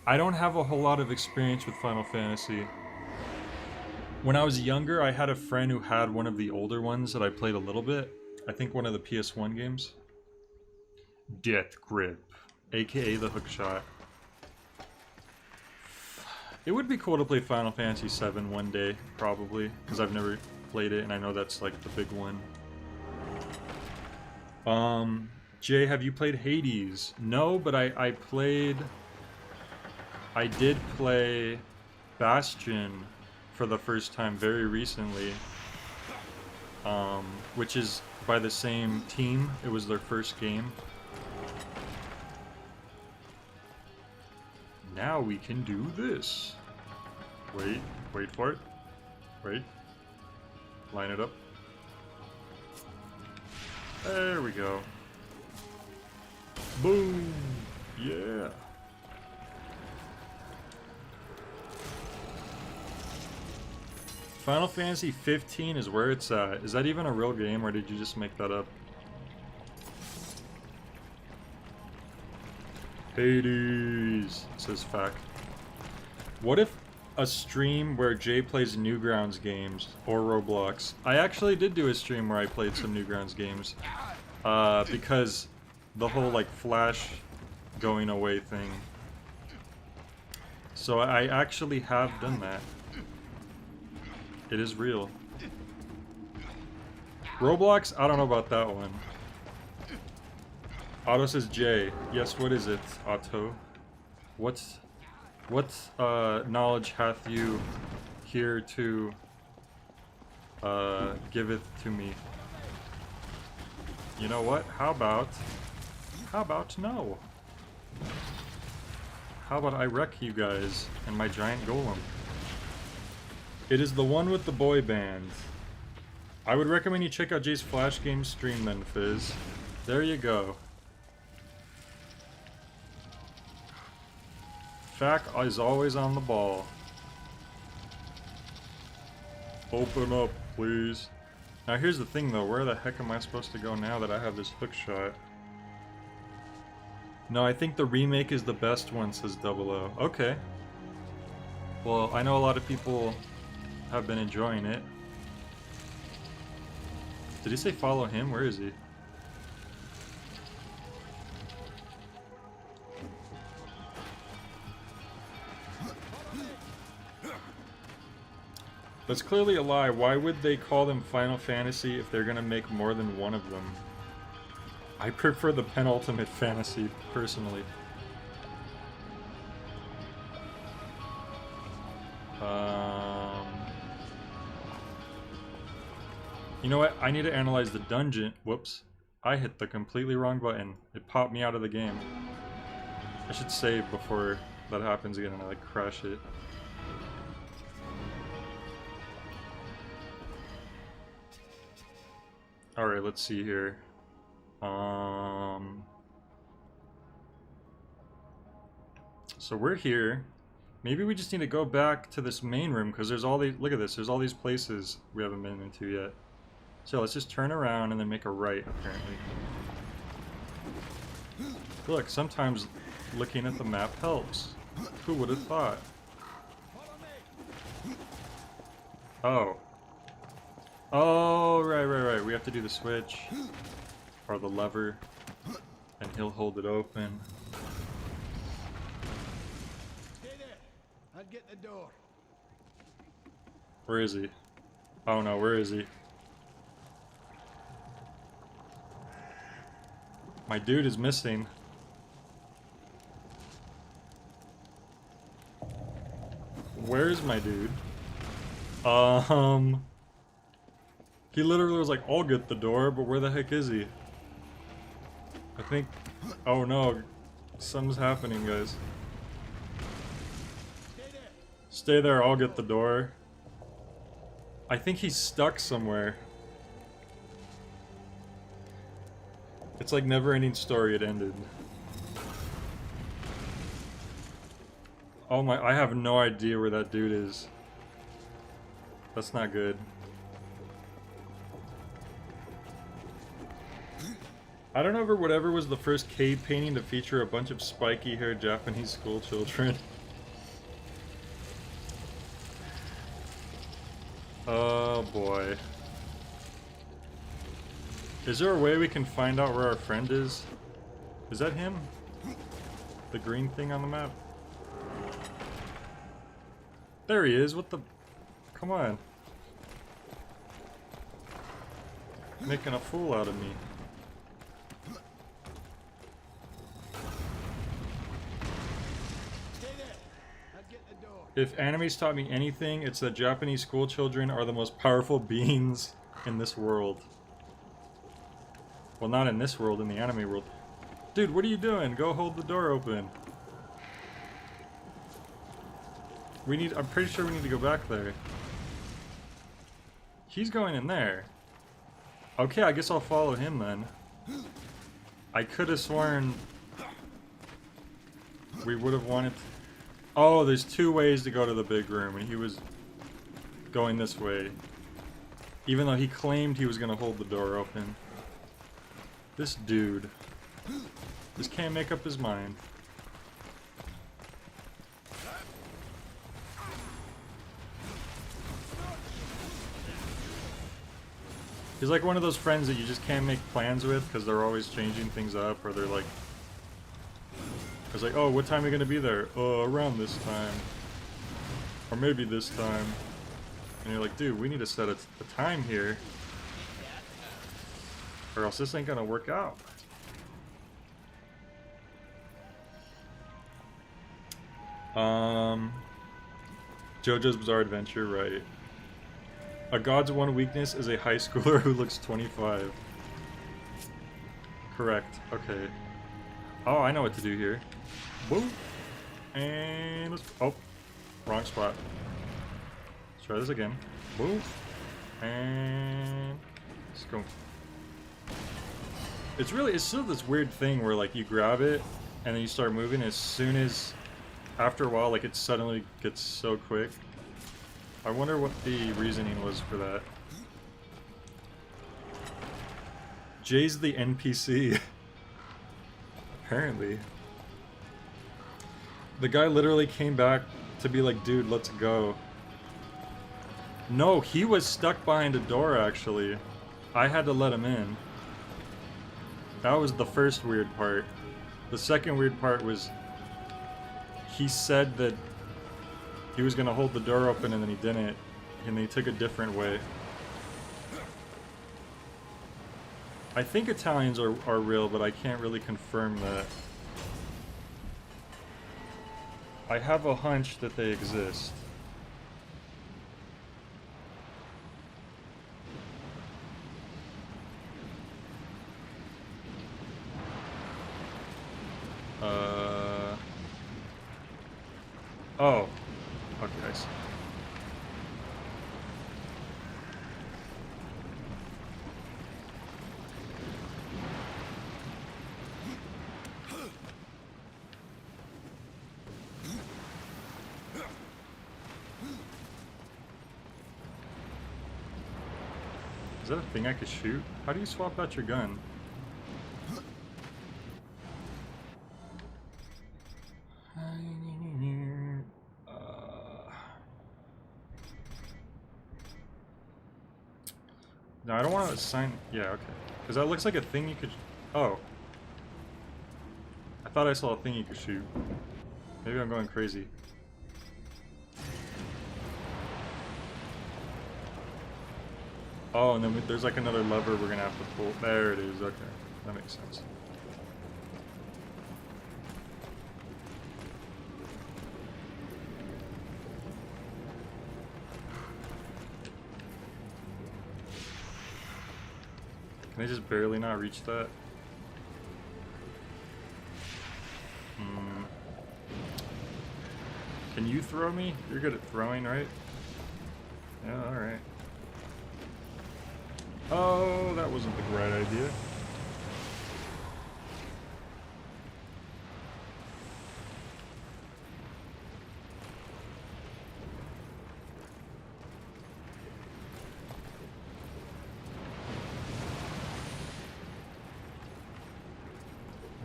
I don't have a whole lot of experience with Final Fantasy. When I was younger, I had a friend who had one of the older ones that I played a little bit. I think one of the PS1 games. Death Grip, aka the hookshot. It would be cool to play Final Fantasy VII one day, probably, because I've never played it, and I know that's like the big one. Jay, have you played Hades? No, but I did play Bastion for the first time very recently, which is by the same team. It was their first game. Now we can do this. Wait for it. Wait. Line it up. There we go. Boom! Yeah! Final Fantasy 15 is where it's at. Is that even a real game, or did you just make that up? Hades, says Fact. What if a stream where Jay plays Newgrounds games or Roblox? I actually did do a stream where I played some Newgrounds games. Because the whole like Flash going away thing. So I actually have done that. It is real. Roblox? I don't know about that one. Otto says Jay. Yes, what is it, Otto? What knowledge hath you here to giveth to me? You know what? How about no? How about I wreck you guys and my giant golem? It is the one with the boy band. I would recommend you check out Jay's Flash game stream then, Fizz. There you go. Fack is always on the ball. Open up, please. Now here's the thing though, where the heck am I supposed to go now that I have this hook shot? No, I think the remake is the best one, says 00. Okay. Well, I know a lot of people have been enjoying it. Did he say follow him? Where is he? That's clearly a lie. Why would they call them Final Fantasy if they're gonna make more than one of them? I prefer the penultimate fantasy, personally. You know what? I need to analyze the dungeon. Whoops. I hit the completely wrong button. It popped me out of the game. I should save before that happens again and I like crash it. Alright, let's see here. So we're here. Maybe we just need to go back to this main room because there's all these, look at this, there's all these places we haven't been into yet. So let's just turn around and then make a right, apparently. Look, sometimes looking at the map helps. Who would have thought? Oh. Oh, right. We have to do the switch. Or the lever. And he'll hold it open. Stay there. I'll get the door. Where is he? Oh no, where is he? My dude is missing. Where's my dude? He literally was like, I'll get the door, but where the heck is he? I think... Oh no, something's happening, guys. Stay there, I'll get the door. I think he's stuck somewhere. It's like never-ending story, it ended. Oh my, I have no idea where that dude is. That's not good. I don't know if whatever was the first cave painting to feature a bunch of spiky-haired Japanese school children. Oh boy. Is there a way we can find out where our friend is? Is that him? The green thing on the map? There he is, what the... Come on. Making a fool out of me. Stay there. I'll get the door. If anime's taught me anything, it's that Japanese school children are the most powerful beings in this world. Well, not in this world, in the anime world. Dude, what are you doing? Go hold the door open. I'm pretty sure we need to go back there. He's going in there. Okay, I guess I'll follow him then. I could have sworn we would have wanted to... Oh, there's 2 ways to go to the big room, and he was going this way. Even though he claimed he was going to hold the door open. This dude just can't make up his mind. He's like one of those friends that you just can't make plans with because they're always changing things up, or they're like... It's like, oh, what time are you going to be there? Around this time. Or maybe this time. And you're like, dude, we need to set a time here. Or else this ain't going to work out. JoJo's Bizarre Adventure, right. A god's one weakness is a high schooler who looks 25. Correct. Okay. Oh, I know what to do here. Boom. And let's... Oh. Wrong spot. Let's try this again. Boom. And... Let's go. It's still this weird thing where, like, you grab it, and then you start moving as soon as... After a while, like, it suddenly gets so quick. I wonder what the reasoning was for that. Jay's the NPC. Apparently. The guy literally came back to be like, dude, let's go. No, he was stuck behind a door, actually. I had to let him in. That was the first weird part. The second weird part was... He said that he was going to hold the door open and then he didn't. And he took a different way. I think Italians are real, but I can't really confirm that. I have a hunch that they exist. Oh. Okay, I see. Is that a thing I could shoot? How do you swap out your gun? No, I don't want to assign... Yeah, okay. Because that looks like a thing you could... Oh. I thought I saw a thing you could shoot. Maybe I'm going crazy. Oh, and then there's like another lever we're going to have to pull. There it is. Okay. That makes sense. Can I just barely not reach that? Can you throw me? You're good at throwing, right? Yeah, alright. Oh, that wasn't the right idea.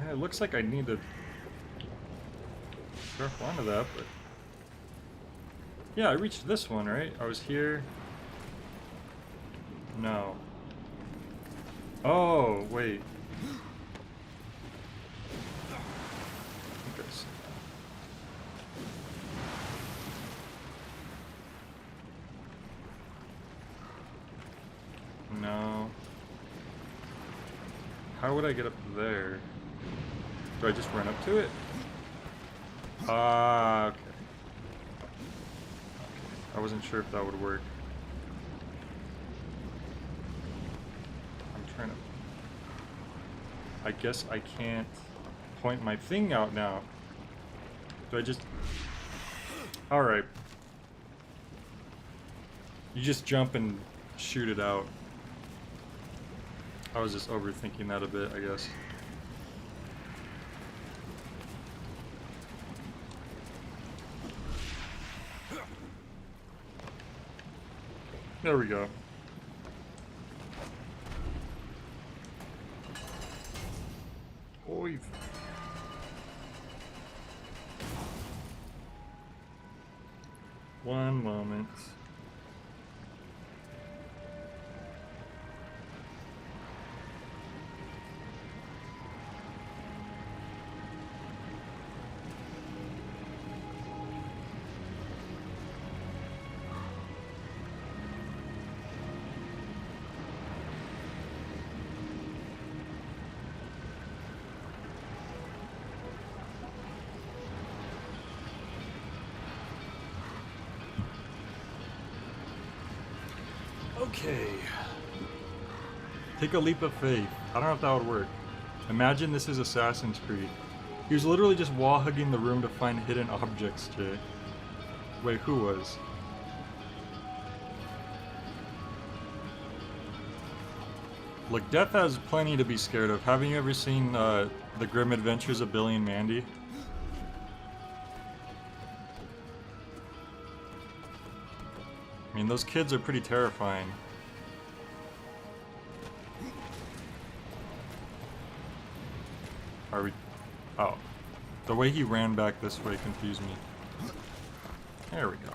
It looks like I need to careful onto that, but yeah, I reached this one, right? I was here. No. Oh, wait. How would I get up there? Do I just run up to it? Ah, okay. I wasn't sure if that would work. I'm trying to... I guess I can't point my thing out now. Do I just... Alright. You just jump and shoot it out. I was just overthinking that a bit, I guess. There we go. Oy. One moment. Okay. Take a leap of faith. I don't know if that would work. Imagine this is Assassin's Creed. He was literally just wall hugging the room to find hidden objects, Jay. Wait, who was? Look, death has plenty to be scared of. Haven't you ever seen The Grim Adventures of Billy and Mandy? I mean, those kids are pretty terrifying. Are we... Oh. The way he ran back this way confused me. There we go.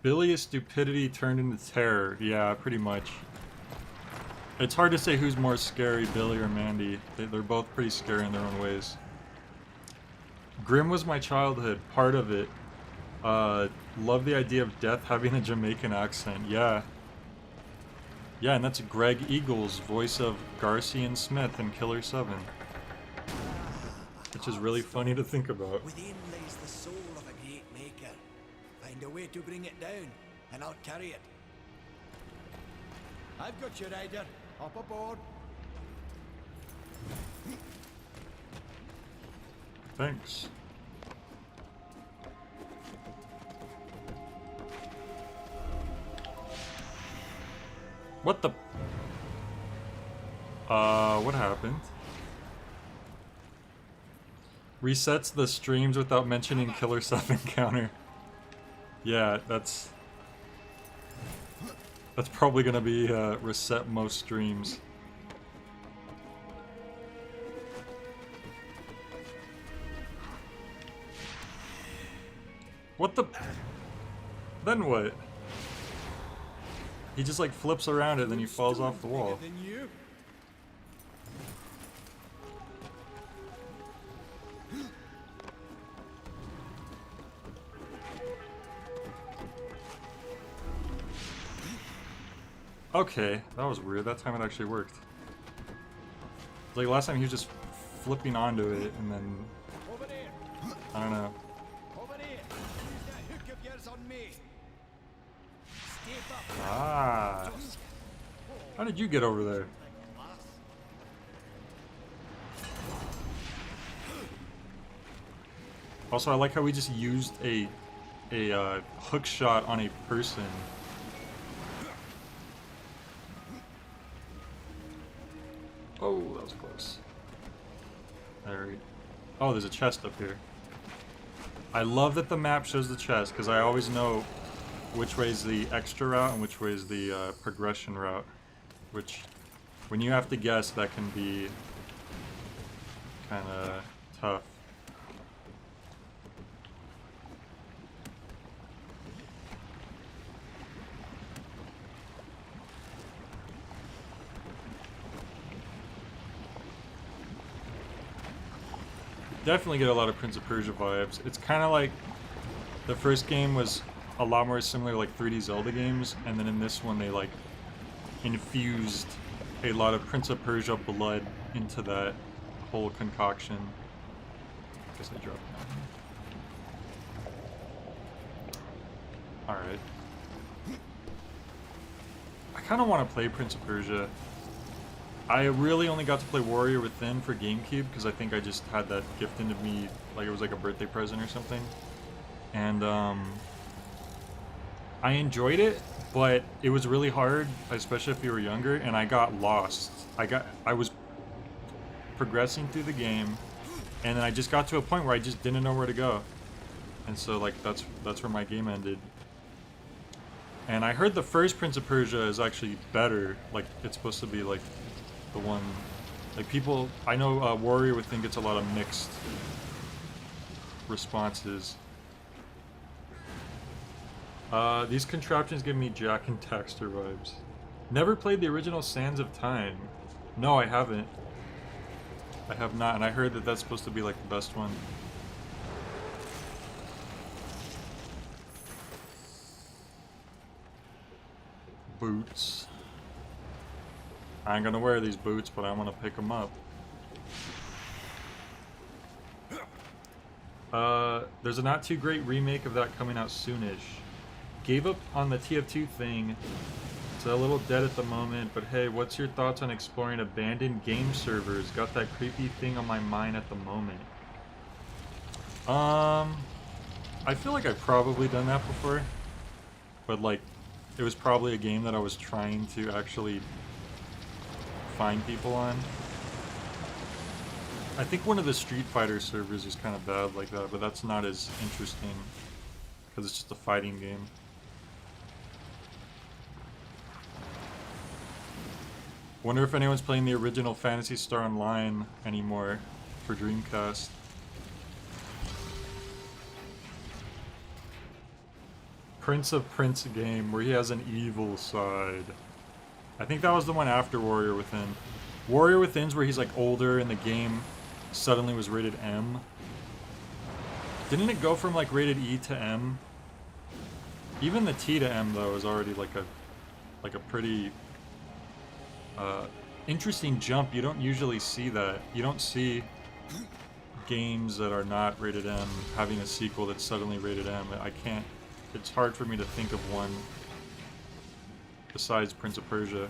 Billy is stupidity turned into terror. Yeah, pretty much. It's hard to say who's more scary, Billy or Mandy. They're both pretty scary in their own ways. Grim was my childhood, part of it. Love the idea of death having a Jamaican accent. Yeah. Yeah, and that's Greg Eagles, voice of Garcia and Smith in Killer 7. Which is really funny to think about. Within lays the soul of a great maker. Find a way to bring it down, and I'll carry it. I've got you, Ryder. Hop aboard. Thanks. What the... what happened? Resets the streams without mentioning Killer 7 counter. Yeah, that's probably gonna be reset most streams. What the... Then what? He just like flips around it and then he falls off the wall. Okay, that was weird. That time it actually worked. Like last time he was just flipping onto it and then... I don't know. Ah. How did you get over there? Also, I like how we just used a hook shot on a person. Oh, that was close. There. Oh, there's a chest up here. I love that the map shows the chest because I always know which way is the extra route and which way is the progression route, which When you have to guess, that can be kind of tough. Definitely get a lot of Prince of Persia vibes. It's kind of like the first game was a lot more similar to like 3D Zelda games, and then in this one they like infused a lot of Prince of Persia blood into that whole concoction. Guess I dropped that. Alright. I kind of want to play Prince of Persia. I really only got to play Warrior Within for GameCube because I think I just had that gifted to me, like it was like a birthday present or something. And I enjoyed it, but it was really hard, especially if you were younger, and I got lost. I was progressing through the game, and then I just got to a point where I just didn't know where to go. And so like that's where my game ended. And I heard the first Prince of Persia is actually better. Like it's supposed to be like the one, like people, I know Warrior Within gets a lot of mixed responses. These contraptions give me Jak and Daxter vibes. Never played the original Sands of Time. No, I haven't. I have not, and I heard that that's supposed to be like the best one. Boots. I ain't gonna wear these boots, but I want to pick them up. There's a not too great remake of that coming out soonish. Gave up on the TF2 thing. It's a little dead at the moment, but hey, what's your thoughts on exploring abandoned game servers? Got that creepy thing on my mind at the moment. I feel like I've probably done that before, but like, it was probably a game that I was trying to actually find people on. I think one of the Street Fighter servers is kind of bad like that, but that's not as interesting because it's just a fighting game. Wonder if anyone's playing the original Phantasy Star Online anymore for Dreamcast. Prince of Prince game where he has an evil side. I think that was the one after Warrior Within. Warrior Within's where he's like older and the game suddenly was rated M. Didn't it go from like rated E to M? Even the T to M though is already like a pretty interesting jump. You don't usually see that. You don't see games that are not rated M having a sequel that's suddenly rated M. I can't. It's hard for me to think of one besides Prince of Persia.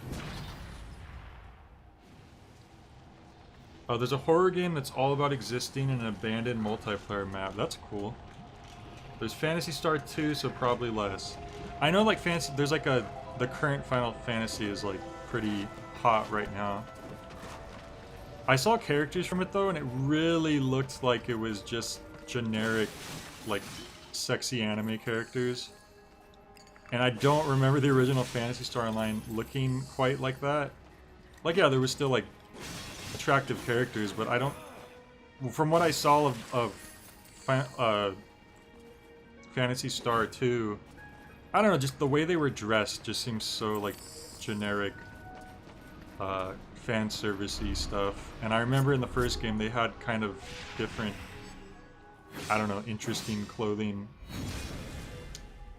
Oh, there's a horror game that's all about existing in an abandoned multiplayer map. That's cool. There's Phantasy Star 2, so probably less. I know like fantasy, there's like the current Final Fantasy is like pretty hot right now. I saw characters from it though, and it really looked like it was just generic, like sexy anime characters. And I don't remember the original Phantasy Star Online looking quite like that. Like, yeah, there was still like attractive characters, but I don't. From what I saw of Phantasy Star 2, I don't know, just the way they were dressed just seems so like generic, fan servicey stuff. And I remember in the first game they had kind of different, I don't know, interesting clothing.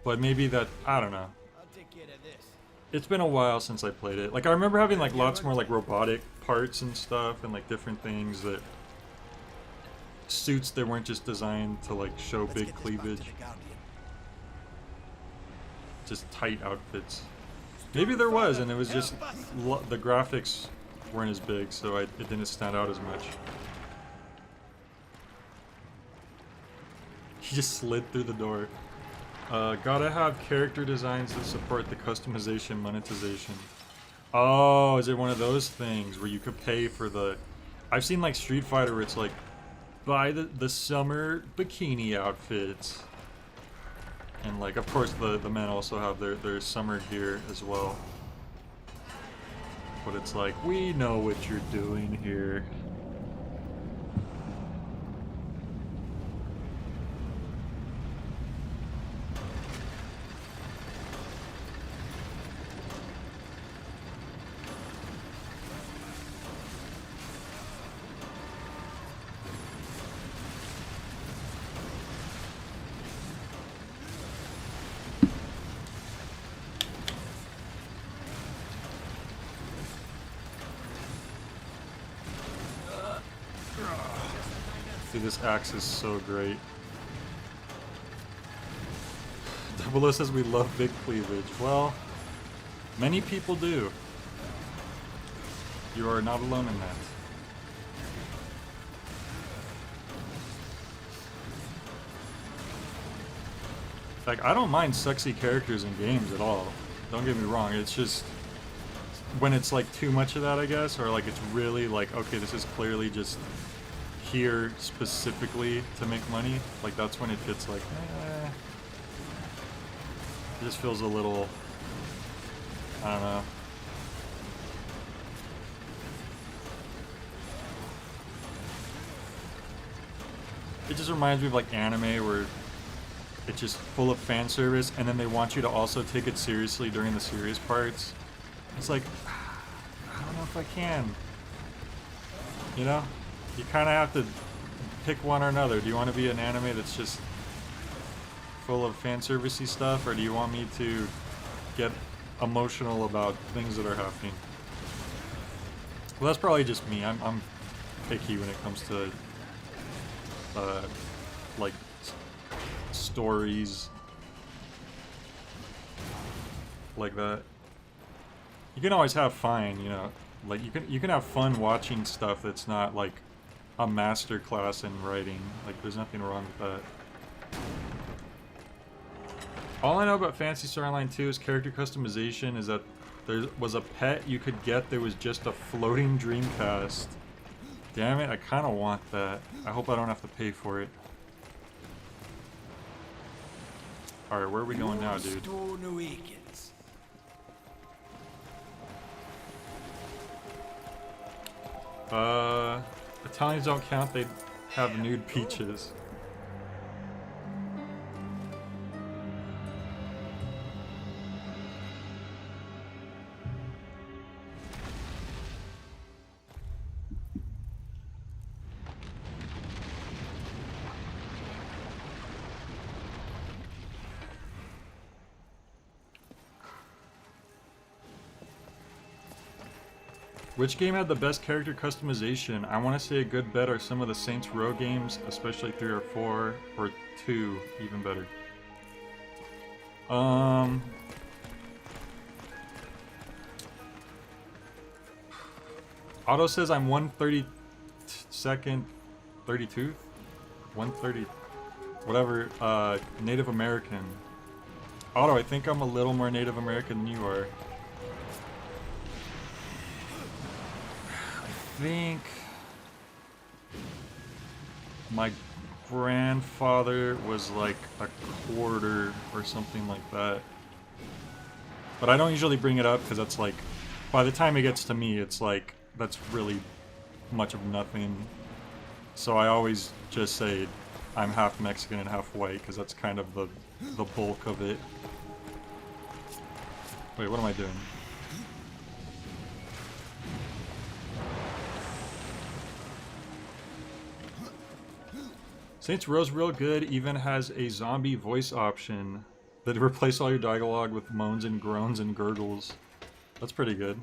But maybe that, I don't know. It's been a while since I played it. Like, I remember having like lots more like robotic parts and stuff and like different things that suits that weren't just designed to like show big cleavage. Just tight outfits. Maybe there was, and it was just the graphics weren't as big, so it didn't stand out as much. He just slid through the door. Gotta have character designs that support the customization monetization. Oh, is it one of those things where you could pay for the... I've seen like Street Fighter where it's like, buy the summer bikini outfits. And like, of course the men also have their summer gear as well. but it's like, we know what you're doing here. Dude, this axe is so great. Double O says we love big cleavage. Well, many people do. You are not alone in that. Like, I don't mind sexy characters in games at all. Don't get me wrong, it's just when it's like too much of that, I guess, or like it's really like, okay, this is clearly just here specifically to make money, like that's when it gets like, it just feels a little, I don't know. It just reminds me of like anime where it's just full of fan service and then they want you to also take it seriously during the serious parts. It's like, I don't know if I can. You know? You kind of have to pick one or another. Do you want to be an anime that's just full of fan servicey stuff, or do you want me to get emotional about things that are happening? Well, that's probably just me. I'm picky when it comes to like stories like that. You can always have fun, you know. Like you can have fun watching stuff that's not like a master class in writing. Like there's nothing wrong with that. All I know about Fantasy Star Online 2 is character customization is that there was a pet you could get that was just a floating Dreamcast. Damn it, I kind of want that. I hope I don't have to pay for it. Alright, where are we going now, dude? Italians don't count, they have nude peaches. Which game had the best character customization? I want to say a good bet are some of the Saints Row games, especially 3 or 4, or 2, even better. Otto says I'm 132nd, 32th? 130, whatever, Native American. Otto, I think I'm a little more Native American than you are. I think my grandfather was like a quarter or something like that. But I don't usually bring it up because that's like, by the time it gets to me, it's like, that's really much of nothing. So I always just say I'm half Mexican and half white because that's kind of the bulk of it. Wait, what am I doing? Saints Row's real good, even has a zombie voice option that replaces all your dialogue with moans and groans and gurgles. That's pretty good.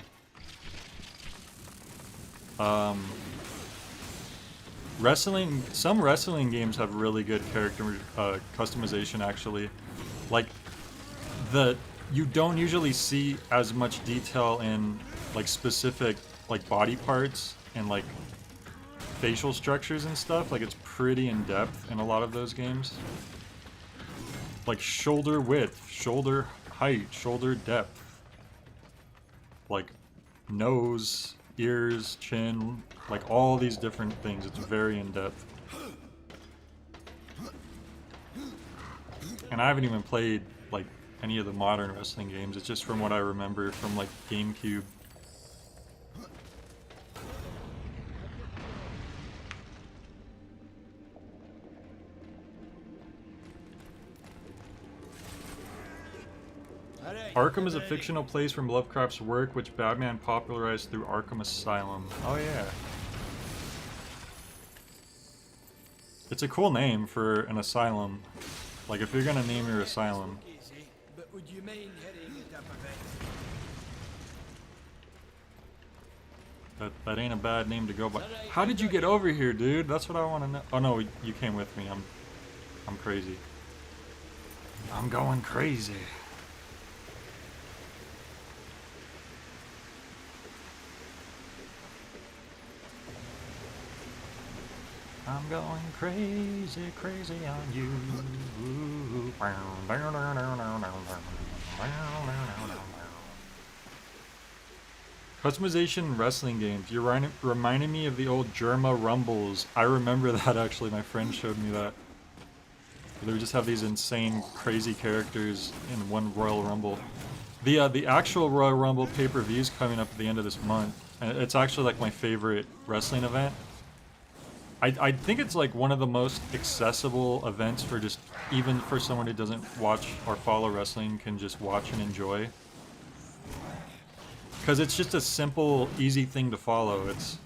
Wrestling, some wrestling games have really good character customization actually. Like, you don't usually see as much detail in like specific like body parts and like facial structures and stuff. Like, it's pretty in depth in a lot of those games. Like shoulder width, shoulder height, shoulder depth, like nose, ears, chin, like all these different things. It's very in depth. And I haven't even played like any of the modern wrestling games. It's just from what I remember from like GameCube. Arkham is a fictional place from Lovecraft's work, which Batman popularized through Arkham Asylum. Oh yeah. It's a cool name for an asylum. Like, if you're gonna name your asylum. But would you mind hurrying it up a bit? That ain't a bad name to go by. How did you get over here, dude? That's what I want to know. Oh no, you came with me. I'm crazy. I'm going crazy. I'm going crazy, crazy on you. Customization in wrestling games. You're reminding me of the old Germa Rumbles. I remember that actually. My friend showed me that. They would just have these insane, crazy characters in one Royal Rumble. The actual Royal Rumble pay-per-view is coming up at the end of this month, and it's actually like my favorite wrestling event. I think it's like one of the most accessible events for just, even for someone who doesn't watch or follow wrestling, can just watch and enjoy. Because it's just a simple, easy thing to follow. It's,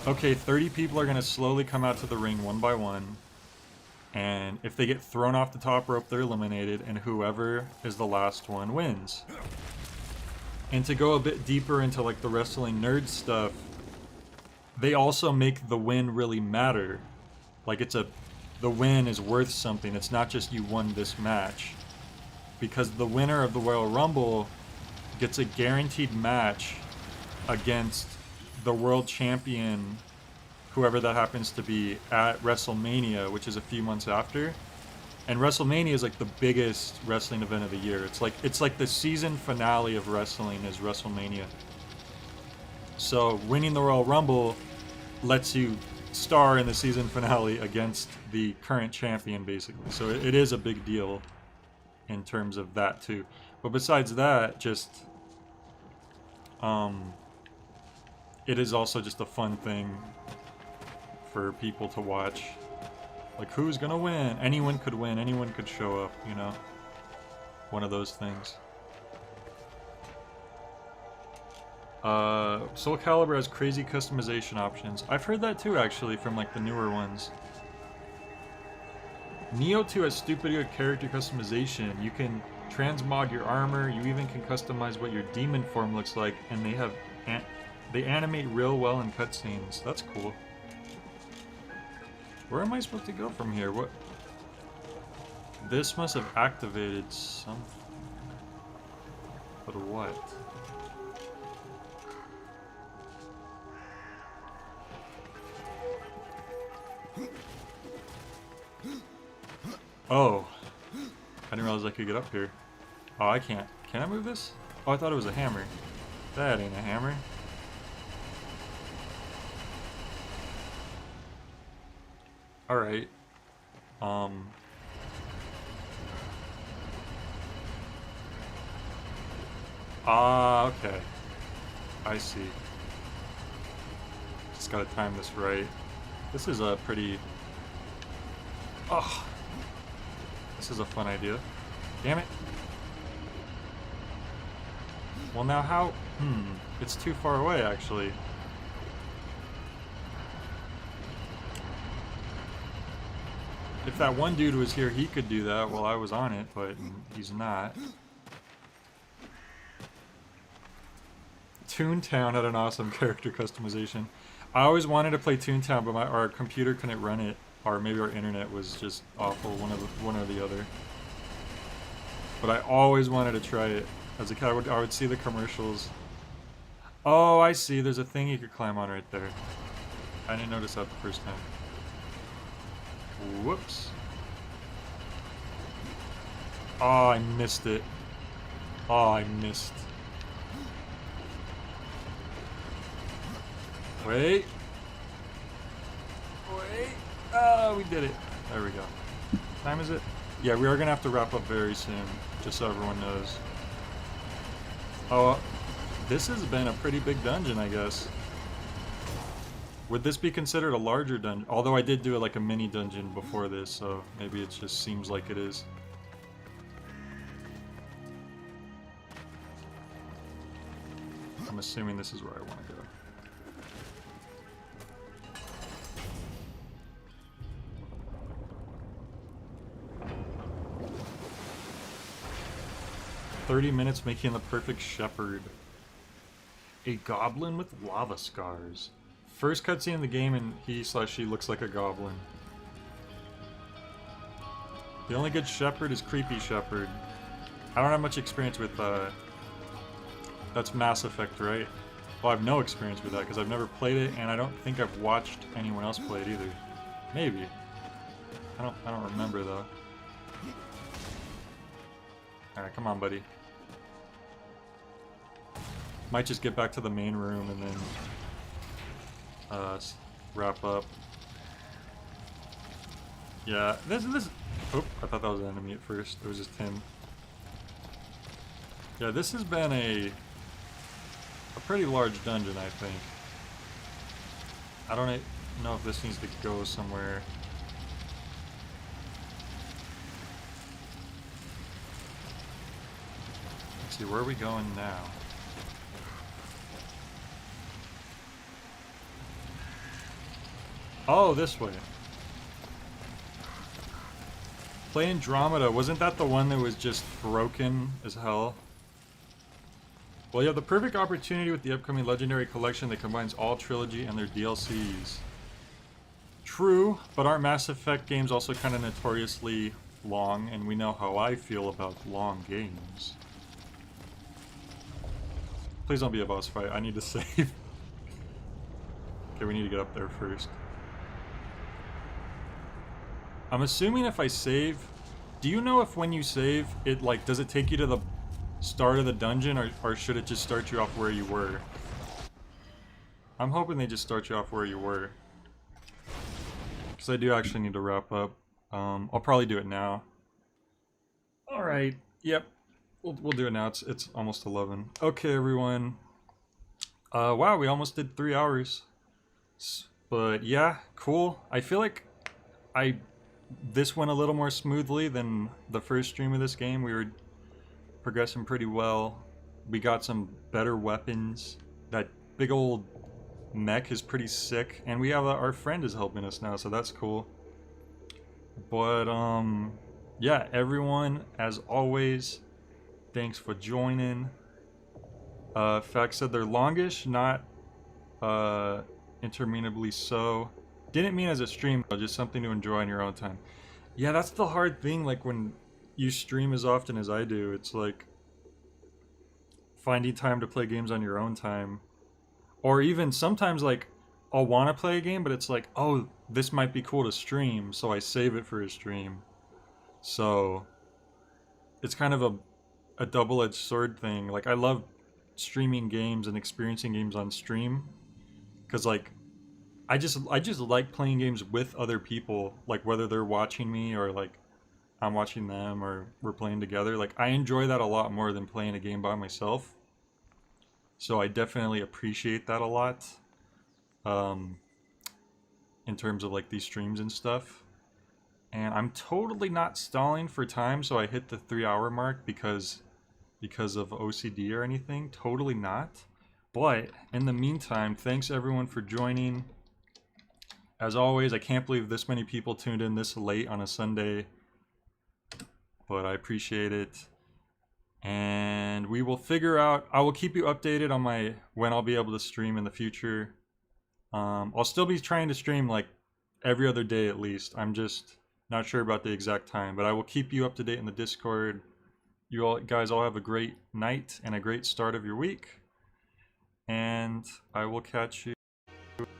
okay, 30 people are going to slowly come out to the ring one by one. And if they get thrown off the top rope, they're eliminated. And whoever is the last one wins. And to go a bit deeper into like the wrestling nerd stuff, they also make the win really matter. Like the win is worth something. It's not just you won this match. Because the winner of the Royal Rumble gets a guaranteed match against the world champion, whoever that happens to be, at WrestleMania, which is a few months after. And WrestleMania is like the biggest wrestling event of the year. It's like the season finale of wrestling is WrestleMania. So winning the Royal Rumble lets you star in the season finale against the current champion, basically. So it is a big deal in terms of that too. But besides that, just it is also just a fun thing for people to watch. Like, who's gonna win? Anyone could win, anyone could show up, you know? One of those things. Soul Calibur has crazy customization options. I've heard that too, actually, from like the newer ones. Neo 2 has stupid good character customization. You can transmog your armor, you even can customize what your demon form looks like, and they animate real well in cutscenes. That's cool. Where am I supposed to go from here? What? This must have activated something. But what? Oh. I didn't realize I could get up here. Oh, I can't. Can I move this? Oh, I thought it was a hammer. That ain't a hammer. Alright. Okay. I see. Just gotta time this right. This is a pretty... Oh! This is a fun idea. Damn it. Well, now how... It's too far away, actually. If that one dude was here, he could do that while I was on it, but he's not. Toontown had an awesome character customization. I always wanted to play Toontown, but our computer couldn't run it, or maybe our internet was just awful, one or the other. But I always wanted to try it. As a kid, I would see the commercials. Oh, I see. There's a thing you could climb on right there. I didn't notice that the first time. Whoops. Oh, I missed it. Oh, I missed. Wait. Wait. Oh, we did it. There we go. What time is it? Yeah, we are going to have to wrap up very soon, just so everyone knows. Oh, this has been a pretty big dungeon, I guess. Would this be considered a larger dungeon? Although I did do like a mini dungeon before this, so maybe it just seems like it is. I'm assuming this is where I want to go. "30 minutes making the perfect shepherd. A goblin with lava scars. First cutscene in the game and he/she looks like a goblin. The only good shepherd is creepy shepherd. I don't have much experience with that's Mass Effect, right? Well, I have no experience with that because I've never played it, and I don't think I've watched anyone else play it either. Maybe. I don't remember though. All right, come on, buddy. Might just get back to the main room and then wrap up. Yeah, this. Oh, I thought that was an enemy at first. It was just him. Yeah, this has been a pretty large dungeon, I think. I don't know if this needs to go somewhere. Let's see, where are we going now? Oh, this way. Play Andromeda. Wasn't that the one that was just broken as hell? Well, you have the perfect opportunity with the upcoming Legendary Collection that combines all trilogy and their DLCs. True, but aren't Mass Effect games also kind of notoriously long? And we know how I feel about long games. Please don't be a boss fight. I need to save. Okay, we need to get up there first. I'm assuming if I save... Do you know if when you save, it like, does it take you to the start of the dungeon, or should it just start you off where you were? I'm hoping they just start you off where you were. Because I do actually need to wrap up. I'll probably do it now. Alright, yep. We'll do it now. It's almost 11. Okay, everyone. Wow, we almost did 3 hours. But yeah, cool. I feel like this went a little more smoothly than the first stream of this game. We were progressing pretty well. We got some better weapons. That big old mech is pretty sick, and we have our friend is helping us now, so that's cool. But yeah, everyone, as always, thanks for joining. Fact said they're longish, not interminably so. Didn't mean as a stream, just something to enjoy in your own time. Yeah, that's the hard thing, like when you stream as often as I do, it's like finding time to play games on your own time. Or even sometimes like I'll want to play a game, but it's like, oh, this might be cool to stream, so I save it for a stream. So it's kind of a double-edged sword thing. Like I love streaming games and experiencing games on stream, because like I just like playing games with other people, like whether they're watching me or like I'm watching them or we're playing together. Like I enjoy that a lot more than playing a game by myself. So I definitely appreciate that a lot. In terms of like these streams and stuff. And I'm totally not stalling for time, so I hit the 3-hour mark because of OCD or anything. Totally not. But in the meantime, thanks everyone for joining. As always, I can't believe this many people tuned in this late on a Sunday, but I appreciate it. And we will figure out, I will keep you updated on when I'll be able to stream in the future. I'll still be trying to stream like every other day at least. I'm just not sure about the exact time, but I will keep you up to date in the Discord. You all guys all have a great night and a great start of your week. And I will catch you